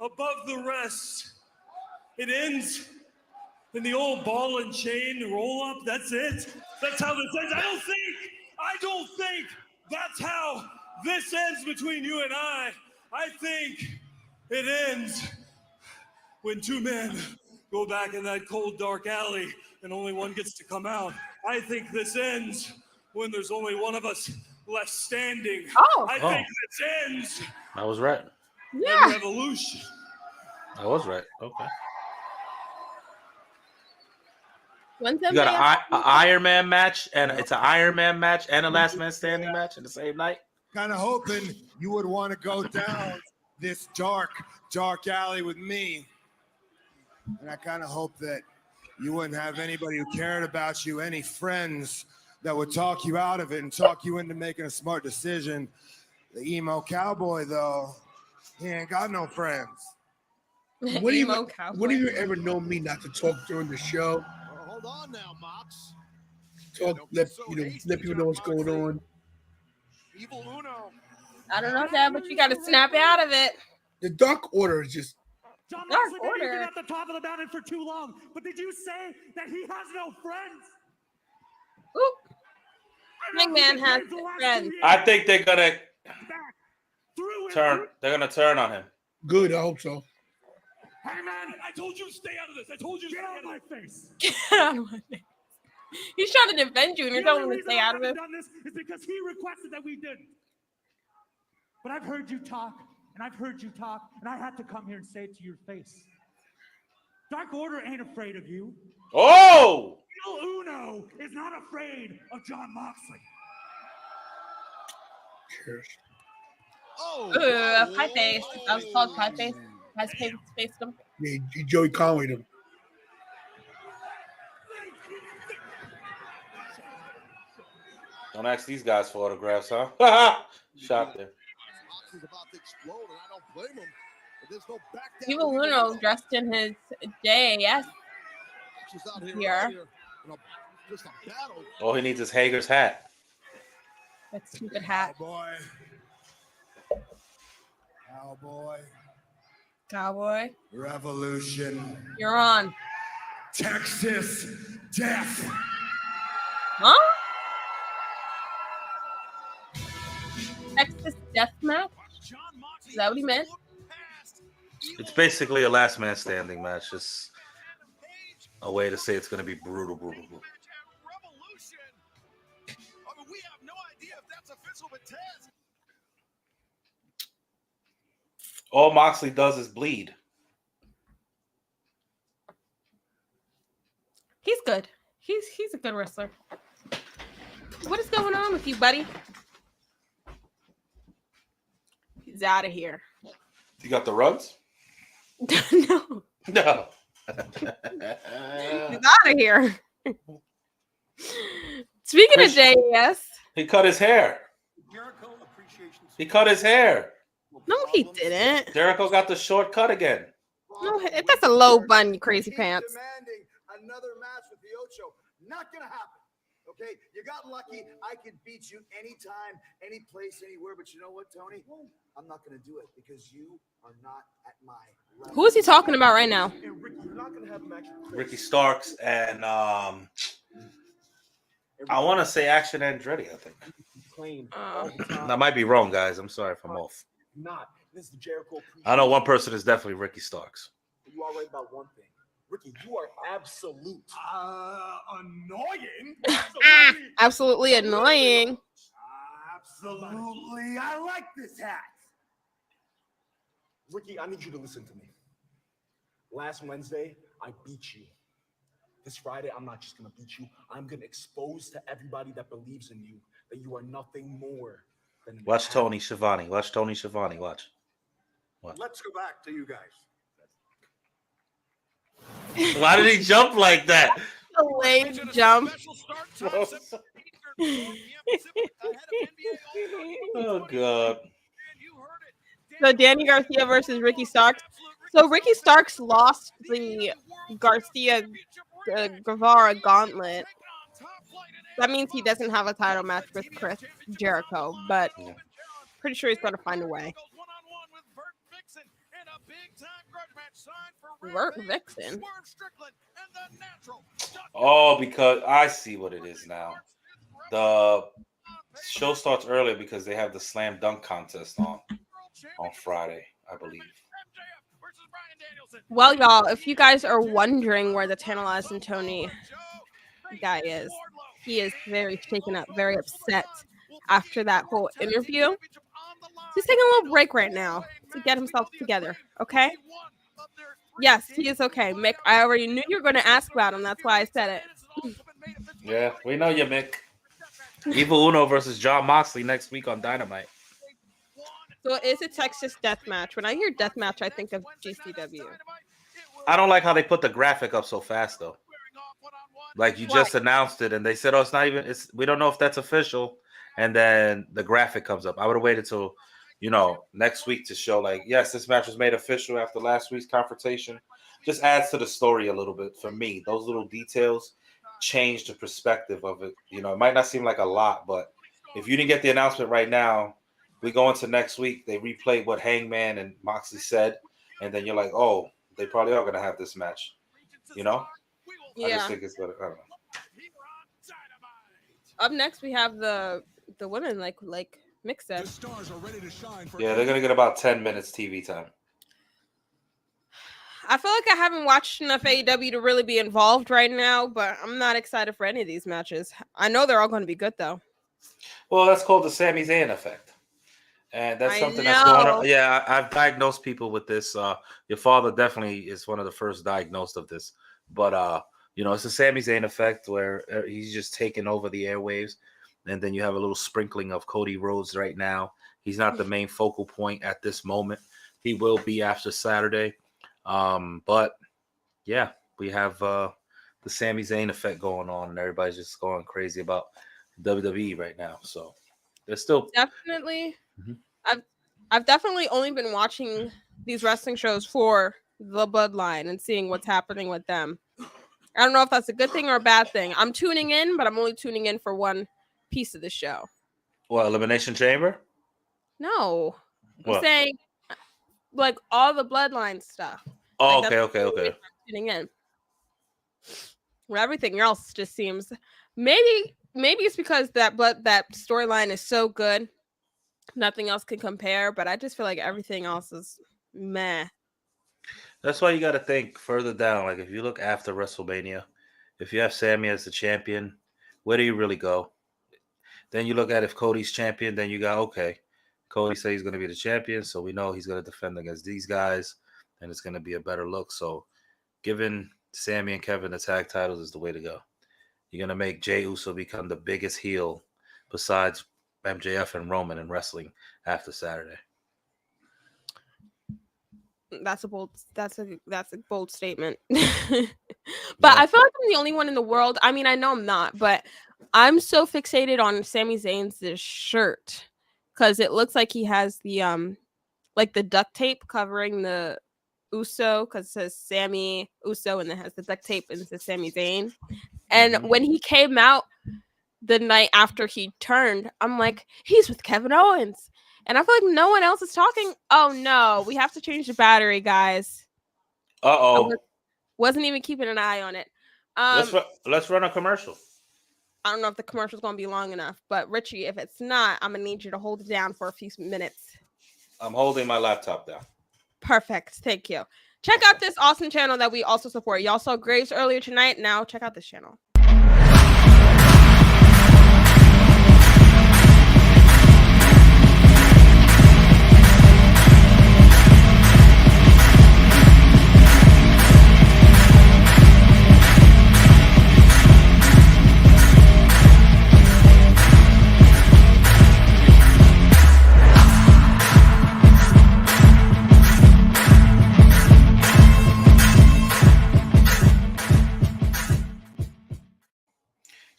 above the rest. It ends in the old ball and chain roll up. That's it. That's how this ends. I don't think that's how this ends between you and I. I think it ends when two men go back in that cold, dark alley and only one gets to come out. I think this ends when there's only one of us left standing. I think this ends. I was right. Yeah. Revolution. I was right. Okay. You got an Iron Man match, and it's an Iron Man match and a Last Man Standing match in the same night. Kind of hoping you would want to go down this dark alley with me. And I kind of hope that you wouldn't have anybody who cared about you, any friends that would talk you out of it and talk you into making a smart decision. The emo cowboy, though, he ain't got no friends. What do you ever know me not to talk during the show? Hold on now, Mox. Talk, let people know what's going on. Evil Uno. I don't know, Dad, but you got to snap out of it. The Dark Order is just. John Moxley, maybe you've been at the top of the mountain for too long, but did you say that he has no friends? Oop. Hangman has friends. I think they're gonna turn. They're gonna turn on him. Good, I hope so. Hangman, I told you to stay out of this. I told you to stay out of my face. Get out of my face. He's trying to defend you, and you're telling him to stay out of it. Done this is because he requested that we didn't. But I've heard you talk. And I've heard you talk, and I had to come here and say it to your face. Dark Order ain't afraid of you. Oh! Il Uno is not afraid of John Moxley. Cheers. Pie face. That was called pie face. Has faced him. Yeah, Joey Conway them. Don't ask these guys for autographs, huh? Shot there. About to explode, and I don't blame him. There's no back down. Evil Uno dressed in his JAS here. Just a battle. All he needs is Hager's hat. That stupid hat. Cowboy. Revolution. You're on. Texas death. Huh? Texas death match? Is that what he meant? It's basically a last man standing match. Just a way to say it's going to be brutal. All Moxley does is bleed. He's good. He's a good wrestler. What is going on with you, buddy? He's out of here. You got the runs? No. He's out of here. Speaking of JAS. He cut his hair. No, he didn't. Jericho got the short cut again. No, that's a low bun, you crazy pants. Demanding another match with the Ocho. Not gonna happen. Okay, you got lucky. I could beat you anytime, any place, anywhere. But you know what, Tony? I'm not going to do it because you are not at my level. Who is he talking about right now? You're not going to have a match with Ricky Starks and I want to say Action Andretti, I think. claimed all the time. I might be wrong, guys. I'm sorry if I'm off. Not. This is the Jericho. I know one person is definitely Ricky Starks. You are right about one thing. Ricky, you are absolute. Annoying. Absolutely annoying. Absolutely. I like this hat. Ricky, I need you to listen to me. Last Wednesday, I beat you. This Friday, I'm not just going to beat you. I'm going to expose to everybody that believes in you that you are nothing more than an Watch hat. Tony Schiavone. Watch Tony Schiavone. Watch. Let's go back to you guys. Why did he jump like that? A lame jump. Oh, God. So Danny Garcia versus Ricky Starks. So Ricky Starks lost the Garcia Guevara gauntlet. That means he doesn't have a title match with Chris Jericho, but pretty sure he's going to find a way. Vert Vixen. Oh, because I see what it is now. The show starts earlier because they have the slam dunk contest on Friday, I believe. Well, y'all, if you guys are wondering where the Tantalizing Tony guy is, he is very shaken up, very upset after that whole interview. He's taking a little break right now to get himself together, okay? Yes, he is okay. Mick, I already knew you were going to ask about him. That's why I said it. Yeah, we know you, Mick. Evil Uno versus John Moxley next week on Dynamite. So it's a Texas death match. When I hear death match, I think of GCW. I don't like how they put the graphic up so fast, though. Like you just announced it, and they said, "Oh, it's not even. We don't know if that's official." And then the graphic comes up. I would have waited till, next week to show, like, yes, this match was made official after last week's confrontation. Just adds to the story a little bit for me. Those little details change the perspective of it. It might not seem like a lot, but if you didn't get the announcement right now, we go into next week. They replay what Hangman and Moxley said, and then you're like, oh, they probably are going to have this match. Yeah. I just think it's better. I don't know. Up next, we have the women, like Mick said. Yeah, they're going to get about 10 minutes TV time. I feel like I haven't watched enough AEW to really be involved right now, but I'm not excited for any of these matches. I know they're all going to be good, though. Well, that's called the Sami Zayn effect. And that's something that's going on. Yeah, I've diagnosed people with this. Your father definitely is one of the first diagnosed of this. But, it's the Sami Zayn effect where he's just taking over the airwaves. And then you have a little sprinkling of Cody Rhodes right now. He's not the main focal point at this moment. He will be after Saturday. But, yeah, we have the Sami Zayn effect going on. And everybody's just going crazy about WWE right now. So there's still... Definitely. Mm-hmm. I've definitely only been watching these wrestling shows for the Bloodline and seeing what's happening with them. I don't know if that's a good thing or a bad thing. I'm tuning in, but I'm only tuning in for one piece of the show. What, Elimination Chamber? No. What? I'm saying like all the Bloodline stuff. Oh, like, okay. I'm tuning in. Where everything else just seems maybe it's because that storyline is so good. Nothing else can compare, but I just feel like everything else is meh. That's why you got to think further down. Like if you look after WrestleMania, if you have Sami as the champion, where do you really go? Then you look at if Cody's champion, then you go, okay, Cody says he's going to be the champion, so we know he's going to defend against these guys, and it's going to be a better look. So giving Sami and Kevin the tag titles is the way to go. You're going to make Jey Uso become the biggest heel besides MJF and Roman in wrestling after Saturday. That's a bold statement. But I feel like I'm the only one in the world. I mean, I know I'm not, but I'm so fixated on Sami Zayn's shirt because it looks like he has the like the duct tape covering the Uso because it says Sami Uso and it has the duct tape and it says Sami Zayn. And when he came out the night after he turned, I'm like, he's with Kevin Owens. And I feel like no one else is talking. Oh, no. We have to change the battery, guys. Uh-oh. Wasn't even keeping an eye on it. Let's run a commercial. I don't know if the commercial's going to be long enough, but Richie, if it's not, I'm going to need you to hold it down for a few minutes. I'm holding my laptop down. Perfect. Thank you. Check out this awesome channel that we also support. Y'all saw Graves earlier tonight. Now check out this channel.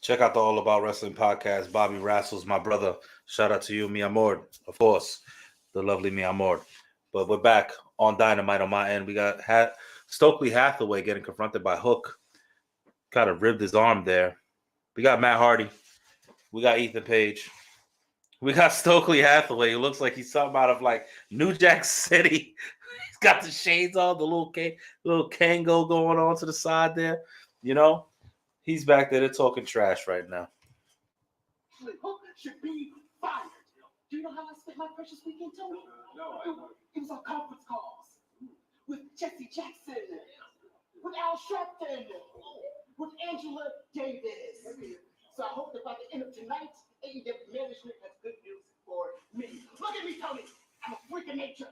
Check out the All About Wrestling podcast. Bobby Rassles, my brother. Shout out to you, mi amor. Of course, the lovely mi amor. But we're back on Dynamite on my end. We got Stokely Hathaway getting confronted by Hook. Kind of ribbed his arm there. We got Matt Hardy. We got Ethan Page. We got Stokely Hathaway, who looks like he's something out of like New Jack City. He's got the shades on, the little Kango going on to the side there. You know? He's back there. They're talking trash right now. Hook should be fired. Do you know how I spent my precious weekend, Tony? No, I don't. It was on conference calls with Jesse Jackson, with Al Sharpton, with Angela Davis. So I hope that by the end of tonight, AEW management has good news for me. Look at me, Tony. I'm a freak of nature.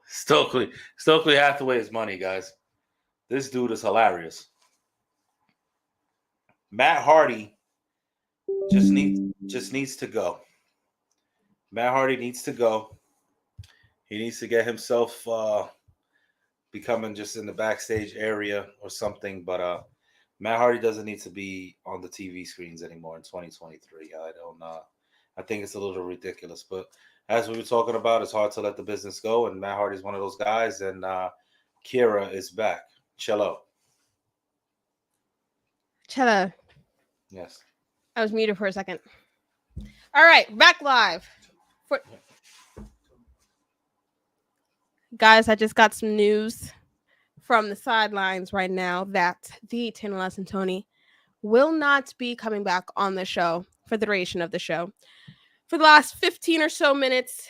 Stokely Hathaway is money, guys. This dude is hilarious. Matt Hardy just needs to go. Matt Hardy needs to go. He needs to get himself becoming just in the backstage area or something. But Matt Hardy doesn't need to be on the TV screens anymore in 2023. I think it's a little ridiculous. But as we were talking about, it's hard to let the business go. And Matt Hardy's one of those guys. And Kira is back. Cello. Yes. I was muted for a second. All right, back live. Guys, I just got some news from the sidelines right now that the Tanolas and Tony will not be coming back on the show for the duration of the show. For the last 15 or so minutes,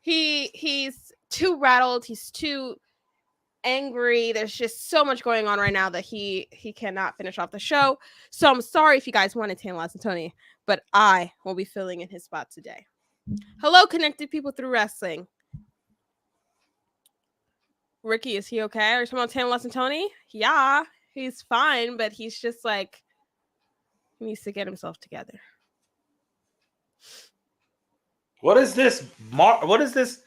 he's too rattled. He's too angry. There's just so much going on right now that he cannot finish off the show. So I'm sorry if you guys wanted Tanolas and Tony, but I will be filling in his spot today. Hello, connected people through wrestling. Ricky, is he okay? Are you talking about Tanolas and Tony? Yeah, he's fine, but he's just like, he needs to get himself together. What is this? What is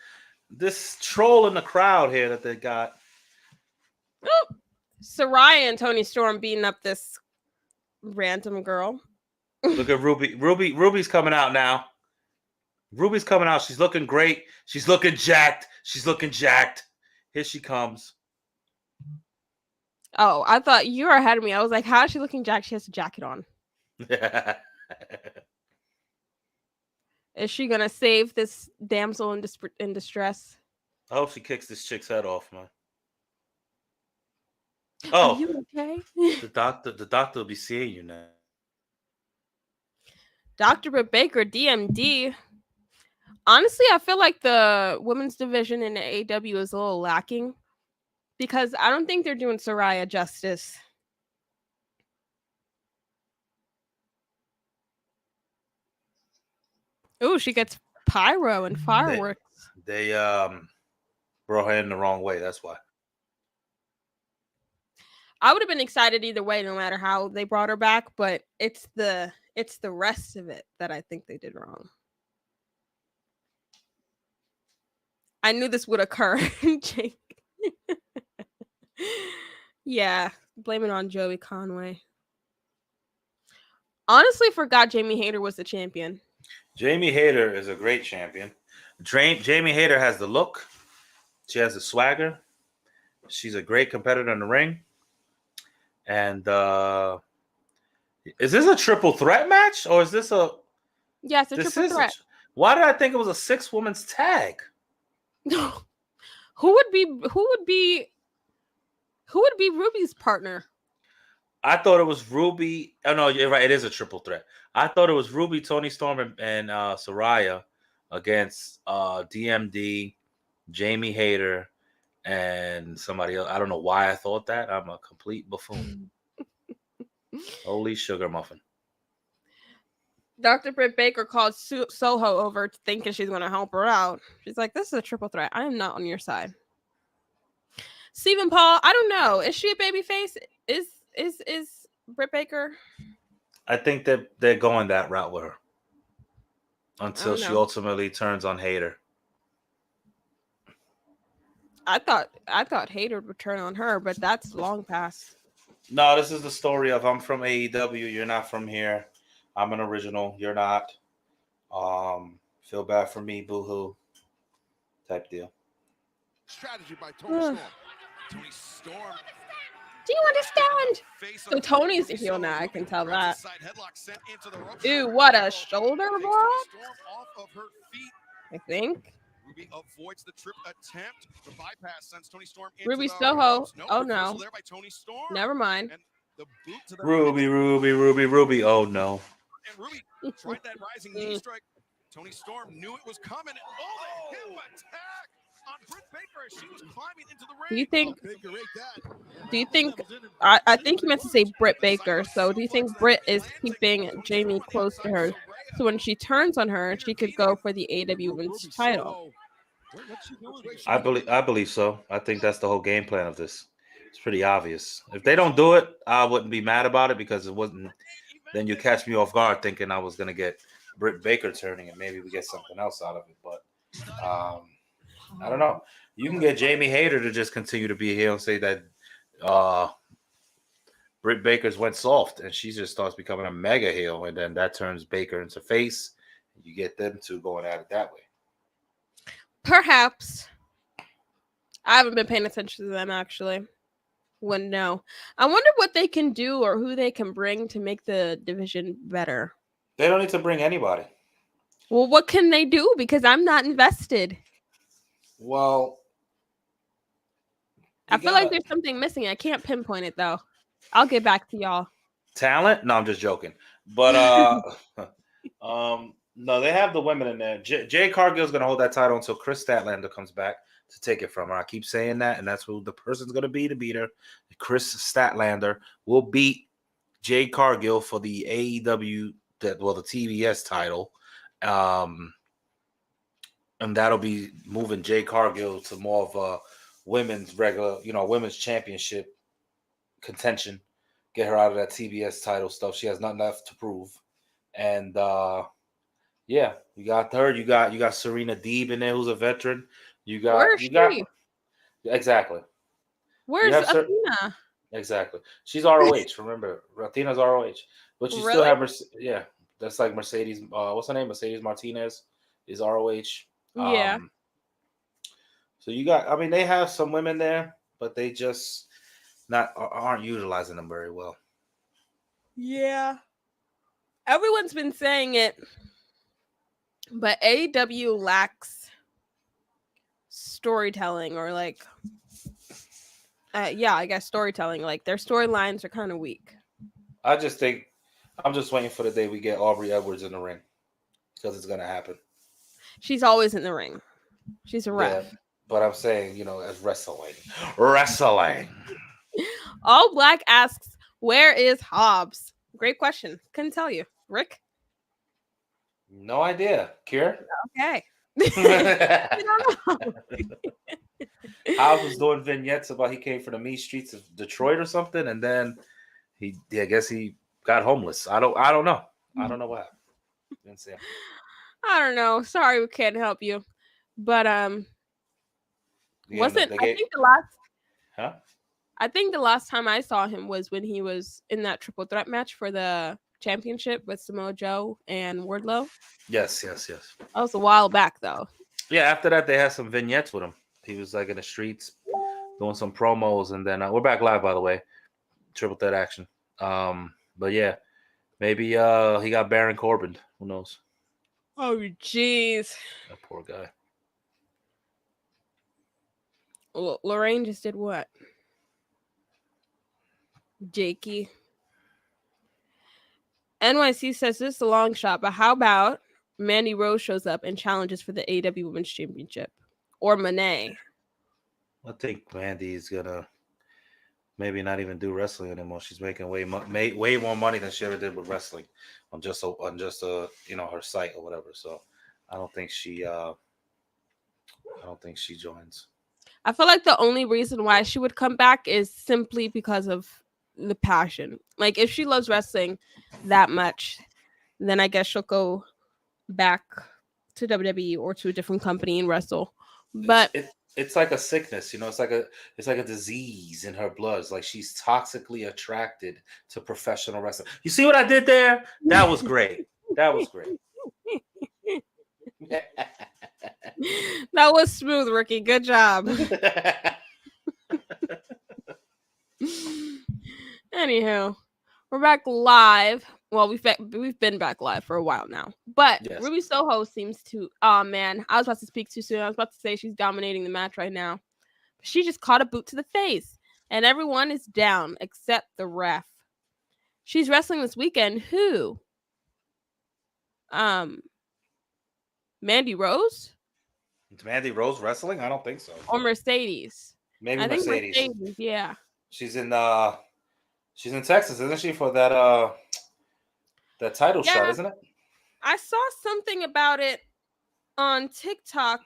this troll in the crowd here that they got? Oh, Saraya and Tony Storm beating up this random girl. Look at Ruby. Ruby's coming out now. Ruby's coming out. She's looking great. She's looking jacked. Here she comes. Oh, I thought you were ahead of me. I was like, how is she looking jacked? She has a jacket on. Is she going to save this damsel in distress? I hope she kicks this chick's head off, man. Oh, are you okay? the doctor will be seeing you now. Dr. Britt Baker, DMD. Honestly, I feel like the women's division in the AEW is a little lacking because I don't think they're doing Saraya justice. Ooh, she gets pyro and fireworks. They brought her in the wrong way. That's why. I would have been excited either way, no matter how they brought her back. But it's the rest of it that I think they did wrong. I knew this would occur, Jake. Yeah, blame it on Joey Conway. Honestly, forgot Jamie Hayter was the champion. Jamie Hayter is a great champion. Jamie Hayter has the look. She has the swagger. She's a great competitor in the ring. And is this a triple threat match or is this a? Yeah, it's a triple threat. Why did I think it was a 6-woman's tag? Who would be Ruby's partner? I thought it was Ruby. Oh no, you're right. It is a triple threat. I thought it was Ruby, Tony Storm, and Saraya against DMD, Jamie Hayter, and somebody else. I don't know why I thought that. I'm a complete buffoon. Holy sugar muffin. Dr. Britt Baker called Soho over thinking she's going to help her out. She's like, this is a triple threat. I am not on your side. Stephen Paul, I don't know. Is she a baby face? Is Britt Baker? I think that they're going that route with her until she ultimately turns on Hayter. I thought Hayter would turn on her, but that's long past. No, this is the story of I'm from AEW. You're not from here. I'm an original. You're not. Feel bad for me, boo-hoo. Type deal. Strategy by Tony Storm. Tony Storm. Do you understand? So Tony's a heel now. I can tell that. Ew, what a shoulder block. I think. Ruby avoids the trip attempt. The bypass sends Tony Storm into Ruby Soho. Oh no. Never mind. Ruby. Oh no. And Ruby tried that rising knee strike. Tony Storm knew it was coming. Oh, the hip attack on Britt Baker as she was climbing into the ring. Do you think I think you meant to say Britt Baker. So do you think Britt is keeping Jamie close to her so when she turns on her, she could go for the AEW Women's title? I believe so. I think that's the whole game plan of this. It's pretty obvious. If they don't do it, I wouldn't be mad about it because it wasn't. Then you catch me off guard thinking I was gonna get Britt Baker turning and maybe we get something else out of it. But I don't know. You can get Jamie Hayter to just continue to be here and say that Britt Baker's went soft and she just starts becoming a mega heel, and then that turns Baker into face. You get them two going at it that way. Perhaps. I haven't been paying attention to them actually. Wouldn't know. I wonder what they can do or who they can bring to make the division better. They don't need to bring anybody. Well, what can they do? Because I'm not invested. Well, I feel like there's something missing. I can't pinpoint it though. I'll get back to y'all. Talent? No, I'm just joking. But no, they have the women in there. Jay Cargill's gonna hold that title until Chris Statlander comes back to take it from her. I keep saying that, and that's who the person's gonna be to beat her. Chris Statlander will beat Jay Cargill for the AEW, the TBS title. And that'll be moving Jay Cargill to more of a women's women's championship contention. Get her out of that TBS title stuff. She has nothing left to prove. And yeah, you got her. You got Serena Deeb in there, who's a veteran. Where's she? Exactly. Where's Athena? Exactly. She's ROH. Remember, Athena's ROH, but you still have that's like Mercedes. What's her name? Mercedes Martinez is ROH. Yeah. So you got. I mean, they have some women there, but they just aren't utilizing them very well. Yeah. Everyone's been saying it, but AEW lacks storytelling or I guess storytelling. Like their storylines are kind of weak. I just think I'm just waiting for the day we get Aubrey Edwards in the ring because it's gonna happen. She's always in the ring. She's a ref. Yeah, but I'm saying, as wrestling. All Black asks, where is Hobbs? Great question. Couldn't tell you. Rick? No idea. Kier? Okay. Hobbs was doing vignettes about he came from the mean streets of Detroit or something, and then I guess he got homeless. I don't know. I don't know what happened. Didn't see him. I don't know. Sorry, we can't help you. But I think the last time I saw him was when he was in that triple threat match for the championship with Samoa Joe and Wardlow. Yes. That was a while back though. Yeah, after that they had some vignettes with him. He was in the streets doing some promos, and then we're back live, by the way. Triple threat action. But yeah, maybe he got Baron Corbin. Who knows? Oh, jeez. That poor guy. Lorraine just did what? Jakey. NYC says this is a long shot, but how about Mandy Rose shows up and challenges for the AEW Women's Championship, or Monet? I think Mandy's gonna maybe not even do wrestling anymore. She's making way more money than she ever did with wrestling on just her site or whatever. So I don't think she joins. I feel like the only reason why she would come back is simply because of the passion. Like if she loves wrestling that much, then I guess she'll go back to WWE or to a different company and wrestle. But it's like a sickness, it's like a disease in her blood. It's like she's toxically attracted to professional wrestling. You see what I did there? That was great. That was great. That was smooth, Ricky. Good job. Anywho, we're back live. Well, we've been back live for a while now. But yes. Ruby Soho seems to... Oh, man. I was about to speak too soon. I was about to say she's dominating the match right now. She just caught a boot to the face. And everyone is down except the ref. She's wrestling this weekend. Who? Mandy Rose? Is Mandy Rose wrestling? I don't think so. Or Mercedes. Maybe Mercedes. Yeah. She's in Texas, isn't she, for that title shot, isn't it? I saw something about it on TikTok,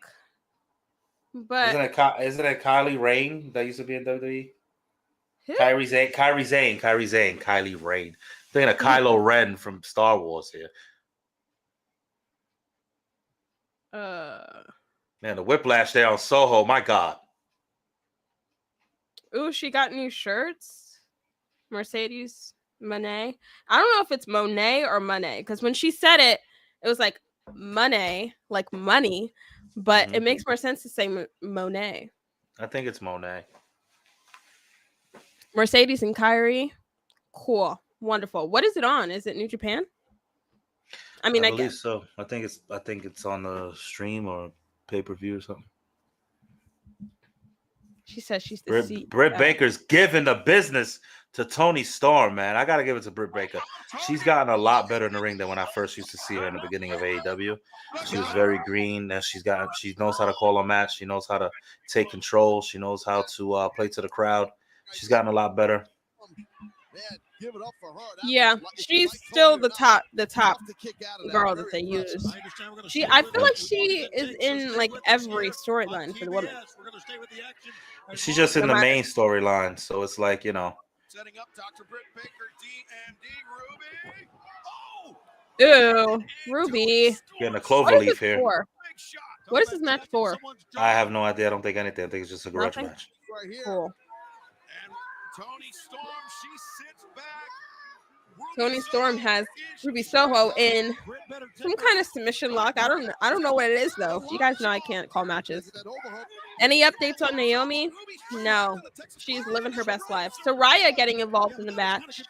but isn't it Kylie Rain that used to be in WWE? Who? Kylie Zane. Kylie Rain. Thinking of Kylo Ren from Star Wars here. Man, the whiplash there on Soho, my God. Ooh, she got new shirts. Mercedes Monet. I don't know if it's Monet or Monet, because when she said it, it was like Monet, like money, but it makes more sense to say Monet. I think it's Monet. Mercedes and Kyrie. Cool. Wonderful. What is it on? Is it New Japan? I believe guess so. I think it's on the stream or pay-per-view or something. She says she's the Britt Baker's giving the business to Toni Storm, man. I gotta give it to Britt Baker. She's gotten a lot better in the ring than when I first used to see her in the beginning of AEW. She was very green. Now she knows how to call a match. She knows how to take control. She knows how to play to the crowd. She's gotten a lot better. Yeah, she's still the top girl that they use. I feel like she is in like every storyline for the women. She's just in the main storyline, so it's like, Setting up Dr. Britt Baker, DMD, Ruby. Ew, Ruby. Getting a clover leaf here. What is this match for? I have no idea. I don't think anything. I think it's just a grudge match. Cool. Toni Storm, she sits back. Toni Storm has Ruby Soho in some kind of submission lock. I don't know what it is though. You guys know I can't call matches. Any updates on Naomi? No. She's living her best life. Soraya getting involved in the match.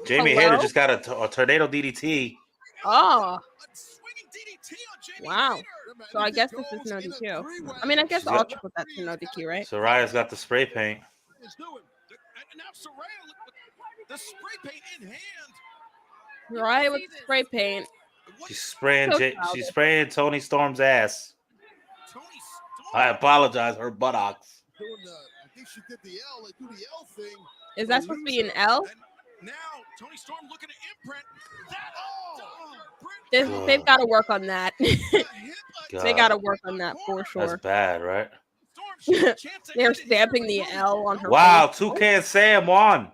Jamie Hayter just got a tornado DDT. Oh. Wow. So I guess this is no DQ. I guess all triple threats are no DQ, right? Soraya's got the spray paint. And now Soraya with the spray paint in hand. Soraya with the spray paint. She's spraying Toni Storm's ass. I apologize, her buttocks. I think she did the L. They do the L thing. Is that supposed to be an L? Now Toni Storm looking to imprint that. They've got to work on that. They got to work on that for sure. That's bad, right? They're stamping the L on her. Wow, Toucan Sam won.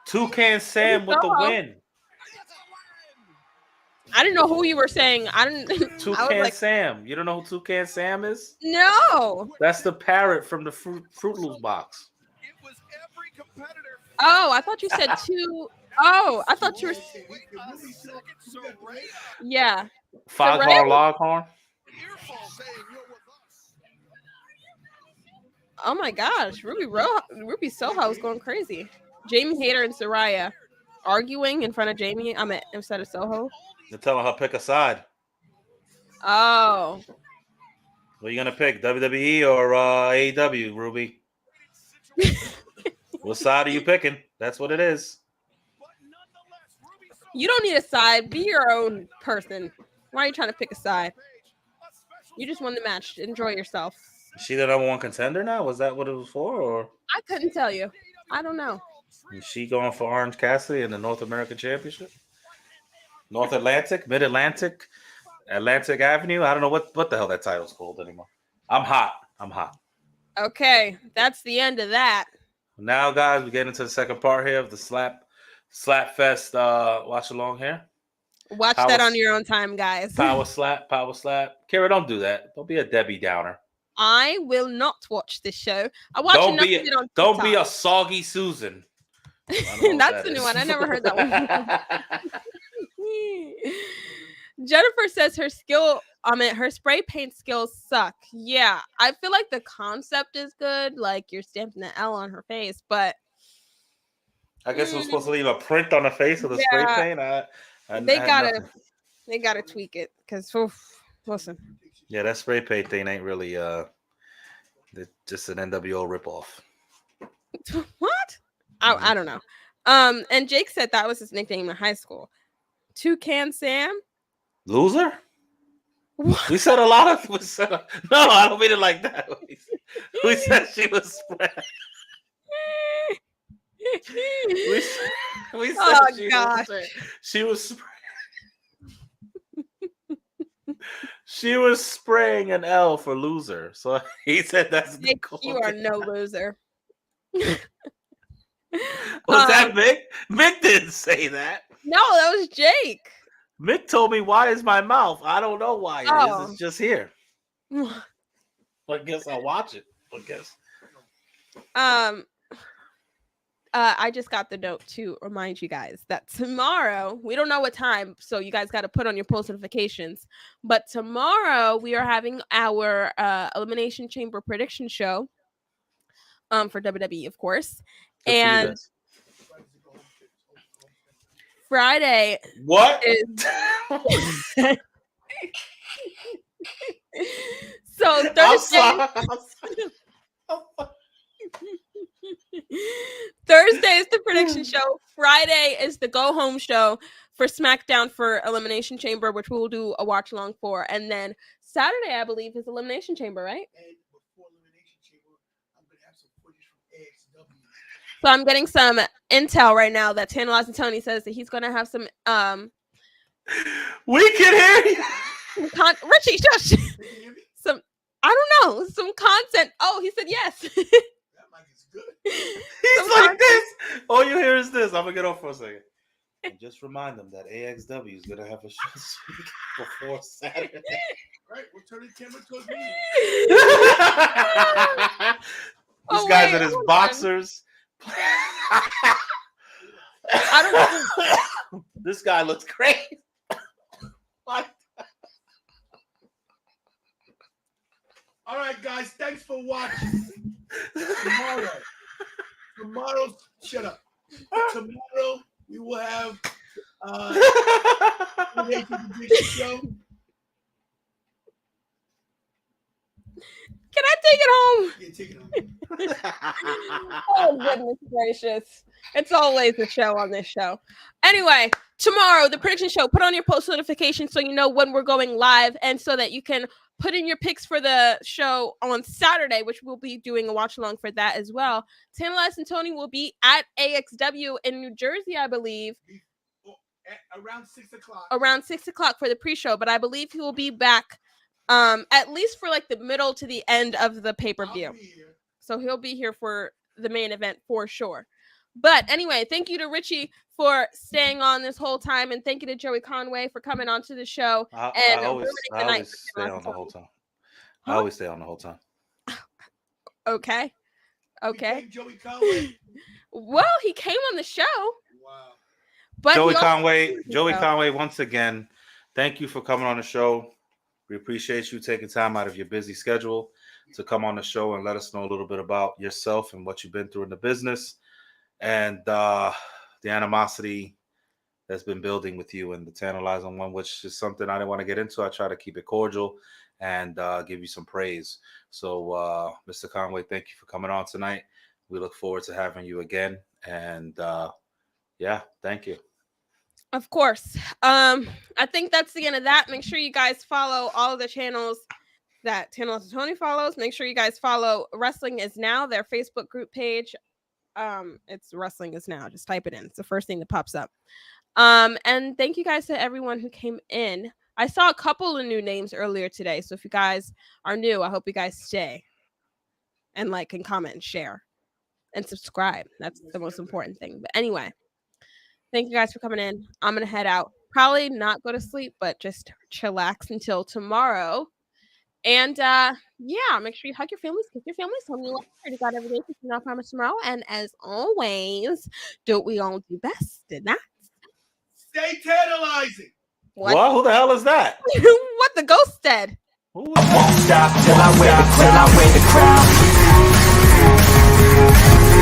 Toucan Sam with the win. I didn't know who you were saying. Toucan Sam. You don't know who Toucan Sam is? No. That's the parrot from the Fruit Loops box. It was every competitor. Oh, I thought you said two. Oh, I thought you were. Yeah. Foghorn Loghorn. Oh my gosh, Ruby Soho is going crazy. Jamie Hayter and Soraya arguing in front of Jamie. Instead of Soho. They're telling her pick a side. Oh. What are you gonna pick, WWE or AEW, Ruby? What side are you picking? That's what it is. You don't need a side. Be your own person. Why are you trying to pick a side? You just won the match. Enjoy yourself. Is she the number one contender now? Was that what it was for? Or I couldn't tell you. I don't know. is she going for Orange Cassidy in the North American Championship? North Atlantic? Mid-Atlantic? Atlantic Avenue? I don't know what the hell that title's called anymore. I'm hot. Okay, that's the end of that. Now, guys, we get into the second part here of the Slap Fest watch along here. Watch that on your own time, guys. Power slap. Kara, don't do that. Don't be a Debbie Downer. I will not watch this show. I watch enough of it on TikTok. Don't be a soggy Susan. That's the new one. I never heard that one. Jennifer says her spray paint skills suck. Yeah, I feel like the concept is good, like you're stamping the L on her face, but I guess it was supposed to leave a print on the face with a spray paint. They gotta tweak it because listen. Yeah, that spray paint thing ain't really just an NWO ripoff. What? I don't know. And Jake said that was his nickname in high school. Toucan Sam. Loser? What? We said a lot of. No, I don't mean it like that. We said she was spread. we said she was she was spraying an L for loser. So he said that's Nick, you are no loser. Was that Mick? Mick didn't say that. No, that was Jake. Mick told me, why is my mouth? I don't know why it is. It's just here. I guess I'll watch it. I guess. I just got the note to remind you guys that tomorrow, we don't know what time, so you guys got to put on your post notifications. But tomorrow we are having our Elimination Chamber prediction show for WWE, of course. Good and Friday. What? So Thursday. Thursday is the prediction show. Friday is the go home show for SmackDown for Elimination Chamber, which we will do a watch along for. And then Saturday, I believe, is Elimination Chamber, right? And before Elimination Chamber, I'm going to have some footage from AEW. So I'm getting some intel right now that Tantalizing Tony says that he's going to have some. We can hear you. Richie, shush. Some, I don't know, some content. Oh, he said yes. He's like this. All you hear is this. I'm gonna get off for a second. And just remind them that AXW is gonna have a show this week before Saturday. Right, we'll turn the camera towards me. This guy's in his boxers. I don't know. This guy looks great. What? All right, guys, thanks for watching. Tomorrow, shut up. Tomorrow we will have show. Can I take it home? Yeah, take it home. Oh, goodness gracious. It's always a show on this show. Anyway, tomorrow, the prediction show. Put on your post notifications so you know when we're going live and so that you can put in your picks for the show on Saturday, which we'll be doing a watch along for that as well. Tantalize and Tony will be at AXW in New Jersey, I believe. Around 6 o'clock. Around 6 o'clock for the pre-show, but I believe he will be back at least for like the middle to the end of the pay-per-view. So he'll be here for the main event for sure. But anyway, thank you to Richie for staying on this whole time, and thank you to Joey Conway for coming onto the show. I always stay on the whole time. I always stay on the whole time. Okay. Joey Conway. Well, he came on the show. Wow. But Joey Conway, once again, thank you for coming on the show. We appreciate you taking time out of your busy schedule to come on the show and let us know a little bit about yourself and what you've been through in the business and the animosity that's been building with you and the Tantalizing one, which is something I didn't want to get into. I try to keep it cordial and give you some praise. So, Mr. Conway, thank you for coming on tonight. We look forward to having you again. And yeah, thank you. Of course. I think that's the end of that. Make sure you guys follow all of the channels that Tony follows. Make sure you guys follow Wrestling Is Now, their Facebook group page. It's Wrestling Is Now. Just type it in. It's the first thing that pops up. And thank you guys to everyone who came in. I saw a couple of new names earlier today. So if you guys are new, I hope you guys stay and like and comment and share and subscribe. That's the most important thing. But anyway, thank you guys for coming in. I'm going to head out. Probably not go to sleep, but just chillax until tomorrow. And yeah, make sure you hug your families, kiss your families, tell me you got every day, because you not promise tomorrow. And as always, don't we all do best? Did that? Stay tantalizing. What? Who the hell is that? What the ghost said? Won't stop till I wake the crowd.